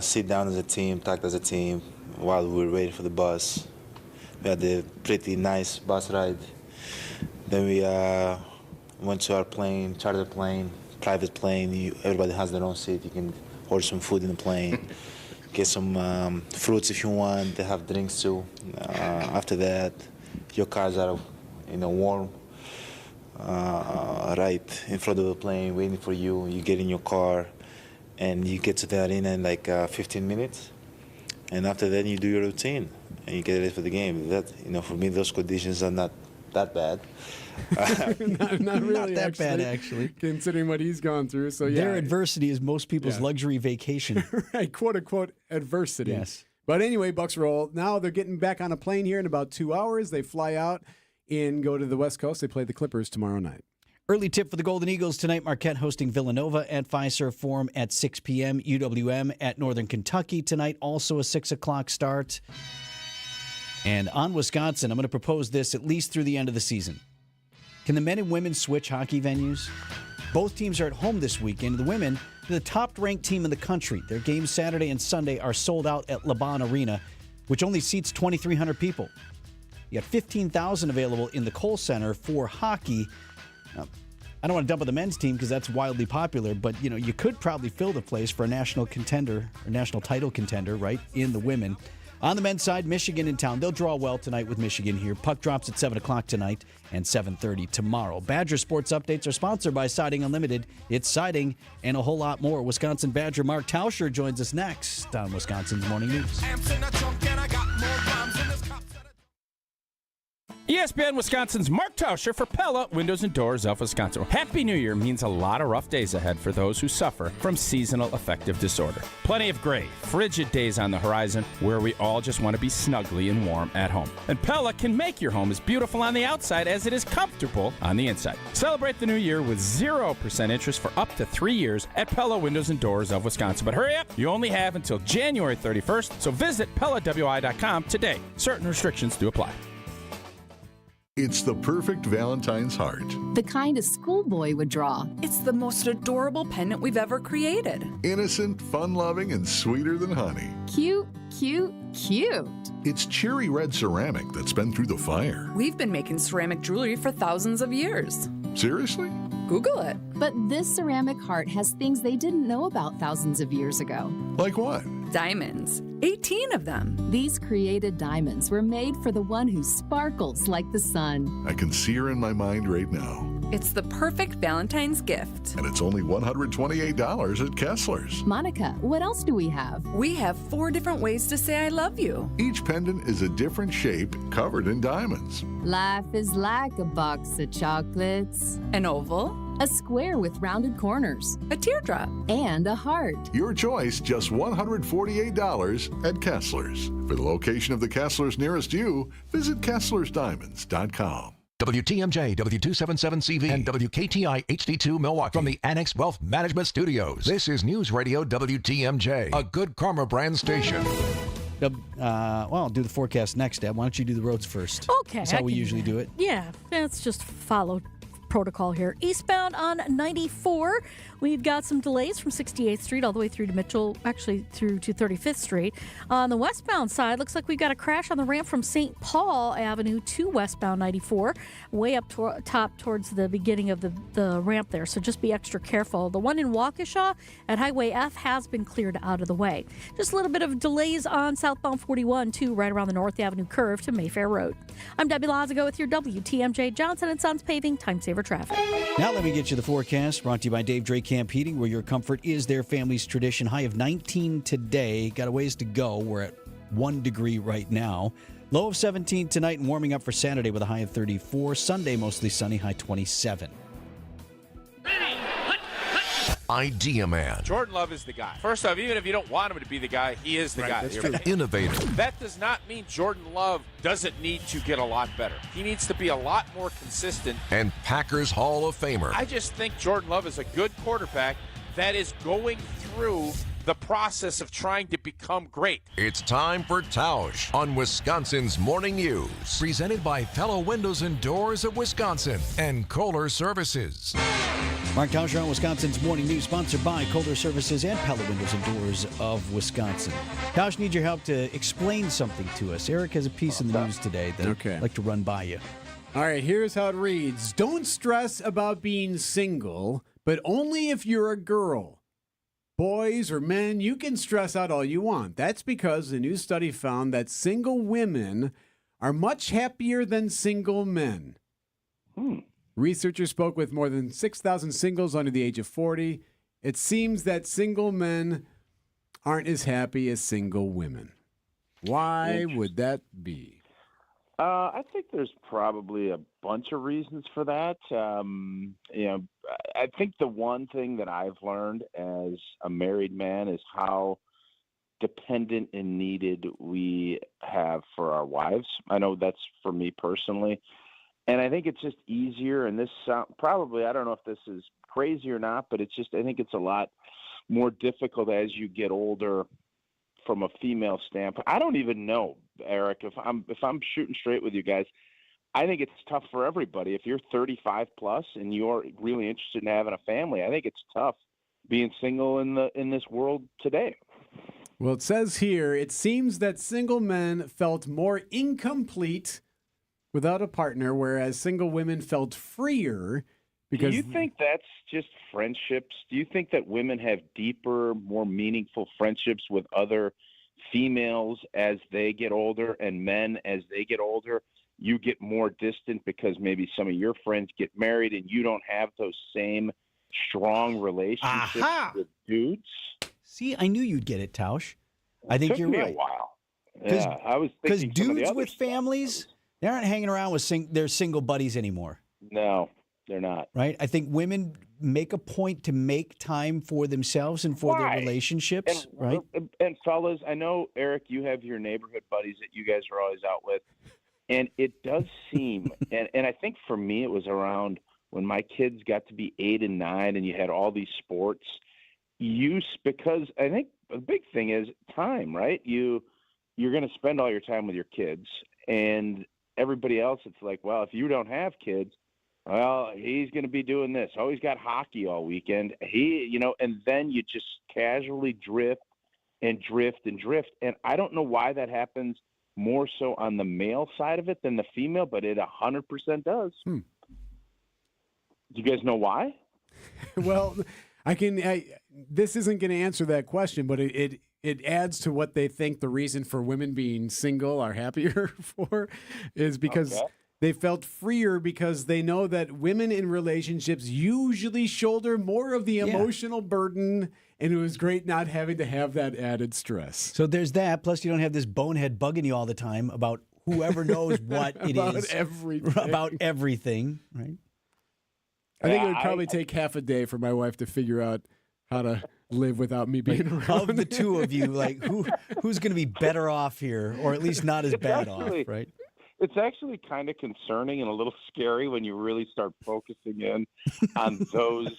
sit down as a team, talk as a team while we were waiting for the bus. We had a pretty nice bus ride. Then we went to our plane, chartered plane, private plane. Everybody has their own seat. You can order some food in the plane, get some fruits if you want. They have drinks too. After that, your cars are warm. Right in front of the plane, waiting for you. You get in your car, and you get to the arena in like 15 minutes. And after that, you do your routine, and you get ready for the game. That, for me, those conditions are not that bad. not really, not that bad, actually. Considering what he's gone through. So their adversity is most people's luxury vacation. Right, quote unquote adversity. Yes. But anyway, Bucks roll. Now they're getting back on a plane here in about 2 hours. They fly out and go to the West Coast. They play the Clippers tomorrow night. Early tip for the Golden Eagles tonight. Marquette hosting Villanova at Fiserv Forum at 6 p.m. UWM at Northern Kentucky tonight, also a 6 o'clock start. And on Wisconsin, I'm going to propose this at least through the end of the season. Can the men and women switch hockey venues? Both teams are at home this weekend. The women, the top-ranked team in the country. Their games Saturday and Sunday are sold out at LeBron Arena, which only seats 2,300 people. You got 15,000 available in the Kohl Center for hockey. Now, I don't want to dump on the men's team because that's wildly popular, but you could probably fill the place for a national contender or national title contender, right, in the women. On the men's side, Michigan in town. They'll draw well tonight with Michigan here. Puck drops at 7 o'clock tonight and 7:30 tomorrow. Badger Sports Updates are sponsored by Siding Unlimited. It's siding and a whole lot more. Wisconsin Badger Mark Tauscher joins us next on Wisconsin's Morning News. ESPN Wisconsin's Mark Tauscher for Pella Windows and Doors of Wisconsin. Happy New Year means a lot of rough days ahead for those who suffer from seasonal affective disorder. Plenty of gray, frigid days on the horizon where we all just want to be snugly and warm at home. And Pella can make your home as beautiful on the outside as it is comfortable on the inside. Celebrate the new year with 0% interest for up to 3 years at Pella Windows and Doors of Wisconsin. But hurry up, you only have until January 31st, so visit PellaWI.com today. Certain restrictions do apply. It's the perfect Valentine's heart. The kind a schoolboy would draw. It's the most adorable pendant we've ever created. Innocent, fun-loving, and sweeter than honey. Cute, cute, cute. It's cherry red ceramic that's been through the fire. We've been making ceramic jewelry for thousands of years. Seriously? Google it. But this ceramic heart has things they didn't know about thousands of years ago. Like what? Diamonds. 18 of them. These created diamonds were made for the one who sparkles like the sun. I can see her in my mind right now. It's the perfect Valentine's gift. And it's only $128 at Kessler's. Monica, what else do we have? We have 4 different ways to say I love you. Each pendant is a different shape covered in diamonds. Life is like a box of chocolates. An oval. A square with rounded corners. A teardrop. And a heart. Your choice, just $148 at Kessler's. For the location of the Kessler's nearest you, visit KesslersDiamonds.com. WTMJ, W277CV, and WKTI HD2 Milwaukee from the Annex Wealth Management Studios. This is News Radio WTMJ, a Good Karma brand station. I'll do the forecast next, Deb. Why don't you do the roads first? Okay. That's how we usually do it. Yeah, let's just follow protocol here. Eastbound on 94, we've got some delays from 68th Street all the way through to Mitchell, actually through to 35th Street. On the westbound side, looks like we've got a crash on the ramp from St. Paul Avenue to westbound 94, way up top towards the beginning of the ramp there, so just be extra careful. The one in Waukesha at Highway F has been cleared out of the way. Just a little bit of delays on southbound 41, too, right around the North Avenue curve to Mayfair Road. I'm Debbie Lazago with your WTMJ Johnson & Sons Paving Time Saver Traffic. Now let me get you the forecast, brought to you by Dave Drake Camp Heating, where your comfort is their family's tradition. High of 19 today. Got a ways to go. We're at 1 degree right now. Low of 17 tonight and warming up for Saturday with a high of 34. Sunday mostly sunny, high 27. Idea Man. Jordan Love is the guy. First off, even if you don't want him to be the guy, he is the guy. That's true. Innovator. That does not mean Jordan Love doesn't need to get a lot better. He needs to be a lot more consistent. And Packers Hall of Famer. I just think Jordan Love is a good quarterback that is going through the process of trying to become great. It's time for Tausch on Wisconsin's Morning News. Presented by Pella Windows and Doors of Wisconsin and Kohler Services. Mark Tauscher on Wisconsin's Morning News, sponsored by Kohler Services and Pella Windows and Doors of Wisconsin. Tausch, need your help to explain something to us. Eric has a piece in the news today that I'd like to run by you. All right, here's how it reads. Don't stress about being single, but only if you're a girl. Boys or men, you can stress out all you want. That's because a new study found that single women are much happier than single men. Researchers spoke with more than 6,000 singles under the age of 40. It seems that single men aren't as happy as single women. Why would that be? I think there's probably a bunch of reasons for that. I think the one thing that I've learned as a married man is how dependent and needed we have for our wives. I know that's for me personally. And I think it's just easier, and this probably, I don't know if this is crazy or not, but it's just, I think it's a lot more difficult as you get older from a female standpoint. I don't even know, Eric, if I'm shooting straight with you guys, I think it's tough for everybody. If you're 35 plus and you're really interested in having a family, I think it's tough being single in this world today. Well, it says here, it seems that single men felt more incomplete without a partner, whereas single women felt freer. Because do you think that's just friendships? Do you think that women have deeper, more meaningful friendships with other females as they get older and men as they get older, you get more distant because maybe some of your friends get married and you don't have those same strong relationships with dudes. See, I knew you'd get it, Tausch. I think you're right. It took me a while. Yeah, I was thinking because dudes with families, they aren't hanging around with their single buddies anymore. No, they're not. Right? I think women make a point to make time for themselves and for their relationships, right? And fellas, I know, Eric, you have your neighborhood buddies that you guys are always out with. And it does seem, and I think for me it was around when my kids got to be 8 and 9 and you had all these sports, because I think the big thing is time, right? You're going to spend all your time with your kids, and everybody else, it's like, well, if you don't have kids, well, he's going to be doing this. Oh, he's got hockey all weekend. And then you just casually drift. And I don't know why that happens more so on the male side of it than the female, but it 100% does. Do you guys know why? Well, this isn't going to answer that question, but it adds to what they think the reason for women being single are happier for is because they felt freer because they know that women in relationships usually shoulder more of the emotional burden, and it was great not having to have that added stress. So there's that. Plus, you don't have this bonehead bugging you all the time about whoever knows what it is. About everything, right? I think it would probably take half a day for my wife to figure out how to live without me being around. Of the two of you, like who's going to be better off here, or at least not as bad off, right? It's actually kind of concerning and a little scary when you really start focusing in on those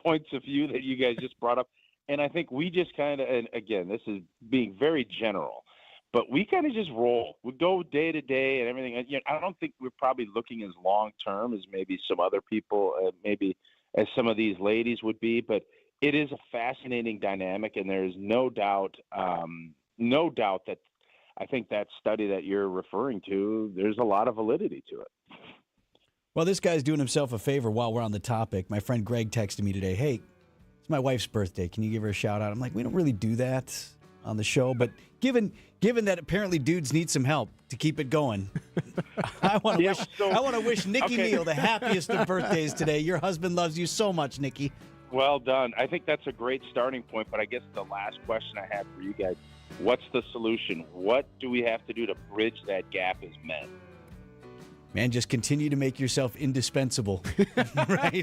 points of view that you guys just brought up. And I think we just kind of, and again, this is being very general, but we kind of just roll. We go day to day and everything. I don't think we're probably looking as long term as maybe some other people, maybe as some of these ladies would be. But it is a fascinating dynamic, and there is no doubt that I think that study that you're referring to, there's a lot of validity to it. Well, this guy's doing himself a favor while we're on the topic. My friend Greg texted me today, hey, it's my wife's birthday. Can you give her a shout out? I'm like, we don't really do that on the show, but given that apparently dudes need some help to keep it going, I want to wish Nikki Neal the happiest of birthdays today. Your husband loves you so much, Nikki. Well done. I think that's a great starting point, but I guess the last question I have for you guys, what's the solution? What do we have to do to bridge that gap as men? Man, just continue to make yourself indispensable, right?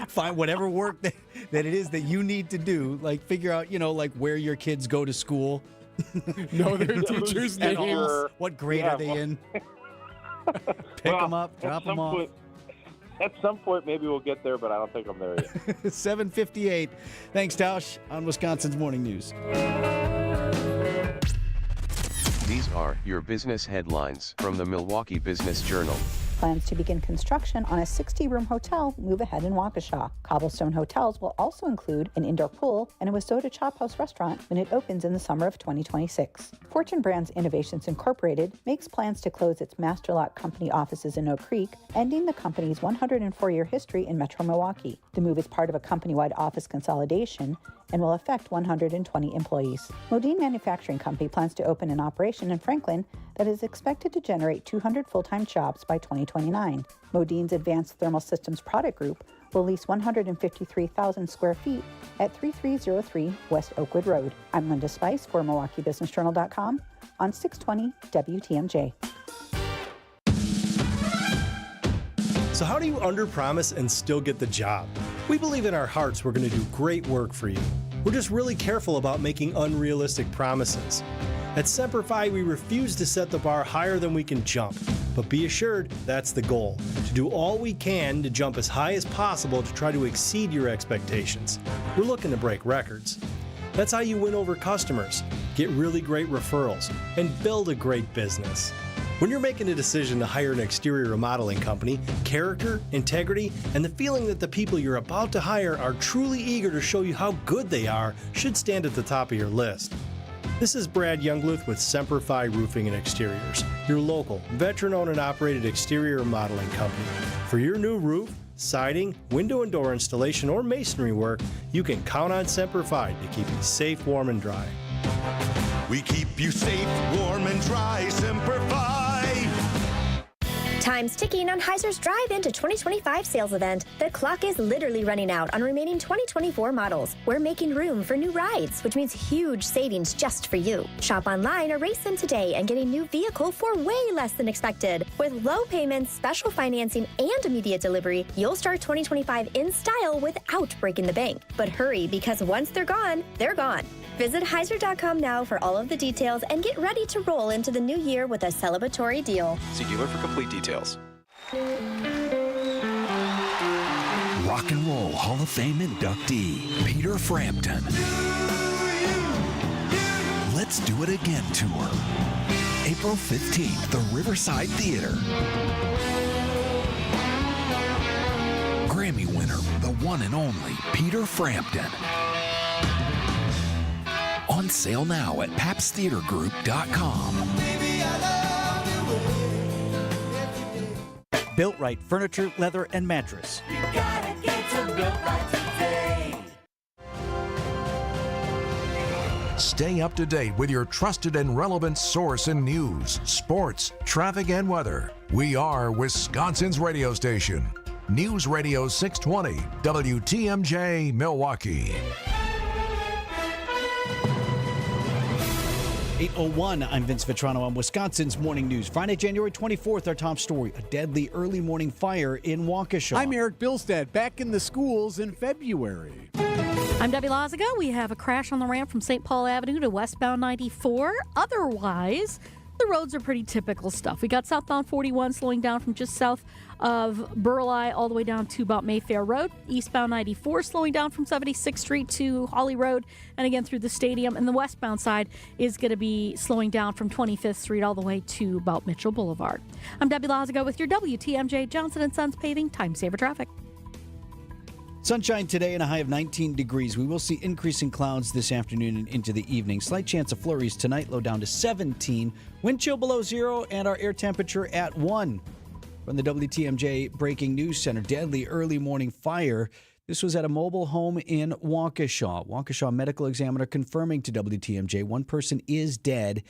Find whatever work that it is that you need to do. Like figure out, like where your kids go to school. Know their teachers' names. What grade are they in? Pick them up, drop them off. At some point, maybe we'll get there, but I don't think I'm there yet. 7:58. Thanks, Tausch, on Wisconsin's Morning News. These are your business headlines from the Milwaukee Business Journal. Plans to begin construction on a 60-room hotel move ahead in Waukesha. Cobblestone Hotels will also include an indoor pool and a Wasota Chop House restaurant when it opens in the summer of 2026. Fortune Brands Innovations Incorporated makes plans to close its Master Lock Company offices in Oak Creek, ending the company's 104-year history in Metro Milwaukee. The move is part of a company-wide office consolidation and will affect 120 employees. Modine Manufacturing Company plans to open an operation in Franklin that is expected to generate 200 full-time jobs by 2029. Modine's Advanced Thermal Systems product group will lease 153,000 square feet at 3303 West Oakwood Road. I'm Linda Spice for MilwaukeeBusinessJournal.com on 620 WTMJ. So how do you underpromise and still get the job? We believe in our hearts we're going to do great work for you. We're just really careful about making unrealistic promises. At Semper Fi, we refuse to set the bar higher than we can jump. But be assured, that's the goal, to do all we can to jump as high as possible to try to exceed your expectations. We're looking to break records. That's how you win over customers, get really great referrals, and build a great business. When you're making a decision to hire an exterior remodeling company, character, integrity, and the feeling that the people you're about to hire are truly eager to show you how good they are should stand at the top of your list. This is Brad Youngluth with Semper Fi Roofing and Exteriors, your local, veteran-owned and operated exterior remodeling company. For your new roof, siding, window and door installation, or masonry work, you can count on Semper Fi to keep you safe, warm, and dry. We keep you safe, warm, and dry. Semper Fi. Time's ticking on Heiser's Drive Into 2025 sales event. The clock is literally running out on remaining 2024 models. We're making room for new rides, which means huge savings just for you. Shop online or race in today and get a new vehicle for way less than expected. With low payments, special financing, and immediate delivery, you'll start 2025 in style without breaking the bank. But hurry, because once they're gone, they're gone. Visit Heiser.com now for all of the details and get ready to roll into the new year with a celebratory deal. See dealer for complete details. Rock and Roll Hall of Fame inductee, Peter Frampton. Let's Do It Again tour. April 15th, the Riverside Theater. Grammy winner, the one and only Peter Frampton. On sale now at papstheatergroup.com. Built Right Furniture, Leather, and Mattress. You gotta get to Built Right today. Stay up to date with your trusted and relevant source in news, sports, traffic, and weather. We are Wisconsin's radio station. News Radio 620, WTMJ, Milwaukee. 8:01, I'm Vince Vitrano on Wisconsin's Morning News. Friday, January 24th, our top story, a deadly early morning fire in Waukesha. I'm Erik Bilstad, back in the schools in February. I'm Debbie Loziga. We have a crash on the ramp from St. Paul Avenue to westbound 94. Otherwise, the roads are pretty typical stuff. We got southbound 41 slowing down from just south of Burleigh all the way down to about Mayfair Road. Eastbound 94 slowing down from 76th Street to Holly Road and again through the stadium. And the westbound side is going to be slowing down from 25th Street all the way to about Mitchell Boulevard. I'm Debbie Loziga with your WTMJ Johnson & Sons Paving Time Saver Traffic. Sunshine today and a high of 19 degrees. We will see increasing clouds this afternoon and into the evening. Slight chance of flurries tonight, low down to 17. Wind chill below 0 and our air temperature at 1. From the WTMJ Breaking News Center, deadly early morning fire. This was at a mobile home in Waukesha. Waukesha medical examiner confirming to WTMJ one person is dead.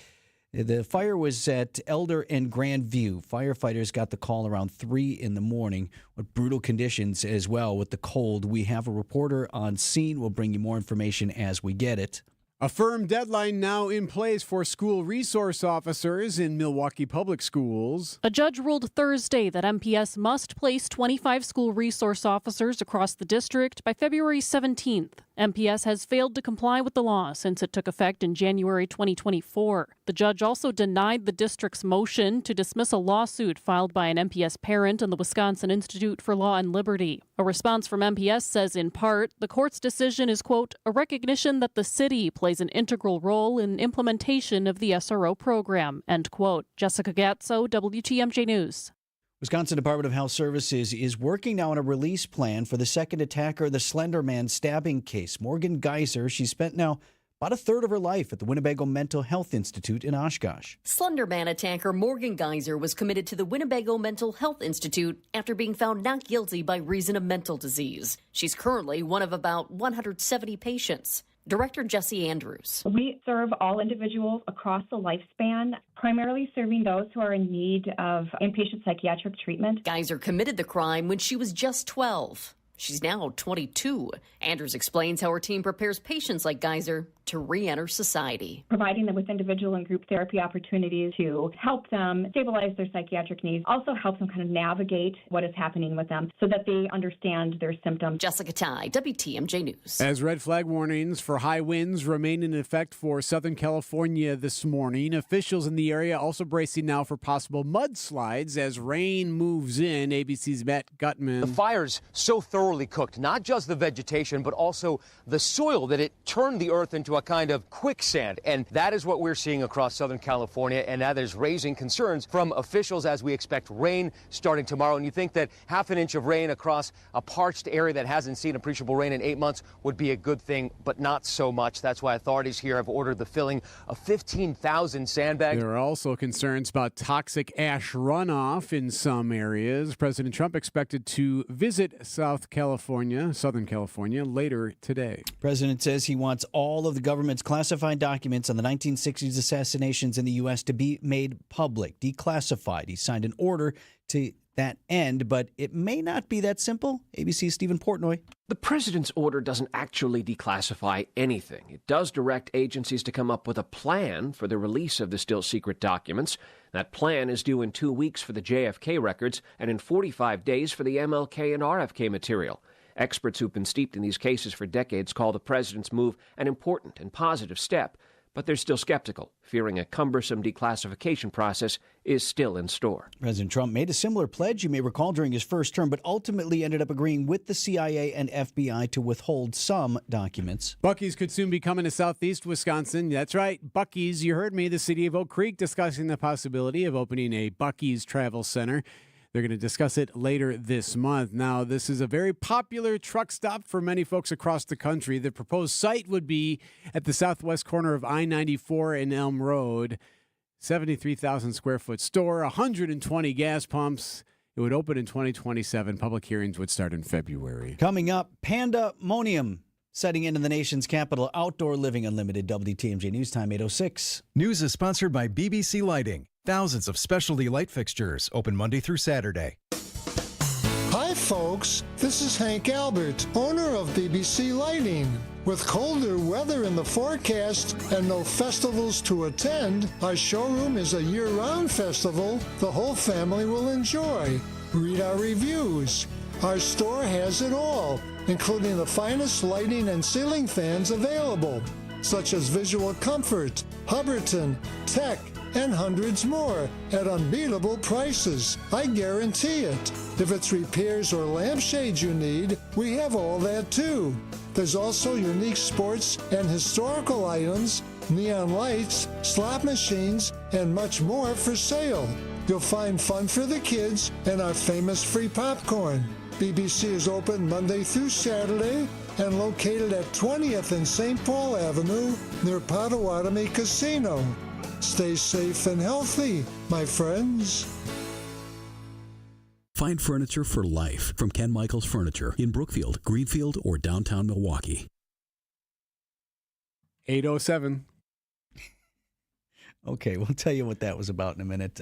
The fire was at Elder and Grandview. Firefighters got the call around 3 in the morning with brutal conditions as well with the cold. We have a reporter on scene. We'll bring you more information as we get it. A firm deadline now in place for school resource officers in Milwaukee Public Schools. A judge ruled Thursday that MPS must place 25 school resource officers across the district by February 17th. MPS has failed to comply with the law since it took effect in January 2024. The judge also denied the district's motion to dismiss a lawsuit filed by an MPS parent and the Wisconsin Institute for Law and Liberty. A response from MPS says, in part, the court's decision is, quote, a recognition that the city plays an integral role in implementation of the SRO program, end quote. Jessica Gatso, WTMJ News. Wisconsin Department of Health Services is working now on a release plan for the second attacker of the Slender Man stabbing case. Morgan Geyser, she spent now about a third of her life at the Winnebago Mental Health Institute in Oshkosh. Slender Man attacker Morgan Geyser was committed to the Winnebago Mental Health Institute after being found not guilty by reason of mental disease. She's currently one of about 170 patients. Director Jesse Andrews. We serve all individuals across the lifespan, primarily serving those who are in need of inpatient psychiatric treatment. Geyser committed the crime when she was just 12. She's now 22. Andrews explains how her team prepares patients like Geyser to re-enter society. Providing them with individual and group therapy opportunities to help them stabilize their psychiatric needs, also helps them kind of navigate what is happening with them so that they understand their symptoms. Jessica Tai, WTMJ News. As red flag warnings for high winds remain in effect for Southern California this morning, officials in the area also bracing now for possible mudslides as rain moves in. ABC's Matt Gutman. The fire's so thoroughly cooked, not just the vegetation, but also the soil, that it turned the earth into a kind of quicksand. And that is what we're seeing across Southern California, and that is raising concerns from officials as we expect rain starting tomorrow. And you think that half an inch of rain across a parched area that hasn't seen appreciable rain in 8 months would be a good thing, but not so much. That's why authorities here have ordered the filling of 15,000 sandbags. There are also concerns about toxic ash runoff in some areas. President Trump expected to visit South Southern California, later today. President says he wants all of the government's classified documents on the 1960s assassinations in the U.S. to be made public, declassified. He signed an order to that end, but it may not be that simple. ABC's Stephen Portnoy. The president's order doesn't actually declassify anything. It does direct agencies to come up with a plan for the release of the still secret documents. That plan is due in 2 weeks for the JFK records and in 45 days for the MLK and RFK material. Experts who've been steeped in these cases for decades call the president's move an important and positive step, but they're still skeptical, fearing a cumbersome declassification process is still in store. President Trump made a similar pledge, you may recall, during his first term, but ultimately ended up agreeing with the CIA and FBI to withhold some documents. Buc-ee's could soon be coming to southeast Wisconsin. That's right, Buc-ee's. You heard me, the city of Oak Creek, discussing the possibility of opening a Buc-ee's travel center. They're going to discuss it later this month. Now, this is a very popular truck stop for many folks across the country. The proposed site would be at the southwest corner of I-94 and Elm Road. 73,000 square foot store, 120 gas pumps. It would open in 2027. Public hearings would start in February. Coming up, Pandemonium setting into the nation's capital. Outdoor Living Unlimited. WTMJ News Time 8:06. News is sponsored by BBC Lighting. Thousands of specialty light fixtures open Monday through Saturday. Hi, folks. This is Hank Albert, owner of BBC Lighting. With colder weather in the forecast and no festivals to attend, our showroom is a year-round festival the whole family will enjoy. Read our reviews. Our store has it all, including the finest lighting and ceiling fans available, such as Visual Comfort, Hubbardton, Tech, and hundreds more at unbeatable prices. I guarantee it. If it's repairs or lampshades you need, we have all that too. There's also unique sports and historical items, neon lights, slot machines, and much more for sale. You'll find fun for the kids and our famous free popcorn. BBC is open Monday through Saturday and located at 20th and St. Paul Avenue near Potawatomi Casino. Stay safe and healthy, my friends. Find furniture for life from Ken Michaels Furniture in Brookfield, Greenfield, or downtown Milwaukee. 8:07. Okay, we'll tell you what that was about in a minute.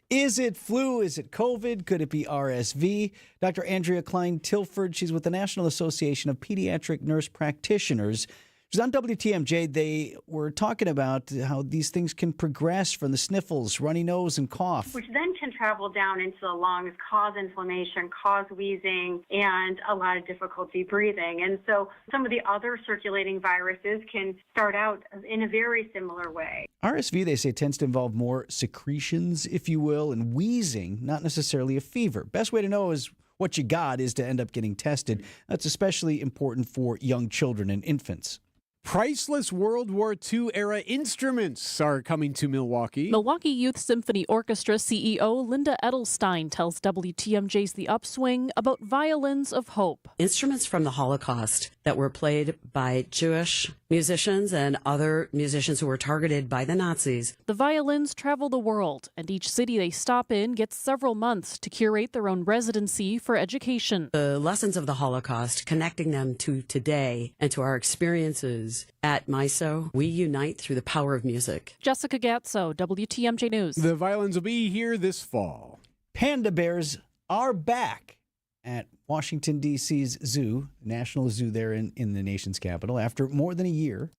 Is it flu? Is it COVID? Could it be RSV? Dr. Andrea Klein-Tilford, she's with the National Association of Pediatric Nurse Practitioners. She's on WTMJ. They were talking about how these things can progress from the sniffles, runny nose, and cough. Which then can travel down into the lungs, cause inflammation, cause wheezing, and a lot of difficulty breathing. And so some of the other circulating viruses can start out in a very similar way. RSV, they say, tends to involve more secretions, if you will, and wheezing, not necessarily a fever. Best way to know is what you got is to end up getting tested. That's especially important for young children and infants. Priceless World War II era instruments are coming to Milwaukee. Milwaukee Youth Symphony Orchestra CEO Linda Edelstein tells WTMJ's The Upswing about Violins of Hope. Instruments from the Holocaust that were played by Jewish musicians and other musicians who were targeted by the Nazis. The violins travel the world, and each city they stop in gets several months to curate their own residency for education. The lessons of the Holocaust, connecting them to today and to our experiences at MISO, we unite through the power of music. Jessica Gatso, WTMJ News. The violins will be here this fall. Panda bears are back at Washington, D.C.'s zoo, National Zoo there in the nation's capital, after more than a year.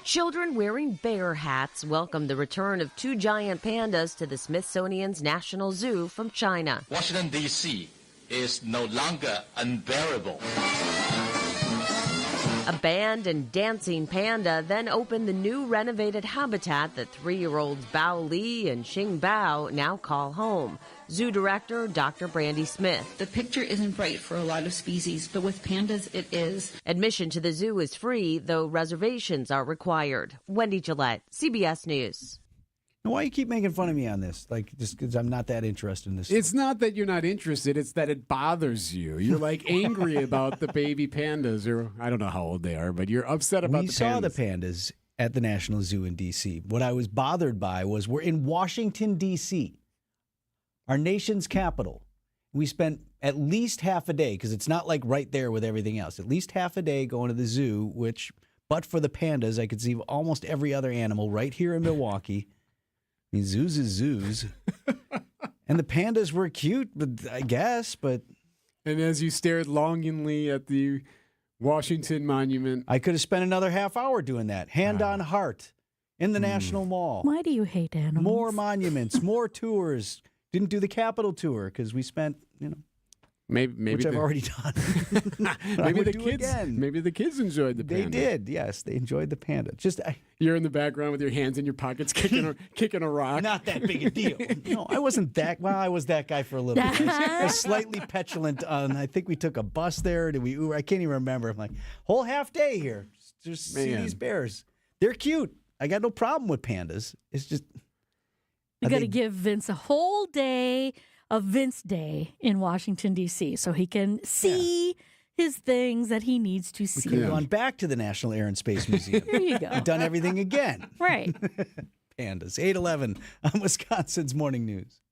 Children wearing bear hats welcome the return of two giant pandas to the Smithsonian's National Zoo from China. Washington, D.C. is no longer unbearable. A band and dancing panda then opened the new renovated habitat that 3-year-olds Bao Li and Xing Bao now call home. Zoo director Dr. Brandy Smith. The picture isn't bright for a lot of species, but with pandas it is. Admission to the zoo is free, though reservations are required. Wendy Gillette, CBS News. Now, why you keep making fun of me on this? Like, just because I'm not that interested in this. It's not that you're not interested. It's that it bothers you. You're like angry about the baby pandas, or I don't know how old they are, but you're upset about the pandas. We saw the pandas at the National Zoo in D.C. What I was bothered by was we're in Washington, D.C., our nation's capital. We spent at least half a day, because it's not like right there with everything else. At least half a day going to the zoo, which, but for the pandas, I could see almost every other animal right here in Milwaukee. I mean, zoos is zoos. And the pandas were cute, but I guess, but... And as you stared longingly at the Washington Monument... I could have spent another half hour doing that. Hand on heart in the National Mall. Why do you hate animals? More monuments, more tours. Didn't do the Capitol tour because we spent, maybe which I've already done. maybe the kids enjoyed the panda. They did, yes. They enjoyed the panda. You're in the background with your hands in your pockets kicking a rock. Not that big a deal. No, I wasn't that. Well, I was that guy for a little bit. I was slightly petulant. I think we took a bus there. Did we Uber? I can't even remember. I'm like, whole half day here. Just see these bears. They're cute. I got no problem with pandas. It's just... You got to give Vince a whole day of Vince Day in Washington, D.C., so he can see his things that he needs to see. We could have gone back to the National Air and Space Museum. There you go. We've done everything again. Right. Pandas. 8:11 on Wisconsin's Morning News.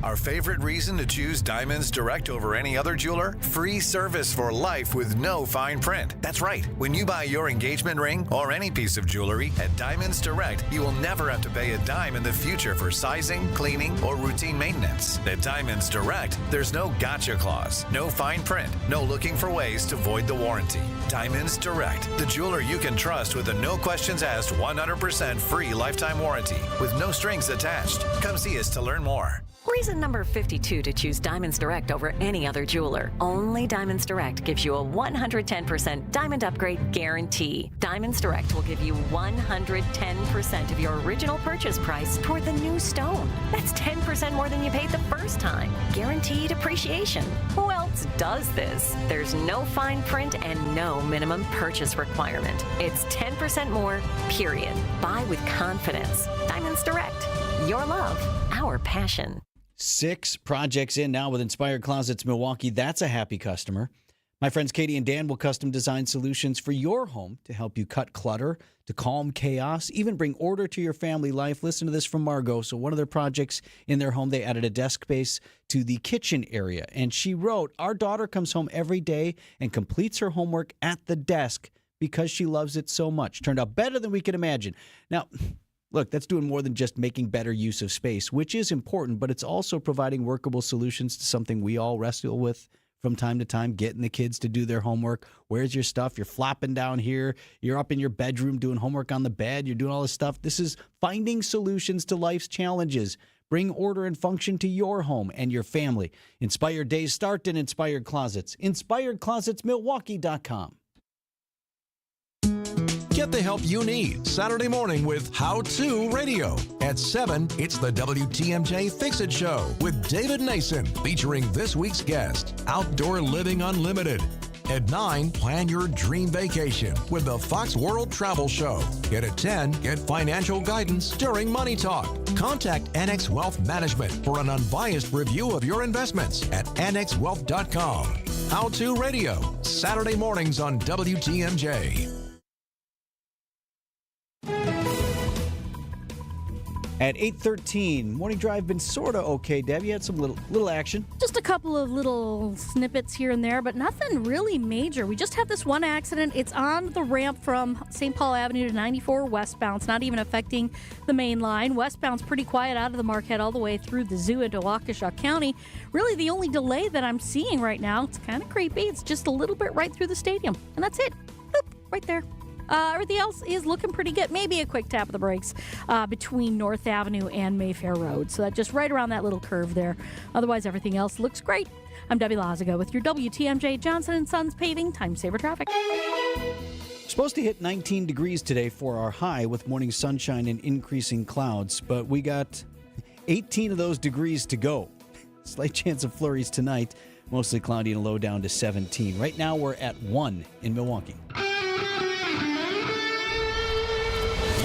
Our favorite reason to choose Diamonds Direct over any other jeweler? Free service for life with no fine print. That's right. When you buy your engagement ring or any piece of jewelry at Diamonds Direct, you will never have to pay a dime in the future for sizing, cleaning, or routine maintenance. At Diamonds Direct, there's no gotcha clause, no fine print, no looking for ways to void the warranty. Diamonds Direct, the jeweler you can trust with a no questions asked 100% free lifetime warranty with no strings attached. Come see us to learn more. Reason number 52 to choose Diamonds Direct over any other jeweler. Only Diamonds Direct gives you a 110% diamond upgrade guarantee. Diamonds Direct will give you 110% of your original purchase price toward the new stone. That's 10% more than you paid the first time. Guaranteed appreciation. Who else does this? There's no fine print and no minimum purchase requirement. It's 10% more, period. Buy with confidence. Diamonds Direct. Your love, our passion. 6 projects in now with Inspired Closets Milwaukee. That's a happy customer. My friends Katie and Dan will custom design solutions for your home to help you cut clutter, to calm chaos, even bring order to your family life. Listen to this from Margot. So one of their projects in their home, they added a desk space to the kitchen area. And she wrote, our daughter comes home every day and completes her homework at the desk because she loves it so much. Turned out better than we could imagine. Now, look, that's doing more than just making better use of space, which is important, but it's also providing workable solutions to something we all wrestle with from time to time, getting the kids to do their homework. Where's your stuff? You're flopping down here. You're up in your bedroom doing homework on the bed. You're doing all this stuff. This is finding solutions to life's challenges. Bring order and function to your home and your family. Inspired days start in Inspired Closets. InspiredClosetsMilwaukee.com. Get the help you need Saturday morning with How To Radio. At 7, it's the WTMJ Fix It Show with David Nason, featuring this week's guest, Outdoor Living Unlimited. At 9, plan your dream vacation with the Fox World Travel Show. Yet at 10, get financial guidance during Money Talk. Contact Annex Wealth Management for an unbiased review of your investments at annexwealth.com. How To Radio, Saturday mornings on WTMJ. At 8:13, morning drive been sort of okay, Deb. You had some little action. Just a couple of little snippets here and there, but nothing really major. We just had this one accident. It's on the ramp from St. Paul Avenue to 94 westbound. It's not even affecting the main line. Westbound's pretty quiet out of the Marquette all the way through the zoo into Waukesha County. Really, the only delay that I'm seeing right now, it's kind of creepy. It's just a little bit right through the stadium, and that's it. Boop, right there. Everything else is looking pretty good. Maybe a quick tap of the brakes between North Avenue and Mayfair Road. So that's just right around that little curve there. Otherwise, everything else looks great. I'm Debbie Lazago with your WTMJ Johnson & Sons Paving Time Saver Traffic. Supposed to hit 19 degrees today for our high with morning sunshine and increasing clouds, but we got 18 of those degrees to go. Slight chance of flurries tonight. Mostly cloudy and low down to 17. Right now we're at 1 in Milwaukee.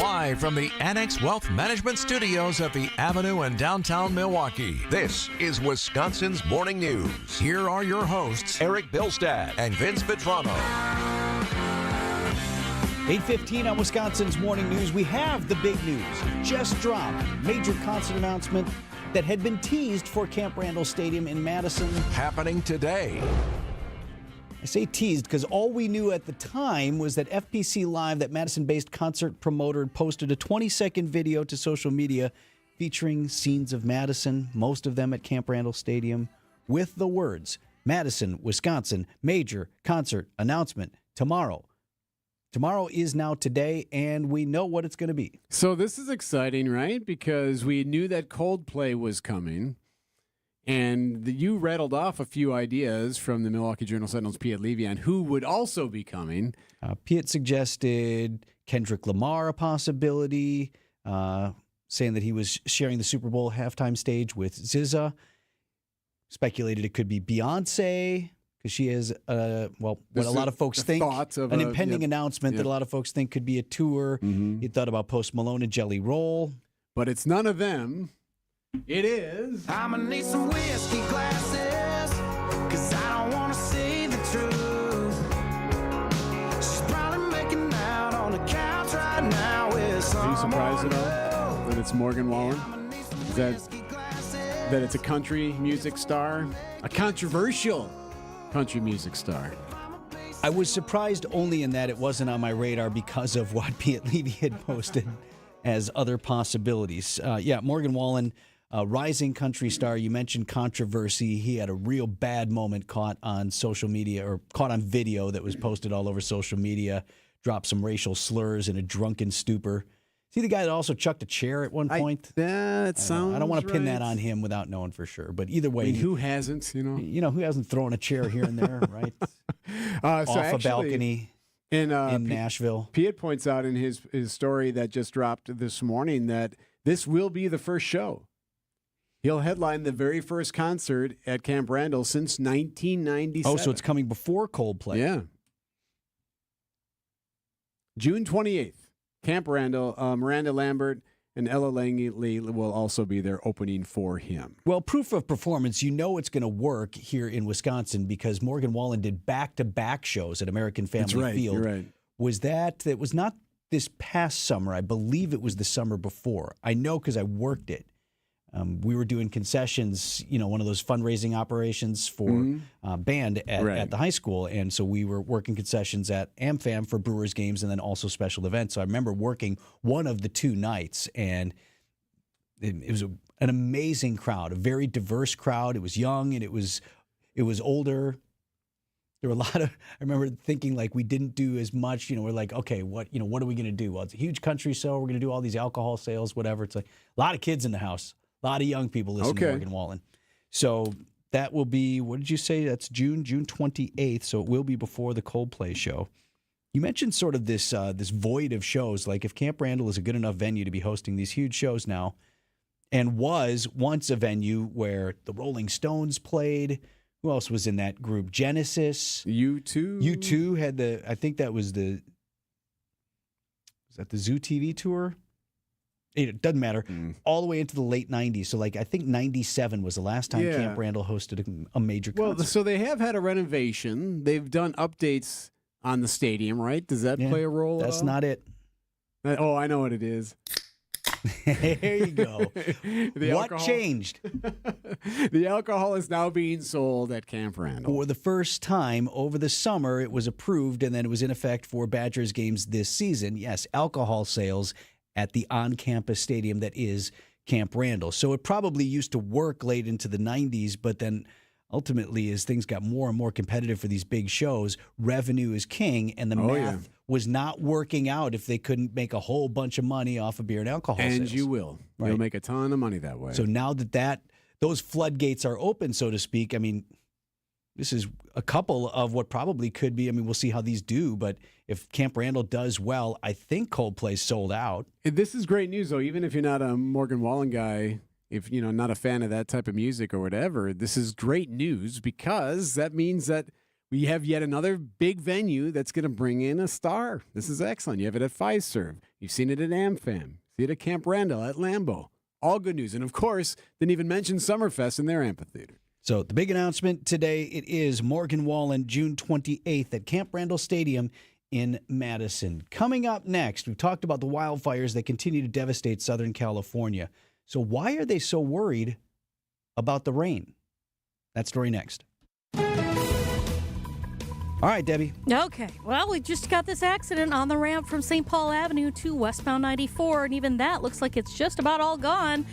Live from the Annex Wealth Management Studios at the Avenue in downtown Milwaukee, this is Wisconsin's Morning News. Here are your hosts, Erik Bilstad and Vince Vitrano. 8:15 on Wisconsin's Morning News. We have the big news. Just dropped. Major concert announcement that had been teased for Camp Randall Stadium in Madison. Happening today. I say teased because all we knew at the time was that FPC Live, that Madison-based concert promoter, posted a 20-second video to social media featuring scenes of Madison, most of them at Camp Randall Stadium, with the words, Madison, Wisconsin, major concert announcement tomorrow. Tomorrow is now today, and we know what it's going to be. So this is exciting, right? Because we knew that Coldplay was coming, and you rattled off a few ideas from the Milwaukee Journal-Sentinel's Piet Levy on who would also be coming. Piet suggested Kendrick Lamar a possibility, saying that he was sharing the Super Bowl halftime stage with SZA. Speculated it could be Beyonce, because she has, what a lot of folks think, an impending announcement that a lot of folks think could be a tour. He thought about Post Malone and Jelly Roll. But it's none of them. It is. I'm gonna need some whiskey glasses, cause I don't wanna see the truth. She's probably making out on the couch right now with someone. Are you surprised at all that it's Morgan Wallen? Is that it's a country music star? A controversial country music star. I was surprised only in that it wasn't on my radar because of what Piet Levy had posted as other possibilities. Morgan Wallen, rising country star. You mentioned controversy. He had a real bad moment caught on social media, or caught on video that was posted all over social media. Dropped some racial slurs in a drunken stupor. See the guy that also chucked a chair at one point? I don't want to pin that on him without knowing for sure. But either way, who hasn't? Who hasn't thrown a chair here and there, right? Off a balcony in Nashville. Piet points out in his story that just dropped this morning that this will be the first show. He'll headline the very first concert at Camp Randall since 1997. Oh, so it's coming before Coldplay. Yeah. June 28th. Camp Randall, Miranda Lambert and Ella Langley will also be there opening for him. Well, proof of performance, you know it's going to work here in Wisconsin because Morgan Wallen did back-to-back shows at American Family Field. You're right. It was not this past summer. I believe it was the summer before. I know because I worked it. We were doing concessions, one of those fundraising operations for band at the high school. And so we were working concessions at AmFam for Brewers games and then also special events. So I remember working one of the two nights, and it was an amazing crowd, a very diverse crowd. It was young and it was older. There were a lot of, I remember thinking like we didn't do as much, we're like, okay, what are we going to do? Well, it's a huge country show. We're going to do all these alcohol sales, whatever. It's like a lot of kids in the house. A lot of young people listen to Morgan Wallen. So that will be, what did you say? That's June 28th. So it will be before the Coldplay show. You mentioned sort of this void of shows. Like if Camp Randall is a good enough venue to be hosting these huge shows now, and was once a venue where the Rolling Stones played. Who else was in that group? Genesis. U2. U2 had I think that was the Zoo TV tour? It doesn't matter. All the way into the late 90s. So, I think 97 was the last time Camp Randall hosted a major concert. Well, so they have had a renovation. They've done updates on the stadium, right? Does that play a role at all? That's not it. Oh, I know what it is. There you go. What changed? The alcohol is now being sold at Camp Randall. For the first time over the summer, it was approved, and then it was in effect for Badgers games this season. Yes, alcohol sales at the on-campus stadium that is Camp Randall. So it probably used to work late into the 90s, but then ultimately as things got more and more competitive for these big shows, revenue is king, and the math was not working out if they couldn't make a whole bunch of money off of beer and alcohol sales. And you will. Right? You'll make a ton of money that way. So now that those floodgates are open, so to speak, I mean, this is a couple of what probably could be. I mean, we'll see how these do, but if Camp Randall does well, I think Coldplay's sold out. This is great news, though. Even if you're not a Morgan Wallen guy, if not a fan of that type of music or whatever, this is great news because that means that we have yet another big venue that's going to bring in a star. This is excellent. You have it at Fiserv. You've seen it at AmFam. See it at Camp Randall, at Lambeau. All good news. And, of course, didn't even mention Summerfest in their amphitheater. So the big announcement today, it is Morgan Wallen, June 28th at Camp Randall Stadium in Madison. Coming up next, we've talked about the wildfires that continue to devastate Southern California. So why are they so worried about the rain? That story next. All right, Debbie. Okay. Well, we just got this accident on the ramp from St. Paul Avenue to westbound 94, and even that looks like it's just about all gone.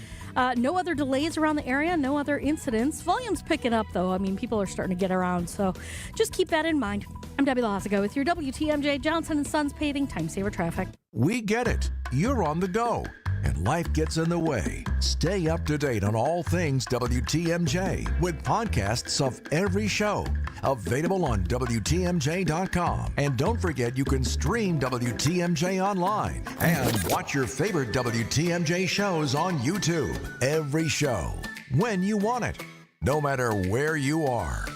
No other delays around the area, no other incidents. Volume's picking up, though. I mean, people are starting to get around, so just keep that in mind. I'm Debbie Lazago with your WTMJ Johnson & Sons Paving Time Saver Traffic. We get it. You're on the go, and life gets in the way. Stay up to date on all things WTMJ with podcasts of every show. Available on WTMJ.com. And don't forget you can stream WTMJ online and watch your favorite WTMJ shows on YouTube. Every show, when you want it, no matter where you are.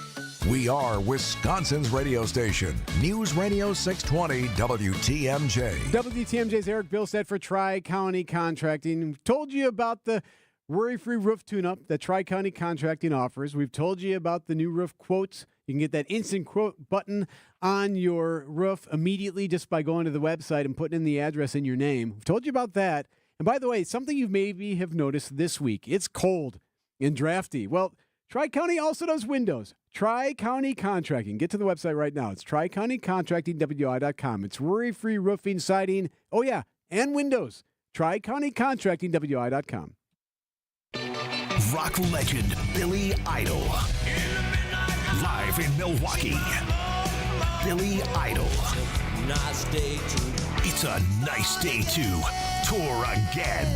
We are Wisconsin's radio station, News Radio 620 WTMJ. WTMJ's Erik Bilstad for Tri-County Contracting. Told you about the worry-free roof tune-up that Tri-County Contracting offers. We've told you about the new roof quotes. You can get that instant quote button on your roof immediately just by going to the website and putting in the address and your name. We've told you about that. And by the way, something you maybe have noticed this week, it's cold and drafty. Well, Tri-County also does windows. Tri-County Contracting. Get to the website right now. It's tricountycontractingwi.com. It's worry-free roofing, siding, oh yeah, and windows. tricountycontractingwi.com. Rock legend Billy Idol. Live in Milwaukee. Billy Idol. It's a nice day to tour again.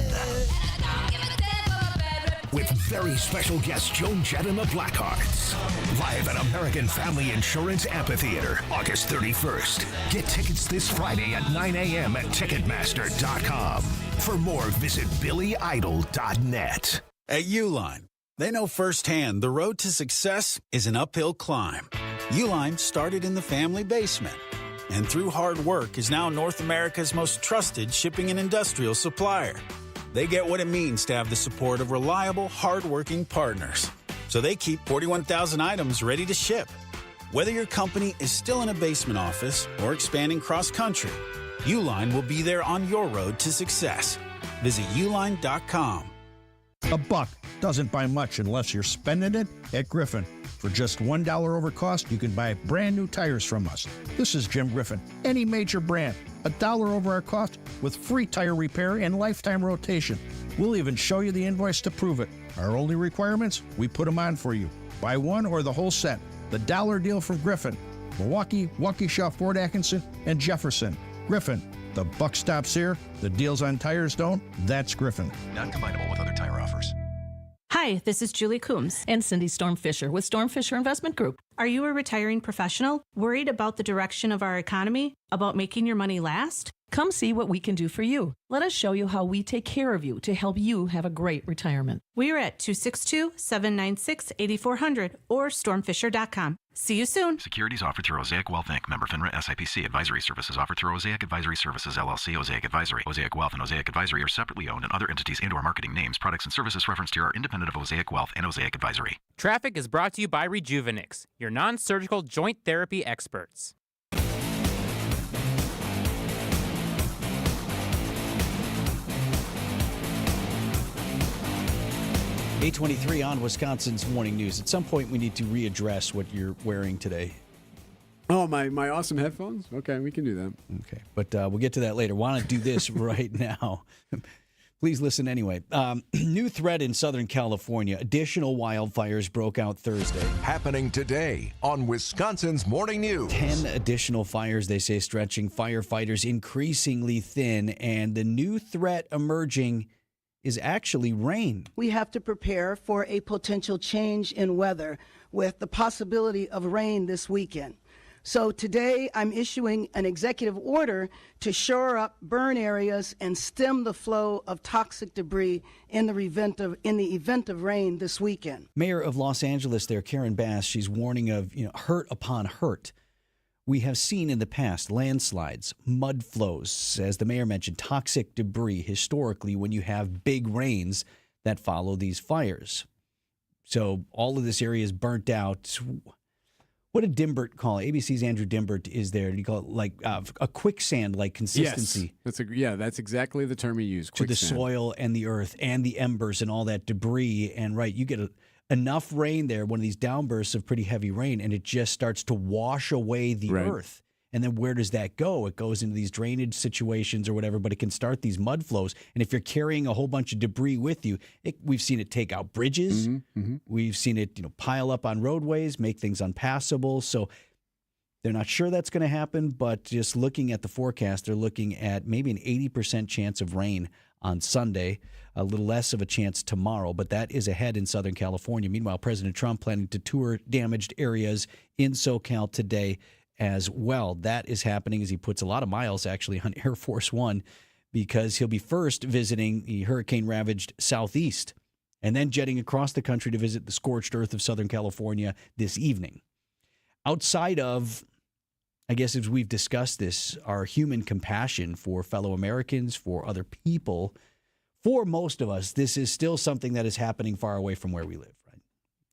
With very special guest Joan Jett and the Blackhearts. Live at American Family Insurance Amphitheater, August 31st. Get tickets this Friday at 9 a.m. at Ticketmaster.com. For more, visit BillyIdol.net. At Uline, they know firsthand the road to success is an uphill climb. Uline started in the family basement, and through hard work is now North America's most trusted shipping and industrial supplier. They get what it means to have the support of reliable, hard-working partners. So they keep 41,000 items ready to ship. Whether your company is still in a basement office or expanding cross-country, Uline will be there on your road to success. Visit uline.com. A buck doesn't buy much unless you're spending it at Griffin. For just $1 over cost, you can buy brand new tires from us. This is Jim Griffin. Any major brand, $1 over our cost with free tire repair and lifetime rotation. We'll even show you the invoice to prove it. Our only requirements, we put them on for you. Buy one or the whole set. The dollar deal from Griffin. Milwaukee, Waukesha, Fort Atkinson, and Jefferson. Griffin. The buck stops here. The deals on tires don't. That's Griffin. Not combinable with other tire offers. Hi, this is Julie Coombs and Cindy Storm Fisher with Storm Fisher Investment Group. Are you a retiring professional? Worried about the direction of our economy? About making your money last? Come see what we can do for you. Let us show you how we take care of you to help you have a great retirement. We are at 262-796-8400 or stormfisher.com. See you soon. Securities offered through Osaic Wealth Inc. Member FINRA SIPC. Advisory services offered through Osaic Advisory Services LLC. Osaic Advisory. Osaic Wealth and Osaic Advisory are separately owned, and other entities and/or marketing names, products, and services referenced here are independent of Osaic Wealth and Osaic Advisory. Traffic is brought to you by Rejuvenix, your non-surgical joint therapy experts. 8:23 on Wisconsin's Morning News. At some point, we need to readdress what you're wearing today. Oh, my awesome headphones? Okay, we can do that. Okay, but we'll get to that later. Want to do this right now. Please listen anyway. New threat in Southern California. Additional wildfires broke out Thursday. Happening today on Wisconsin's Morning News. 10 additional fires, they say, stretching firefighters increasingly thin. And the new threat emerging is actually rain. We have to prepare for a potential change in weather with the possibility of rain this weekend. So today I'm issuing an executive order to shore up burn areas and stem the flow of toxic debris in the event of rain this weekend. Mayor of Los Angeles there, Karen Bass, she's warning of hurt upon hurt. We have seen in the past landslides, mud flows, as the mayor mentioned, toxic debris historically when you have big rains that follow these fires. So all of this area is burnt out. What did Dimbert call it? ABC's Andrew Dimbert is there. He call it like a quicksand-like consistency. Yes, that's exactly the term he used. To the soil and the earth and the embers and all that debris. And you get enough rain there, one of these downbursts of pretty heavy rain, and it just starts to wash away the earth. And then where does that go? It goes into these drainage situations or whatever, but it can start these mud flows. And if you're carrying a whole bunch of debris with you, we've seen it take out bridges. We've seen it pile up on roadways, make things unpassable. So they're not sure that's going to happen, but just looking at the forecast, they're looking at maybe an 80% chance of rain on Sunday, a little less of a chance tomorrow, but that is ahead in Southern California. Meanwhile, President Trump planning to tour damaged areas in SoCal today as well. That is happening as he puts a lot of miles actually on Air Force One, because he'll be first visiting the hurricane-ravaged Southeast and then jetting across the country to visit the scorched earth of Southern California this evening. Outside of, I guess as we've discussed this, our human compassion for fellow Americans, for other people, for most of us, this is still something that is happening far away from where we live, right?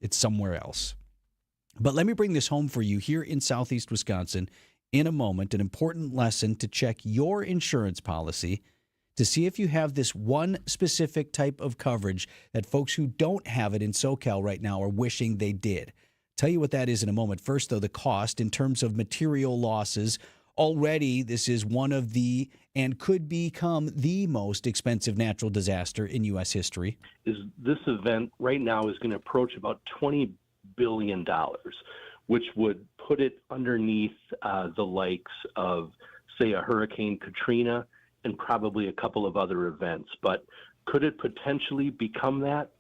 It's somewhere else. But let me bring this home for you here in Southeast Wisconsin in a moment, an important lesson to check your insurance policy to see if you have this one specific type of coverage that folks who don't have it in SoCal right now are wishing they did. Tell you what that is in a moment. First, though, the cost in terms of material losses. Already, this is one of the, and could become the most expensive natural disaster in U.S. history. This event right now is going to approach about $20 billion, which would put it underneath the likes of, say, a Hurricane Katrina and probably a couple of other events. But could it potentially become that?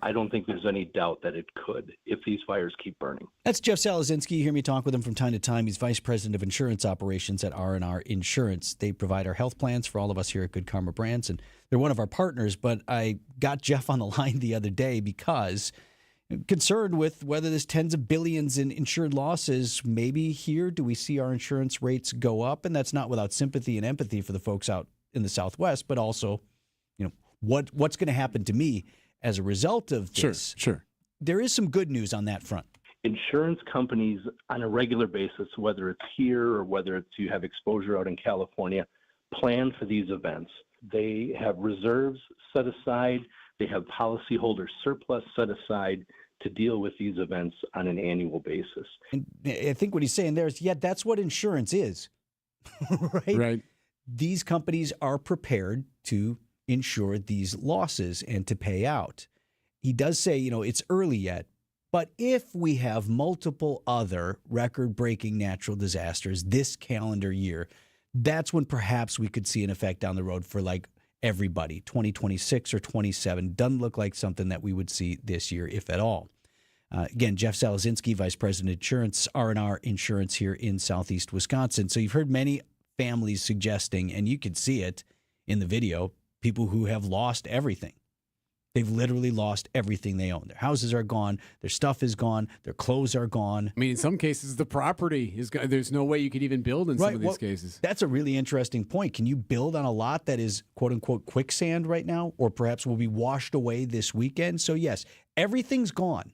I don't think there's any doubt that it could if these fires keep burning. That's Jeff Salazinski. You hear me talk with him from time to time. He's Vice President of Insurance Operations at R&R Insurance. They provide our health plans for all of us here at Good Karma Brands, and they're one of our partners. But I got Jeff on the line the other day because I'm concerned with whether there's tens of billions in insured losses. Maybe here do we see our insurance rates go up? And that's not without sympathy and empathy for the folks out in the Southwest, but also, what's going to happen to me as a result of this. Sure. There is some good news on that front. Insurance companies on a regular basis, whether it's here or whether it's you have exposure out in California, plan for these events. They have reserves set aside. They have policyholder surplus set aside to deal with these events on an annual basis. And I think what he's saying there is, that's what insurance is, right? Right. These companies are prepared to insure these losses and to pay out. He does say, it's early yet, but if we have multiple other record-breaking natural disasters this calendar year, that's when perhaps we could see an effect down the road for everybody. 2026 or 27 doesn't look like something that we would see this year, if at all. Again, Jeff Salazinski, Vice President of Insurance, R&R Insurance here in Southeast Wisconsin. So you've heard many families suggesting, and you can see it in the video, people who have lost everything. They've literally lost everything they own. Their houses are gone. Their stuff is gone. Their clothes are gone. I mean, in some cases, the property is gone. There's no way you could even build in some of these cases. That's a really interesting point. Can you build on a lot that is, quote unquote, quicksand right now, or perhaps will be washed away this weekend? So, yes, everything's gone.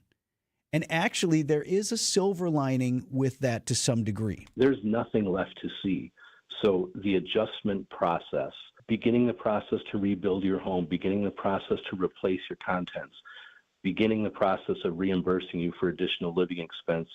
And actually, there is a silver lining with that to some degree. There's nothing left to see. So the adjustment process, beginning the process to rebuild your home, beginning the process to replace your contents, beginning the process of reimbursing you for additional living expense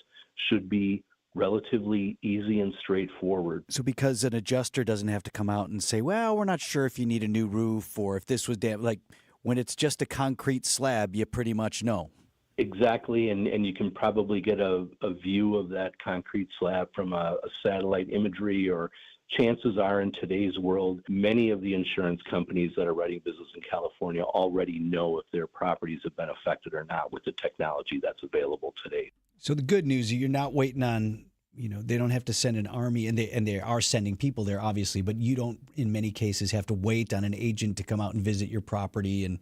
should be relatively easy and straightforward. So because an adjuster doesn't have to come out and say, well, we're not sure if you need a new roof or if this was damaged, when it's just a concrete slab, you pretty much know. Exactly, and you can probably get a view of that concrete slab from a satellite imagery, or chances are in today's world, many of the insurance companies that are writing business in California already know if their properties have been affected or not with the technology that's available today. So the good news is you're not waiting on, they don't have to send an army, and they are sending people there, obviously, but you don't, in many cases, have to wait on an agent to come out and visit your property and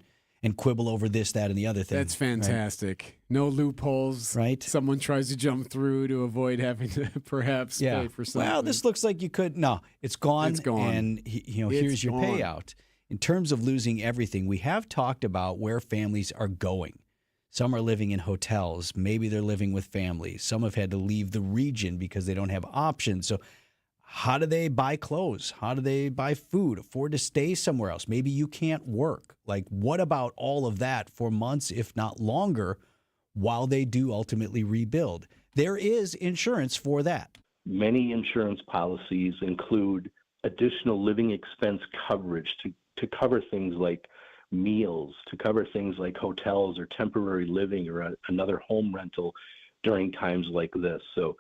quibble over this, that, and the other thing. That's fantastic. Right? No loopholes. Right. Someone tries to jump through to avoid having to perhaps pay for something. Well, this looks like you could. No, it's gone. It's gone. And here's your payout. In terms of losing everything, we have talked about where families are going. Some are living in hotels. Maybe they're living with family. Some have had to leave the region because they don't have options. So how do they buy clothes? How do they buy food, afford to stay somewhere else? Maybe you can't work. Like, what about all of that for months, if not longer, while they do ultimately rebuild? There is insurance for that. Many insurance policies include additional living expense coverage to cover things like meals, to cover things like hotels or temporary living or another home rental during times like this. So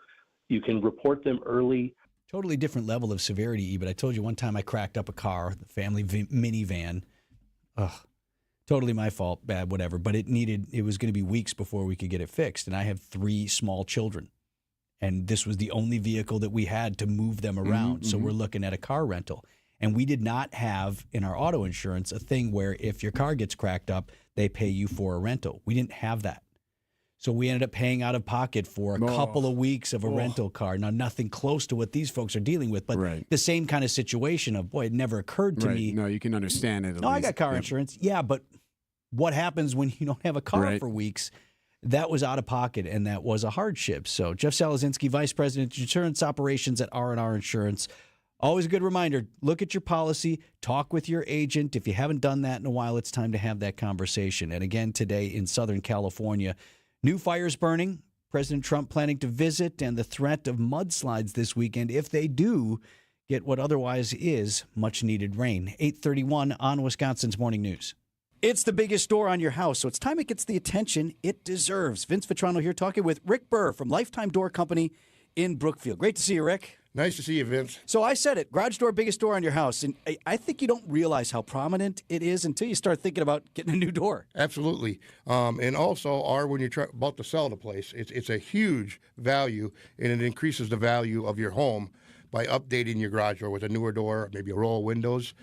you can report them early. Totally different level of severity, but I told you one time I cracked up a car, the family minivan. Ugh, totally my fault, bad, whatever. But it was going to be weeks before we could get it fixed. And I have 3 small children. And this was the only vehicle that we had to move them around. So we're looking at a car rental. And we did not have in our auto insurance a thing where if your car gets cracked up, they pay you for a rental. We didn't have that. So we ended up paying out of pocket for a couple of weeks of a rental car. Now, nothing close to what these folks are dealing with, but the same kind of situation of, boy, it never occurred to me. No, you can understand it. I got car insurance. Yeah, but what happens when you don't have a car for weeks? That was out of pocket, and that was a hardship. So Jeff Salazinski, Vice President of Insurance Operations at R&R Insurance. Always a good reminder, look at your policy, talk with your agent. If you haven't done that in a while, it's time to have that conversation. And again, today in Southern California, new fires burning, President Trump planning to visit, and the threat of mudslides this weekend if they do get what otherwise is much-needed rain. 8:31 on Wisconsin's Morning News. It's the biggest door on your house, so it's time it gets the attention it deserves. Vince Vitrano here talking with Rick Burr from Lifetime Door Company in Brookfield. Great to see you, Rick. Nice to see you, Vince. So I said it, garage door, biggest door on your house. And I think you don't realize how prominent it is until you start thinking about getting a new door. Absolutely. And also, when you're about to sell the place, it's a huge value, and it increases the value of your home by updating your garage door with a newer door, maybe a row of windows.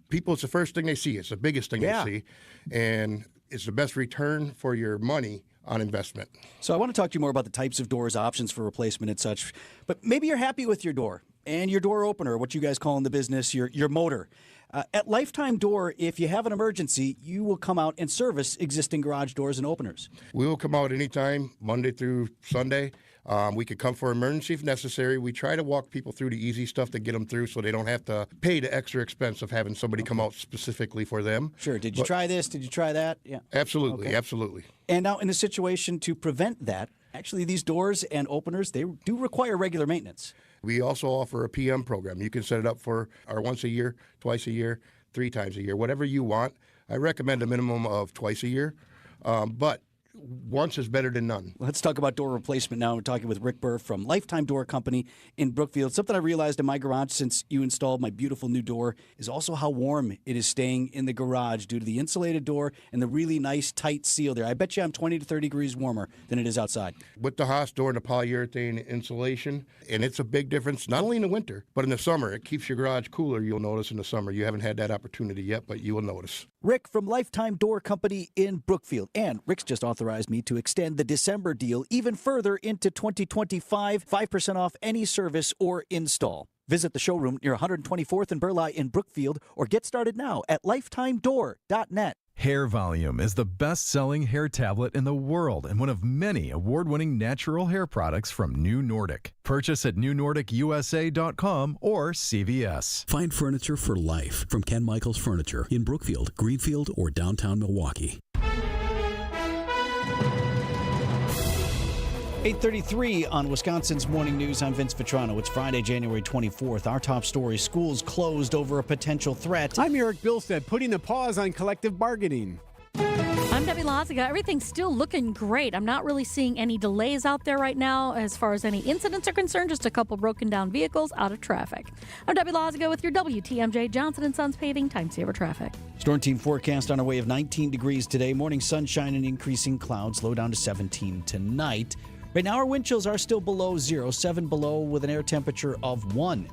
People, it's the first thing they see. It's the biggest thing they see. And it's the best return for your money on investment. So I want to talk to you more about the types of doors, options for replacement and such. But maybe you're happy with your door and your door opener, what you guys call in the business, your motor. At Lifetime Door, if you have an emergency, you will come out and service existing garage doors and openers. We will come out anytime, Monday through Sunday. We could come for emergency if necessary. We try to walk people through the easy stuff to get them through so they don't have to pay the extra expense of having somebody come out specifically for them. Sure. Did you try this? Did you try that? Yeah. Absolutely. Absolutely. And now in a situation to prevent that, actually these doors and openers, they do require regular maintenance. We also offer a PM program. You can set it up for our once a year, twice a year, 3 times a year, whatever you want. I recommend a minimum of twice a year, but once is better than none. Let's talk about door replacement now. We're talking with Rick Burr from Lifetime Door Company in Brookfield. Something I realized in my garage since you installed my beautiful new door is also how warm it is staying in the garage due to the insulated door and the really nice tight seal there. I bet you I'm 20 to 30 degrees warmer than it is outside. With the Haas door and the polyurethane insulation, and it's a big difference, not only in the winter, but in the summer. It keeps your garage cooler, you'll notice in the summer. You haven't had that opportunity yet, but you will notice. Rick from Lifetime Door Company in Brookfield. And Rick's just authorized me to extend the December deal even further into 2025, 5% off any service or install. Visit the showroom near 124th and Burleigh in Brookfield or get started now at lifetimedoor.net. Hair Volume is the best-selling hair tablet in the world and one of many award-winning natural hair products from New Nordic. Purchase at newnordicusa.com or CVS. Find furniture for life from Ken Michaels Furniture in Brookfield, Greenfield, or downtown Milwaukee. 8:33 on Wisconsin's Morning News. I'm Vince Vitrano. It's Friday, January 24th. Our top story, schools closed over a potential threat. I'm Erik Bilstad, putting a pause on collective bargaining. I'm Debbie Loziga. Everything's still looking great. I'm not really seeing any delays out there right now as far as any incidents are concerned, just a couple broken down vehicles out of traffic. I'm Debbie Loziga with your WTMJ Johnson & Sons Paving Time Saver Traffic. Storm team forecast on a way of 19 degrees today. Morning sunshine and increasing clouds. Low down to 17 tonight. Right now, our wind chills are still below 0, 7 below with an air temperature of 1.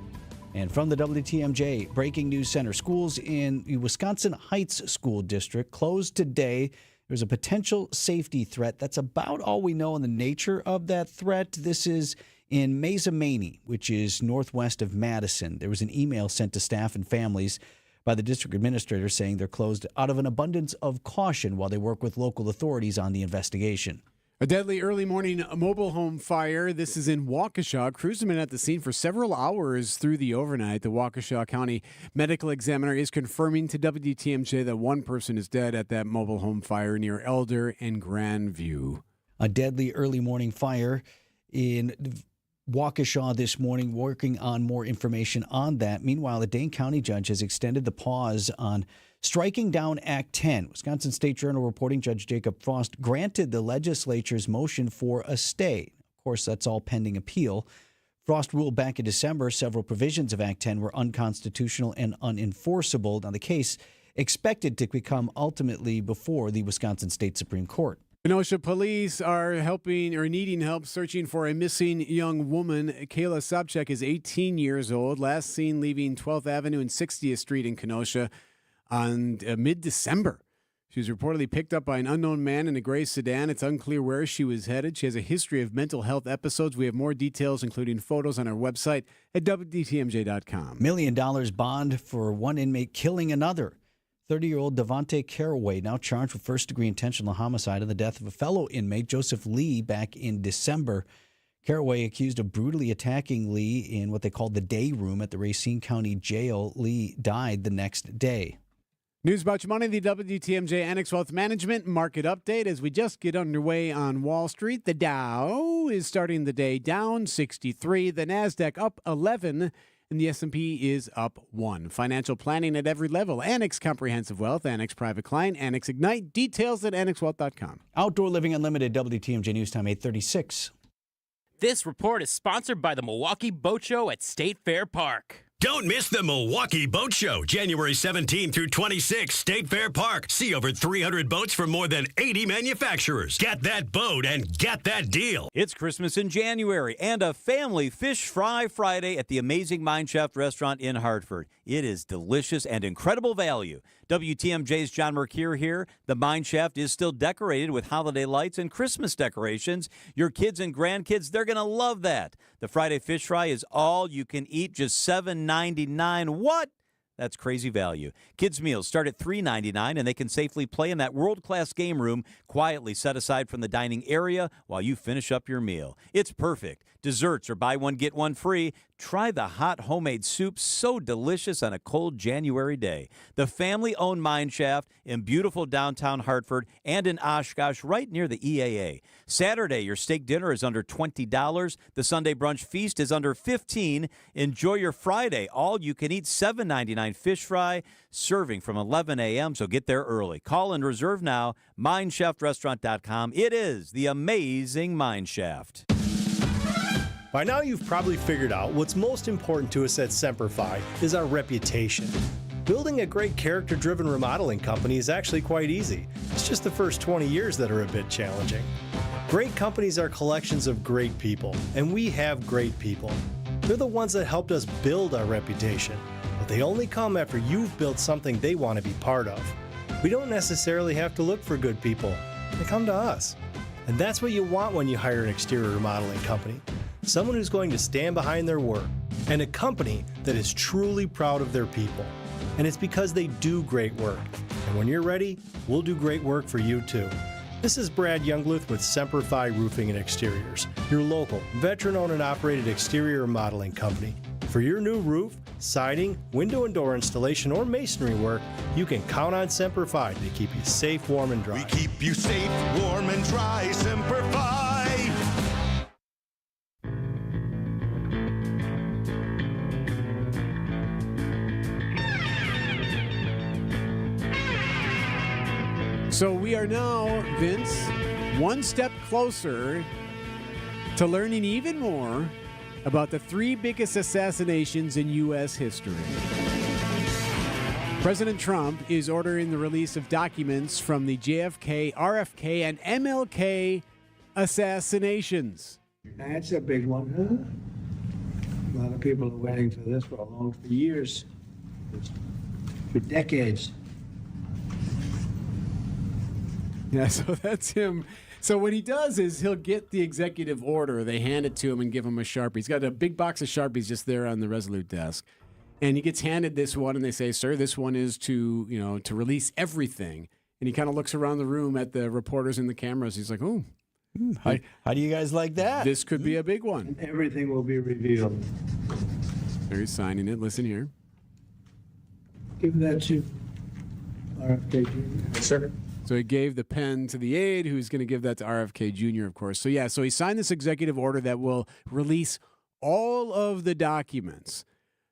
And from the WTMJ Breaking News Center, schools in the Wisconsin Heights School District closed today. There's a potential safety threat. That's about all we know on the nature of that threat. This is in Mazomanie, which is northwest of Madison. There was an email sent to staff and families by the district administrator, saying they're closed out of an abundance of caution while they work with local authorities on the investigation. A deadly early morning mobile home fire. This is in Waukesha. Crews have been at the scene for several hours through the overnight. The Waukesha County Medical Examiner is confirming to WTMJ that one person is dead at that mobile home fire near Elder and Grandview. A deadly early morning fire in Waukesha this morning, working on more information on that. Meanwhile, a Dane County judge has extended the pause on striking down Act 10. Wisconsin State Journal reporting Judge Jacob Frost granted the legislature's motion for a stay. Of course, that's all pending appeal. Frost ruled back in December several provisions of Act 10 were unconstitutional and unenforceable. Now, the case expected to become ultimately before the Wisconsin State Supreme Court. Kenosha police are needing help searching for a missing young woman. Kayla Sobchak is 18 years old, last seen leaving 12th Avenue and 60th Street in Kenosha on mid-December. She was reportedly picked up by an unknown man in a gray sedan. It's unclear where she was headed. She has a history of mental health episodes. We have more details, including photos, on our website at WTMJ.com. $1 million bond for one inmate killing another. 30-year-old Devontae Caraway now charged with first-degree intentional homicide in the death of a fellow inmate, Joseph Lee, back in December. Caraway accused of brutally attacking Lee in what they called the day room at the Racine County Jail. Lee died the next day. News about your money, the WTMJ Annex Wealth Management market update as we just get underway on Wall Street. The Dow is starting the day down 63, the NASDAQ up 11, and the S&P is up 1. Financial planning at every level. Annex Comprehensive Wealth, Annex Private Client, Annex Ignite. Details at annexwealth.com. Outdoor Living Unlimited, WTMJ News Time, 8:36. This report is sponsored by the Milwaukee Boat Show at State Fair Park. Don't miss the Milwaukee Boat Show, January 17 through 26, State Fair Park. See over 300 boats from more than 80 manufacturers. Get that boat and get that deal. It's Christmas in January and a family fish fry Friday at the amazing Mine Shaft restaurant in Hartford. It is delicious and incredible value. WTMJ's John Mercure here. The Mine Shaft is still decorated with holiday lights and Christmas decorations. Your kids and grandkids, they're going to love that. The Friday fish fry is all you can eat, just $7.99. What? That's crazy value. Kids' meals start at $3.99, and they can safely play in that world-class game room quietly set aside from the dining area while you finish up your meal. It's perfect. Desserts are buy one, get one free. Try the hot homemade soup, so delicious on a cold January day. The family-owned Mine Shaft in beautiful downtown Hartford and in Oshkosh right near the EAA. Saturday, your steak dinner is under $20. The Sunday brunch feast is under $15. Enjoy your Friday all-you-can-eat $7.99 fish fry, serving from 11 a.m., so get there early. Call and reserve now, MineShaftRestaurant.com. It is the amazing Mine Shaft. By now, you've probably figured out what's most important to us at Semperfi is our reputation. Building a great character-driven remodeling company is actually quite easy. It's just the first 20 years that are a bit challenging. Great companies are collections of great people, and we have great people. They're the ones that helped us build our reputation, but they only come after you've built something they want to be part of. We don't necessarily have to look for good people. They come to us. And that's what you want when you hire an exterior remodeling company. Someone who's going to stand behind their work, and a company that is truly proud of their people. And it's because they do great work. And when you're ready, we'll do great work for you too. This is Brad Youngluth with Semper Fi Roofing and Exteriors, your local, veteran-owned and operated exterior remodeling company. For your new roof, siding, window and door installation, or masonry work, you can count on Semper Fi to keep you safe, warm, and dry. We keep you safe, warm, and dry, Semper Fi. So we are now, Vince, one step closer to learning even more about the three biggest assassinations in U.S. history. President Trump is ordering the release of documents from the JFK, RFK, and MLK assassinations. That's a big one, huh? A lot of people are waiting for this for years, for decades. Yeah, so that's him. So what he does is he'll get the executive order. They hand it to him and give him a Sharpie. He's got a big box of Sharpies just there on the Resolute desk. And he gets handed this one, and they say, "Sir, this one is to release everything." And he kind of looks around the room at the reporters and the cameras. He's like, "Oh, how do you guys like that? This could be a big one." Everything will be revealed. There he's signing it. Listen here. Give that to RFK Jr. Sir. So he gave the pen to the aide, who's going to give that to RFK Jr., of course. So he signed this executive order that will release all of the documents.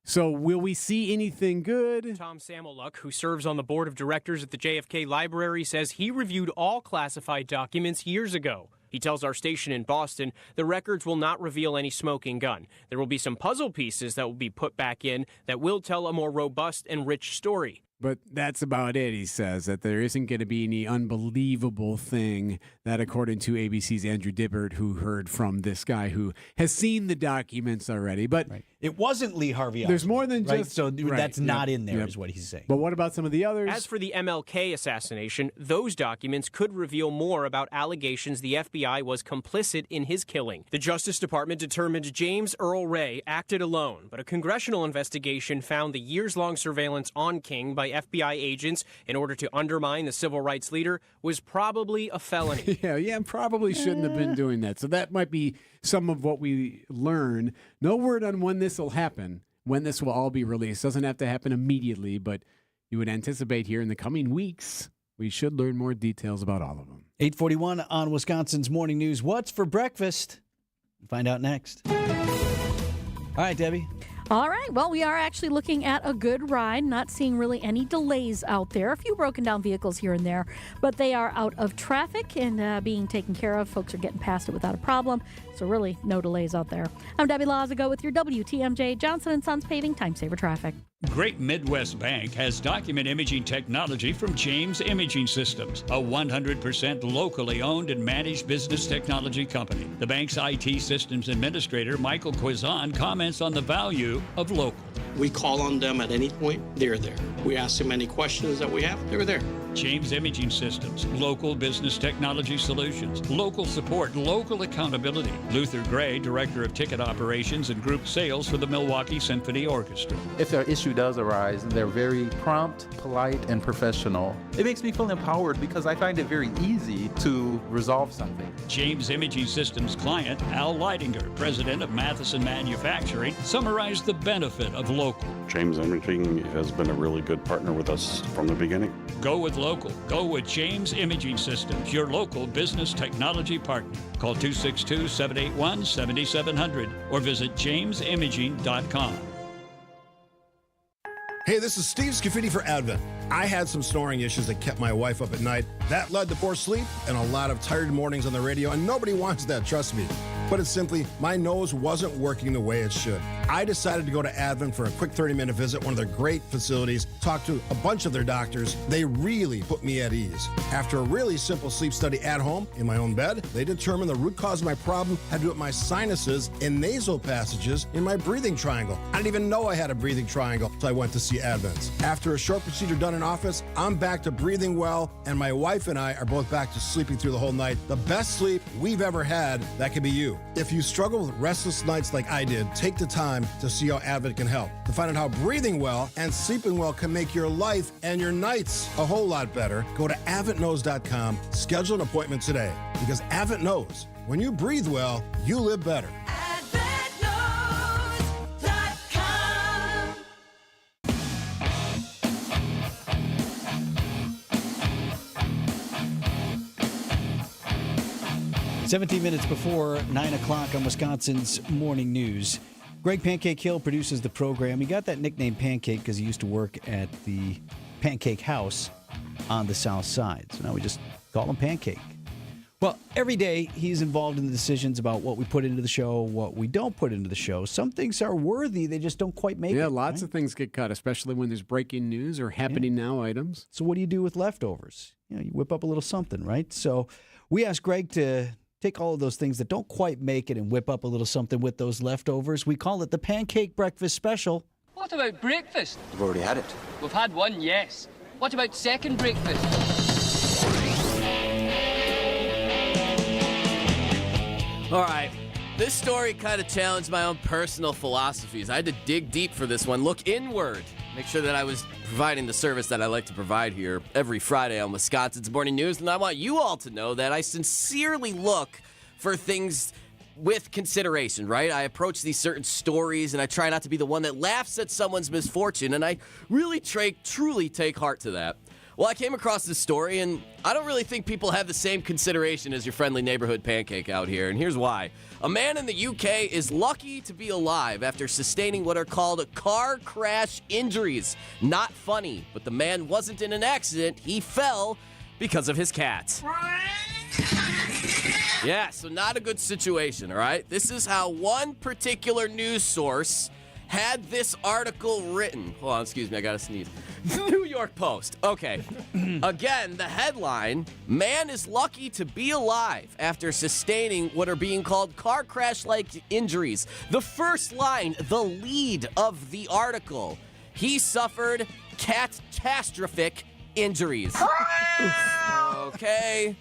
So will we see anything good? Tom Samoluk, who serves on the board of directors at the JFK Library, says he reviewed all classified documents years ago. He tells our station in Boston the records will not reveal any smoking gun. There will be some puzzle pieces that will be put back in that will tell a more robust and rich story. But that's about it, he says, that there isn't going to be any unbelievable thing that, according to ABC's Andrew Dibbert, who heard from this guy who has seen the documents already. But it wasn't Lee Harvey Oswald. There's more than right? just... So that's not in there, is what he's saying. But what about some of the others? As for the MLK assassination, those documents could reveal more about allegations the FBI was complicit in his killing. The Justice Department determined James Earl Ray acted alone, but a congressional investigation found the years-long surveillance on King by FBI agents in order to undermine the civil rights leader was probably a felony. Yeah, probably shouldn't have been doing that. So that might be some of what we learn. No word on when this will happen, when this will all be released. Doesn't have to happen immediately, but you would anticipate here in the coming weeks, we should learn more details about all of them. 8:41 on Wisconsin's Morning News. What's for breakfast? Find out next. All right, Debbie. All right. Well, we are actually looking at a good ride, not seeing really any delays out there. A few broken down vehicles here and there, but they are out of traffic and being taken care of. Folks are getting past it without a problem. So really no delays out there. I'm Debbie Lazago with your WTMJ Johnson & Sons Paving Time Saver Traffic. Great Midwest Bank has document imaging technology from James Imaging Systems, a 100% locally owned and managed business technology company. The bank's IT systems administrator, Michael Quizan, comments on the value of local. We call on them at any point, they're there. We ask them any questions that we have, they're there. James Imaging Systems, local business technology solutions, local support, local accountability. Luther Gray, Director of Ticket Operations and Group Sales for the Milwaukee Symphony Orchestra. If an issue does arise, they're very prompt, polite, and professional. It makes me feel empowered because I find it very easy to resolve something. James Imaging Systems client, Al Leidinger, President of Matheson Manufacturing, summarized the benefit of local. James Imaging has been a really good partner with us from the beginning. Go with local. Go with James Imaging Systems, your local business technology partner. Call 262-781-7700 or visit jamesimaging.com. Hey, this is Steve Scafidi for Advent. I had some snoring issues that kept my wife up at night. That led to poor sleep and a lot of tired mornings on the radio, and nobody wants that, trust me. But it's simply, my nose wasn't working the way it should. I decided to go to Advent for a quick 30-minute visit, one of their great facilities, talk to a bunch of their doctors. They really put me at ease. After a really simple sleep study at home, in my own bed, they determined the root cause of my problem had to do with my sinuses and nasal passages in my breathing triangle. I didn't even know I had a breathing triangle, so I went to see Advent. After a short procedure done in office, I'm back to breathing well, and my wife and I are both back to sleeping through the whole night. The best sleep we've ever had, that could be you. If you struggle with restless nights like I did, take the time to see how Advent can help. To find out how breathing well and sleeping well can make your life and your nights a whole lot better, go to AdventKnows.com, schedule an appointment today. Because Advent knows, when you breathe well, you live better. 17 minutes before 9 o'clock on Wisconsin's Morning News. Greg Pancake Hill produces the program. He got that nickname Pancake because he used to work at the Pancake House on the South Side. So now we just call him Pancake. Well, every day he's involved in the decisions about what we put into the show, what we don't put into the show. Some things are worthy, they just don't quite make it. Yeah, lots of things get cut, especially when there's breaking news or happening now items. So what do you do with leftovers? You whip up a little something, right? So we asked Greg to take all of those things that don't quite make it and whip up a little something with those leftovers. We call it the Pancake Breakfast Special. What about breakfast? We've already had it. We've had one, yes. What about second breakfast? All right, This story kind of challenged my own personal philosophies. I had to dig deep for this one, look inward, make sure that I was providing the service that I like to provide here every Friday on Wisconsin's Morning News. And I want you all to know that I sincerely look for things with consideration, right? I approach these certain stories and I try not to be the one that laughs at someone's misfortune, and I really truly take heart to that. Well, I came across this story, and I don't really think people have the same consideration as your friendly neighborhood pancake out here, and here's why. A man in the UK is lucky to be alive after sustaining what are called car crash injuries. Not funny, but the man wasn't in an accident. He fell because of his cat. Yeah, so not a good situation, all right? This is how one particular news source had this article written. Hold on, excuse me, I gotta sneeze. New York Post. Okay. Again, the headline, man is lucky to be alive after sustaining what are being called car crash-like injuries. The first line, the lead of the article, he suffered catastrophic injuries. Okay.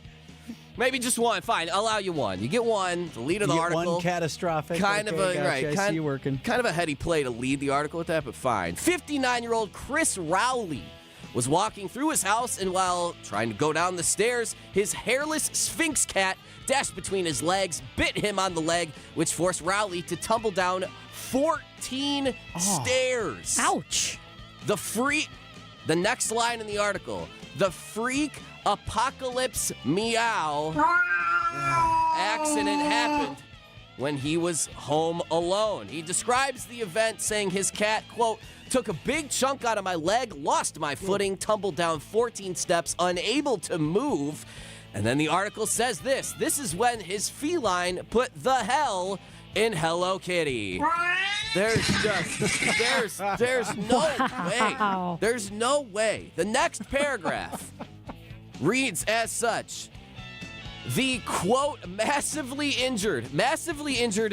Maybe just one. Fine, I'll allow you one. You get one. The lead of the article. One catastrophic. Kind of a gotcha. right. I see you working. Kind of a heady play to lead the article with that, but fine. 59-year-old Chris Rowley was walking through his house, and while trying to go down the stairs, his hairless Sphinx cat dashed between his legs, bit him on the leg, which forced Rowley to tumble down 14 stairs. Ouch. The next line in the article, the freak apocalypse meow accident happened when he was home alone. He describes the event saying his cat, quote, took a big chunk out of my leg, lost my footing, tumbled down 14 steps, unable to move. And then the article says this is when his feline put the hell in Hello Kitty. There's no way. There's no way. The next paragraph reads as such. The, quote, massively injured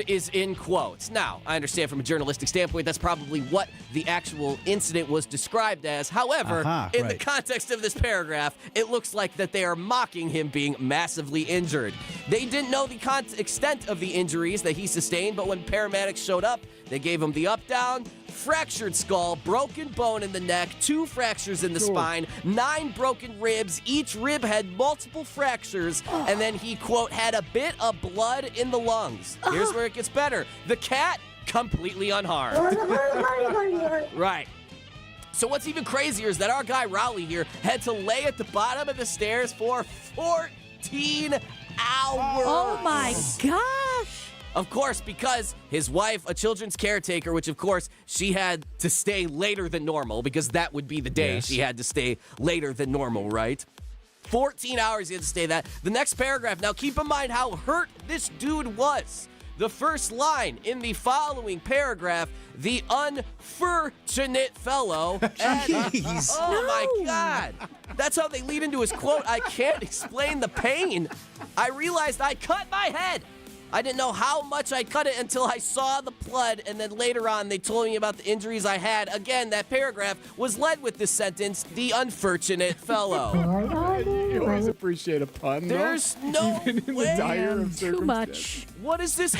is in quotes. Now, I understand from a journalistic standpoint that's probably what the actual incident was described as. However, in the context of this paragraph, it looks like that they are mocking him being massively injured. They didn't know the extent of the injuries that he sustained, but when paramedics showed up, they gave him the up-down, fractured skull, broken bone in the neck, 2 fractures in the spine, 9 broken ribs. Each rib had multiple fractures, and then he, quote, had a bit of blood in the lungs. Here's where it gets better. The cat, completely unharmed. Right. So what's even crazier is that our guy Rowley here had to lay at the bottom of the stairs for 14 hours. Oh, my gosh. Of course, because his wife, a children's caretaker, which of course she had to stay later than normal because that would be the day she had to stay later than normal, right? 14 hours he had to stay that. The next paragraph, now keep in mind how hurt this dude was. The first line in the following paragraph, the unfortunate fellow. Jeez. Oh my God. That's how they lead into his quote. I can't explain the pain. I realized I cut my head. I didn't know how much I cut it until I saw the blood, and then later on they told me about the injuries I had. Again, that paragraph was led with this sentence, the unfortunate fellow. You always appreciate a pun, There's no Even in way. the dire of Too much. What is this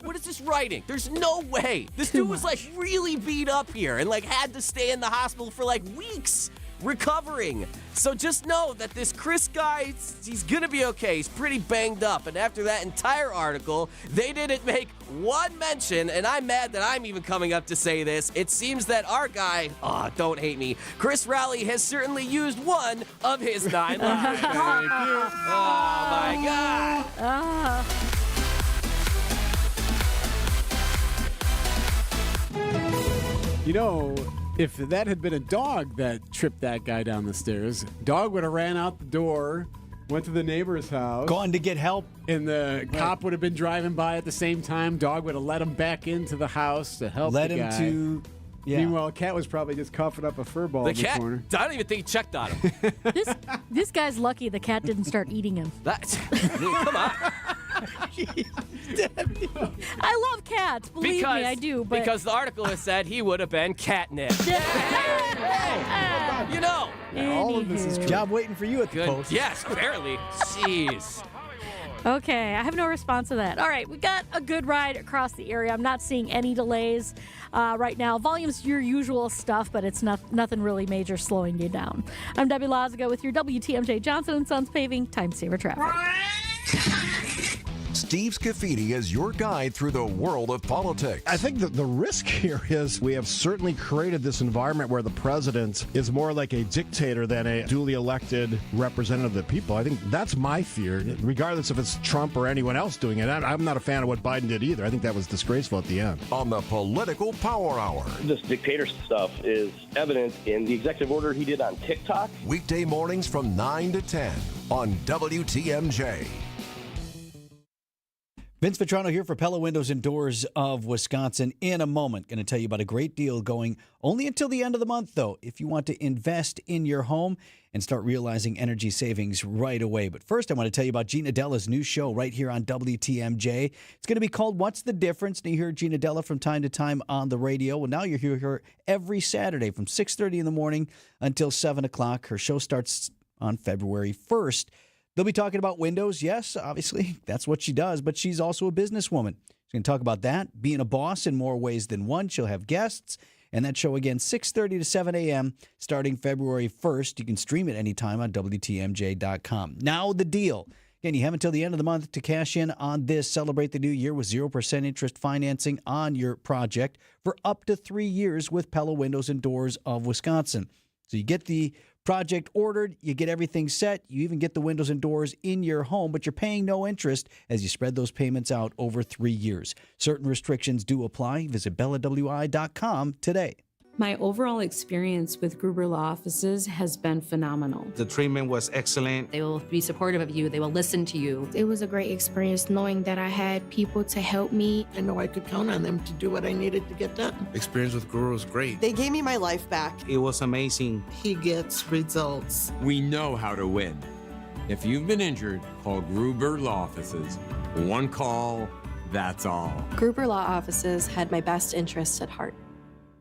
What is this writing? There's no way. This dude was like really beat up here and like had to stay in the hospital for like weeks recovering. So just know that this Chris guy, he's gonna be okay. He's pretty banged up. And after that entire article, they didn't make one mention, and I'm mad that I'm even coming up to say this. It seems that our guy, don't hate me, Chris Rowley has certainly used one of his 9 lives. Thank you. Oh my God. You know, if that had been a dog that tripped that guy down the stairs, dog would have ran out the door, went to the neighbor's house. Gone to get help. And the cop would have been driving by at the same time. Dog would have let him back into the house to help the guy. Meanwhile, cat was probably just coughing up a fur ball in the corner. I don't even think he checked on him. This guy's lucky the cat didn't start eating him. Come on. I love cats, believe me, I do. But because the article has said he would have been catnip. You know. All of this is true. Job waiting for you at the Post. Yes, barely. Jeez. Okay, I have no response to that. All right, we got a good ride across the area. I'm not seeing any delays right now. Volume's your usual stuff, but it's nothing really major slowing you down. I'm Debbie Loziga with your WTMJ Johnson & Sons Paving Time Saver Traffic. Steve Scafidi is your guide through the world of politics. I think that the risk here is we have certainly created this environment where the president is more like a dictator than a duly elected representative of the people. I think that's my fear, regardless if it's Trump or anyone else doing it. I'm not a fan of what Biden did either. I think that was disgraceful at the end. On the Political Power Hour. This dictator stuff is evident in the executive order he did on TikTok. Weekday mornings from 9 to 10 on WTMJ. Vince Vitrano here for Pella Windows and Doors of Wisconsin. In a moment, going to tell you about a great deal going only until the end of the month, though, if you want to invest in your home and start realizing energy savings right away. But first, I want to tell you about Gina Della's new show right here on WTMJ. It's going to be called What's the Difference? And you hear Gina Della from time to time on the radio. Well, now you hear her every Saturday from 6:30 in the morning until 7 o'clock. Her show starts on February 1st. They'll be talking about windows. Yes, obviously, that's what she does, but she's also a businesswoman. She's going to talk about that, being a boss in more ways than one. She'll have guests, and that show again, 6:30 to 7 a.m., starting February 1st. You can stream it anytime on WTMJ.com. Now the deal. Again, you have until the end of the month to cash in on this. Celebrate the new year with 0% interest financing on your project for up to 3 years with Pella Windows and Doors of Wisconsin. So you get the project ordered, you get everything set, you even get the windows and doors in your home, but you're paying no interest as you spread those payments out over 3 years. Certain restrictions do apply. Visit BellaWI.com today. My overall experience with Gruber Law Offices has been phenomenal. The treatment was excellent. They will be supportive of you. They will listen to you. It was a great experience knowing that I had people to help me. I know I could count on them to do what I needed to get done. Experience with Gruber was great. They gave me my life back. It was amazing. He gets results. We know how to win. If you've been injured, call Gruber Law Offices. One call, that's all. Gruber Law Offices had my best interests at heart.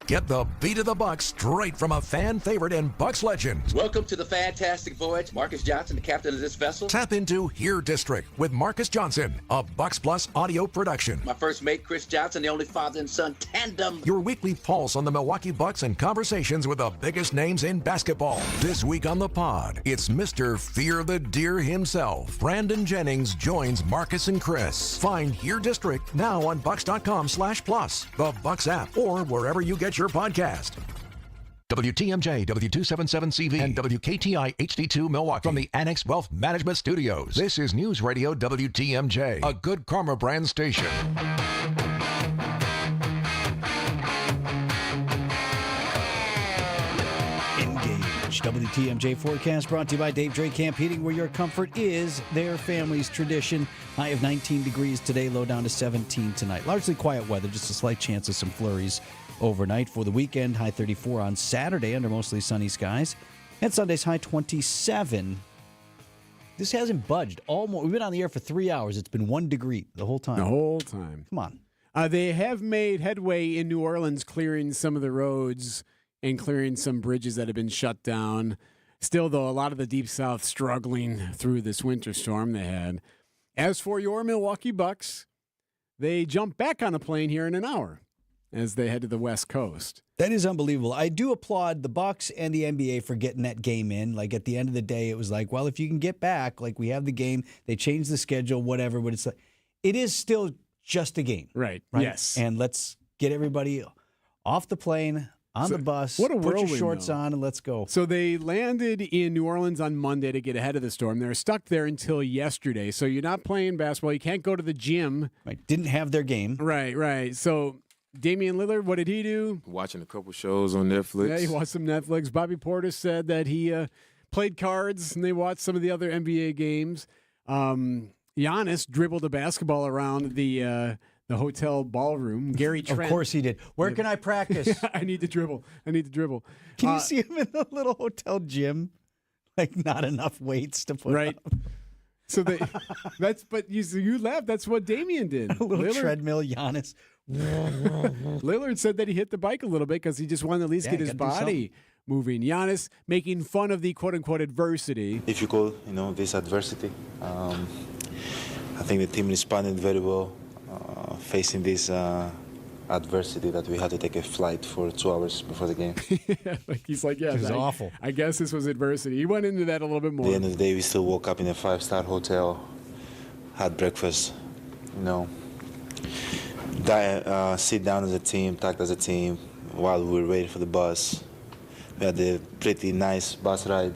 Get the beat of the Bucks straight from a fan favorite and Bucks legend. Welcome to the fantastic voyage. Marcus Johnson, the captain of this vessel. Tap into Here District with Marcus Johnson, a Bucks Plus audio production. My first mate, Chris Johnson, the only father and son tandem. Your weekly pulse on the Milwaukee Bucks and conversations with the biggest names in basketball. This week on the pod, it's Mr. Fear the Deer himself. Brandon Jennings joins Marcus and Chris. Find Here District now on Bucks.com/plus, the Bucks app, or wherever you get your podcast. WTMJ, W277CV, and WKTI HD2 Milwaukee from the Annex Wealth Management Studios. This is News Radio WTMJ, a Good Karma brand station. Engage. WTMJ forecast brought to you by Dave Drake Camp Heating, where your comfort is their family's tradition. High of 19 degrees today, low down to 17 tonight. Largely quiet weather, just a slight chance of some flurries overnight. For the weekend, high 34 on Saturday under mostly sunny skies. And Sunday's high 27. This hasn't budged. We've been on the air for 3 hours. It's been 1 degree the whole time. The whole time. Come on. They have made headway in New Orleans, clearing some of the roads and clearing some bridges that have been shut down. Still, though, a lot of the Deep South struggling through this winter storm they had. As for your Milwaukee Bucks, they jump back on a plane here in an hour as they head to the West Coast. That is unbelievable. I do applaud the Bucks and the NBA for getting that game in. Like, at the end of the day, it was like, well, if you can get back, like, we have the game, they changed the schedule, whatever, but it's like, it is still just a game. Right? Yes. And let's get everybody off the plane, on the bus, what a put whirlwind, your shorts though. on, and let's go. So they landed in New Orleans on Monday to get ahead of the storm. They're stuck there until yesterday. So you're not playing basketball. You can't go to the gym. Right. Didn't have their game. Right. So Damian Lillard, what did he do? Watching a couple shows on Netflix. Yeah, he watched some Netflix. Bobby Portis said that he played cards and they watched some of the other NBA games. Giannis dribbled a basketball around the hotel ballroom. Gary Trent. Of course he did. Where can I practice? I need to dribble. Can you see him in the little hotel gym? Like, not enough weights to put right. up. So but you laughed. That's what Damian did. A little treadmill, Giannis. Lillard said that he hit the bike a little bit because he just wanted to at least get his body moving. Giannis making fun of the quote-unquote adversity. Difficult, this adversity. I think the team responded very well, facing this adversity that we had to take a flight for 2 hours before the game. He's like, yeah, It was awful. I guess this was adversity. He went into that a little bit more. At the end of the day, we still woke up in a 5-star hotel, had breakfast, sit down as a team, talked as a team while we were waiting for the bus. We had a pretty nice bus ride.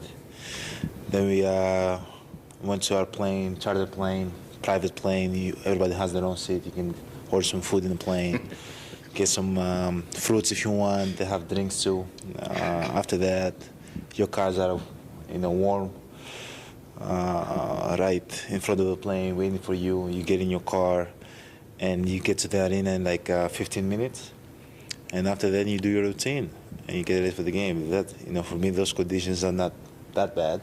Then we went to our plane, chartered plane, private plane. Everybody has their own seat. You can order some food in the plane, get some fruits if you want. They have drinks too. After that, your cars are, warm, right in front of the plane, waiting for you. You get in your car, and you get to the arena in like 15 minutes. And after that, you do your routine, and you get ready for the game. That, for me, those conditions are not that bad.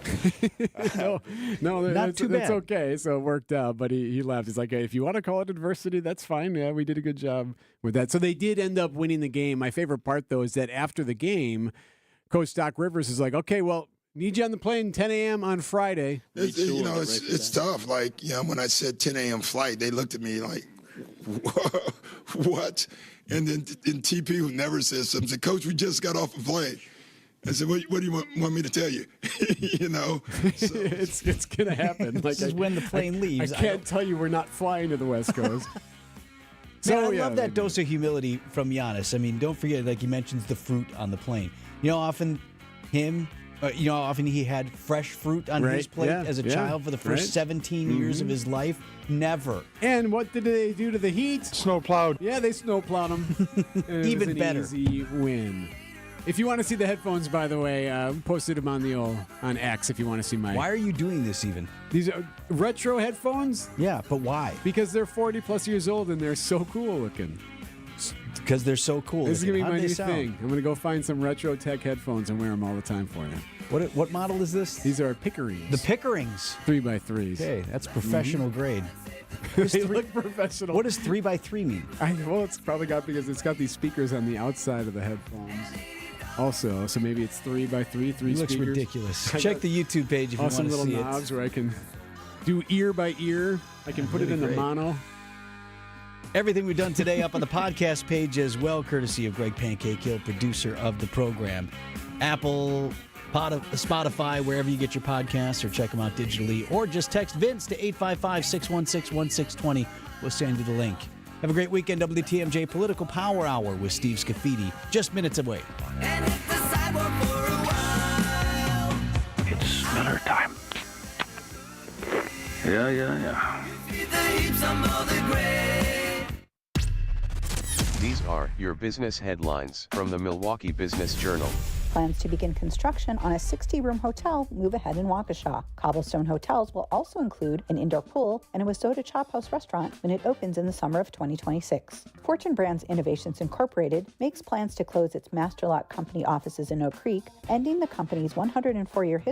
No, Not too that's bad. okay. So it worked out, but he laughed. He's like, hey, if you want to call it adversity, that's fine. Yeah, we did a good job with that. So they did end up winning the game. My favorite part, though, is that after the game, Coach Doc Rivers is like, okay, well, need you on the plane 10 a.m. on Friday. It's tough. Like, when I said 10 a.m. flight, they looked at me like, what? And then TP, who never says something, said, Coach, we just got off a plane. I said, what do you want me to tell you? So. It's going to happen. Like, This is when the plane leaves. I can't tell you we're not flying to the West Coast. Man, I love that dose of humility from Giannis. I mean, don't forget, like he mentions the fruit on the plane. You know, often how often he had fresh fruit on his plate as a child for the first 17 years of his life? Never. And what did they do to the Heat? Snowplowed. Yeah, they snowplowed them. Even better. Easy win. If you want to see the headphones, by the way, posted them on X if you want to see my... Why are you doing this even? These are retro headphones? Yeah, but why? Because they're 40-plus years old and they're so cool looking. Because they're so cool. This is going to be How'd my they new sound? thing. I'm going to go find some retro tech headphones and wear them all the time for you. What model is this? These are Pickerings. The Pickerings. 3x3s. Okay, that's professional grade. They look professional. What does 3x3 mean? Well, it's probably because it's got these speakers on the outside of the headphones. Also, so maybe it's 3x3, three It speakers. looks ridiculous. Check the YouTube page if you want to Awesome see little it. knobs where I can do ear by ear. I can put it in the great. mono. Everything we've done today up on the podcast page as well, courtesy of Greg Pancake Hill, producer of the program. Apple, Spotify, wherever you get your podcasts, or check them out digitally, or just text Vince to 855-616-1620. We'll send you the link. Have a great weekend, WTMJ Political Power Hour with Steve Scafidi, just minutes away. It's Miller time. Yeah. These are your business headlines from the Milwaukee Business Journal. Plans to begin construction on a 60-room hotel move ahead in Waukesha. Cobblestone Hotels will also include an indoor pool and a Wasota Chop House restaurant when it opens in the summer of 2026. Fortune Brands Innovations Incorporated makes plans to close its Master Lock Company offices in Oak Creek, ending the company's 104-year history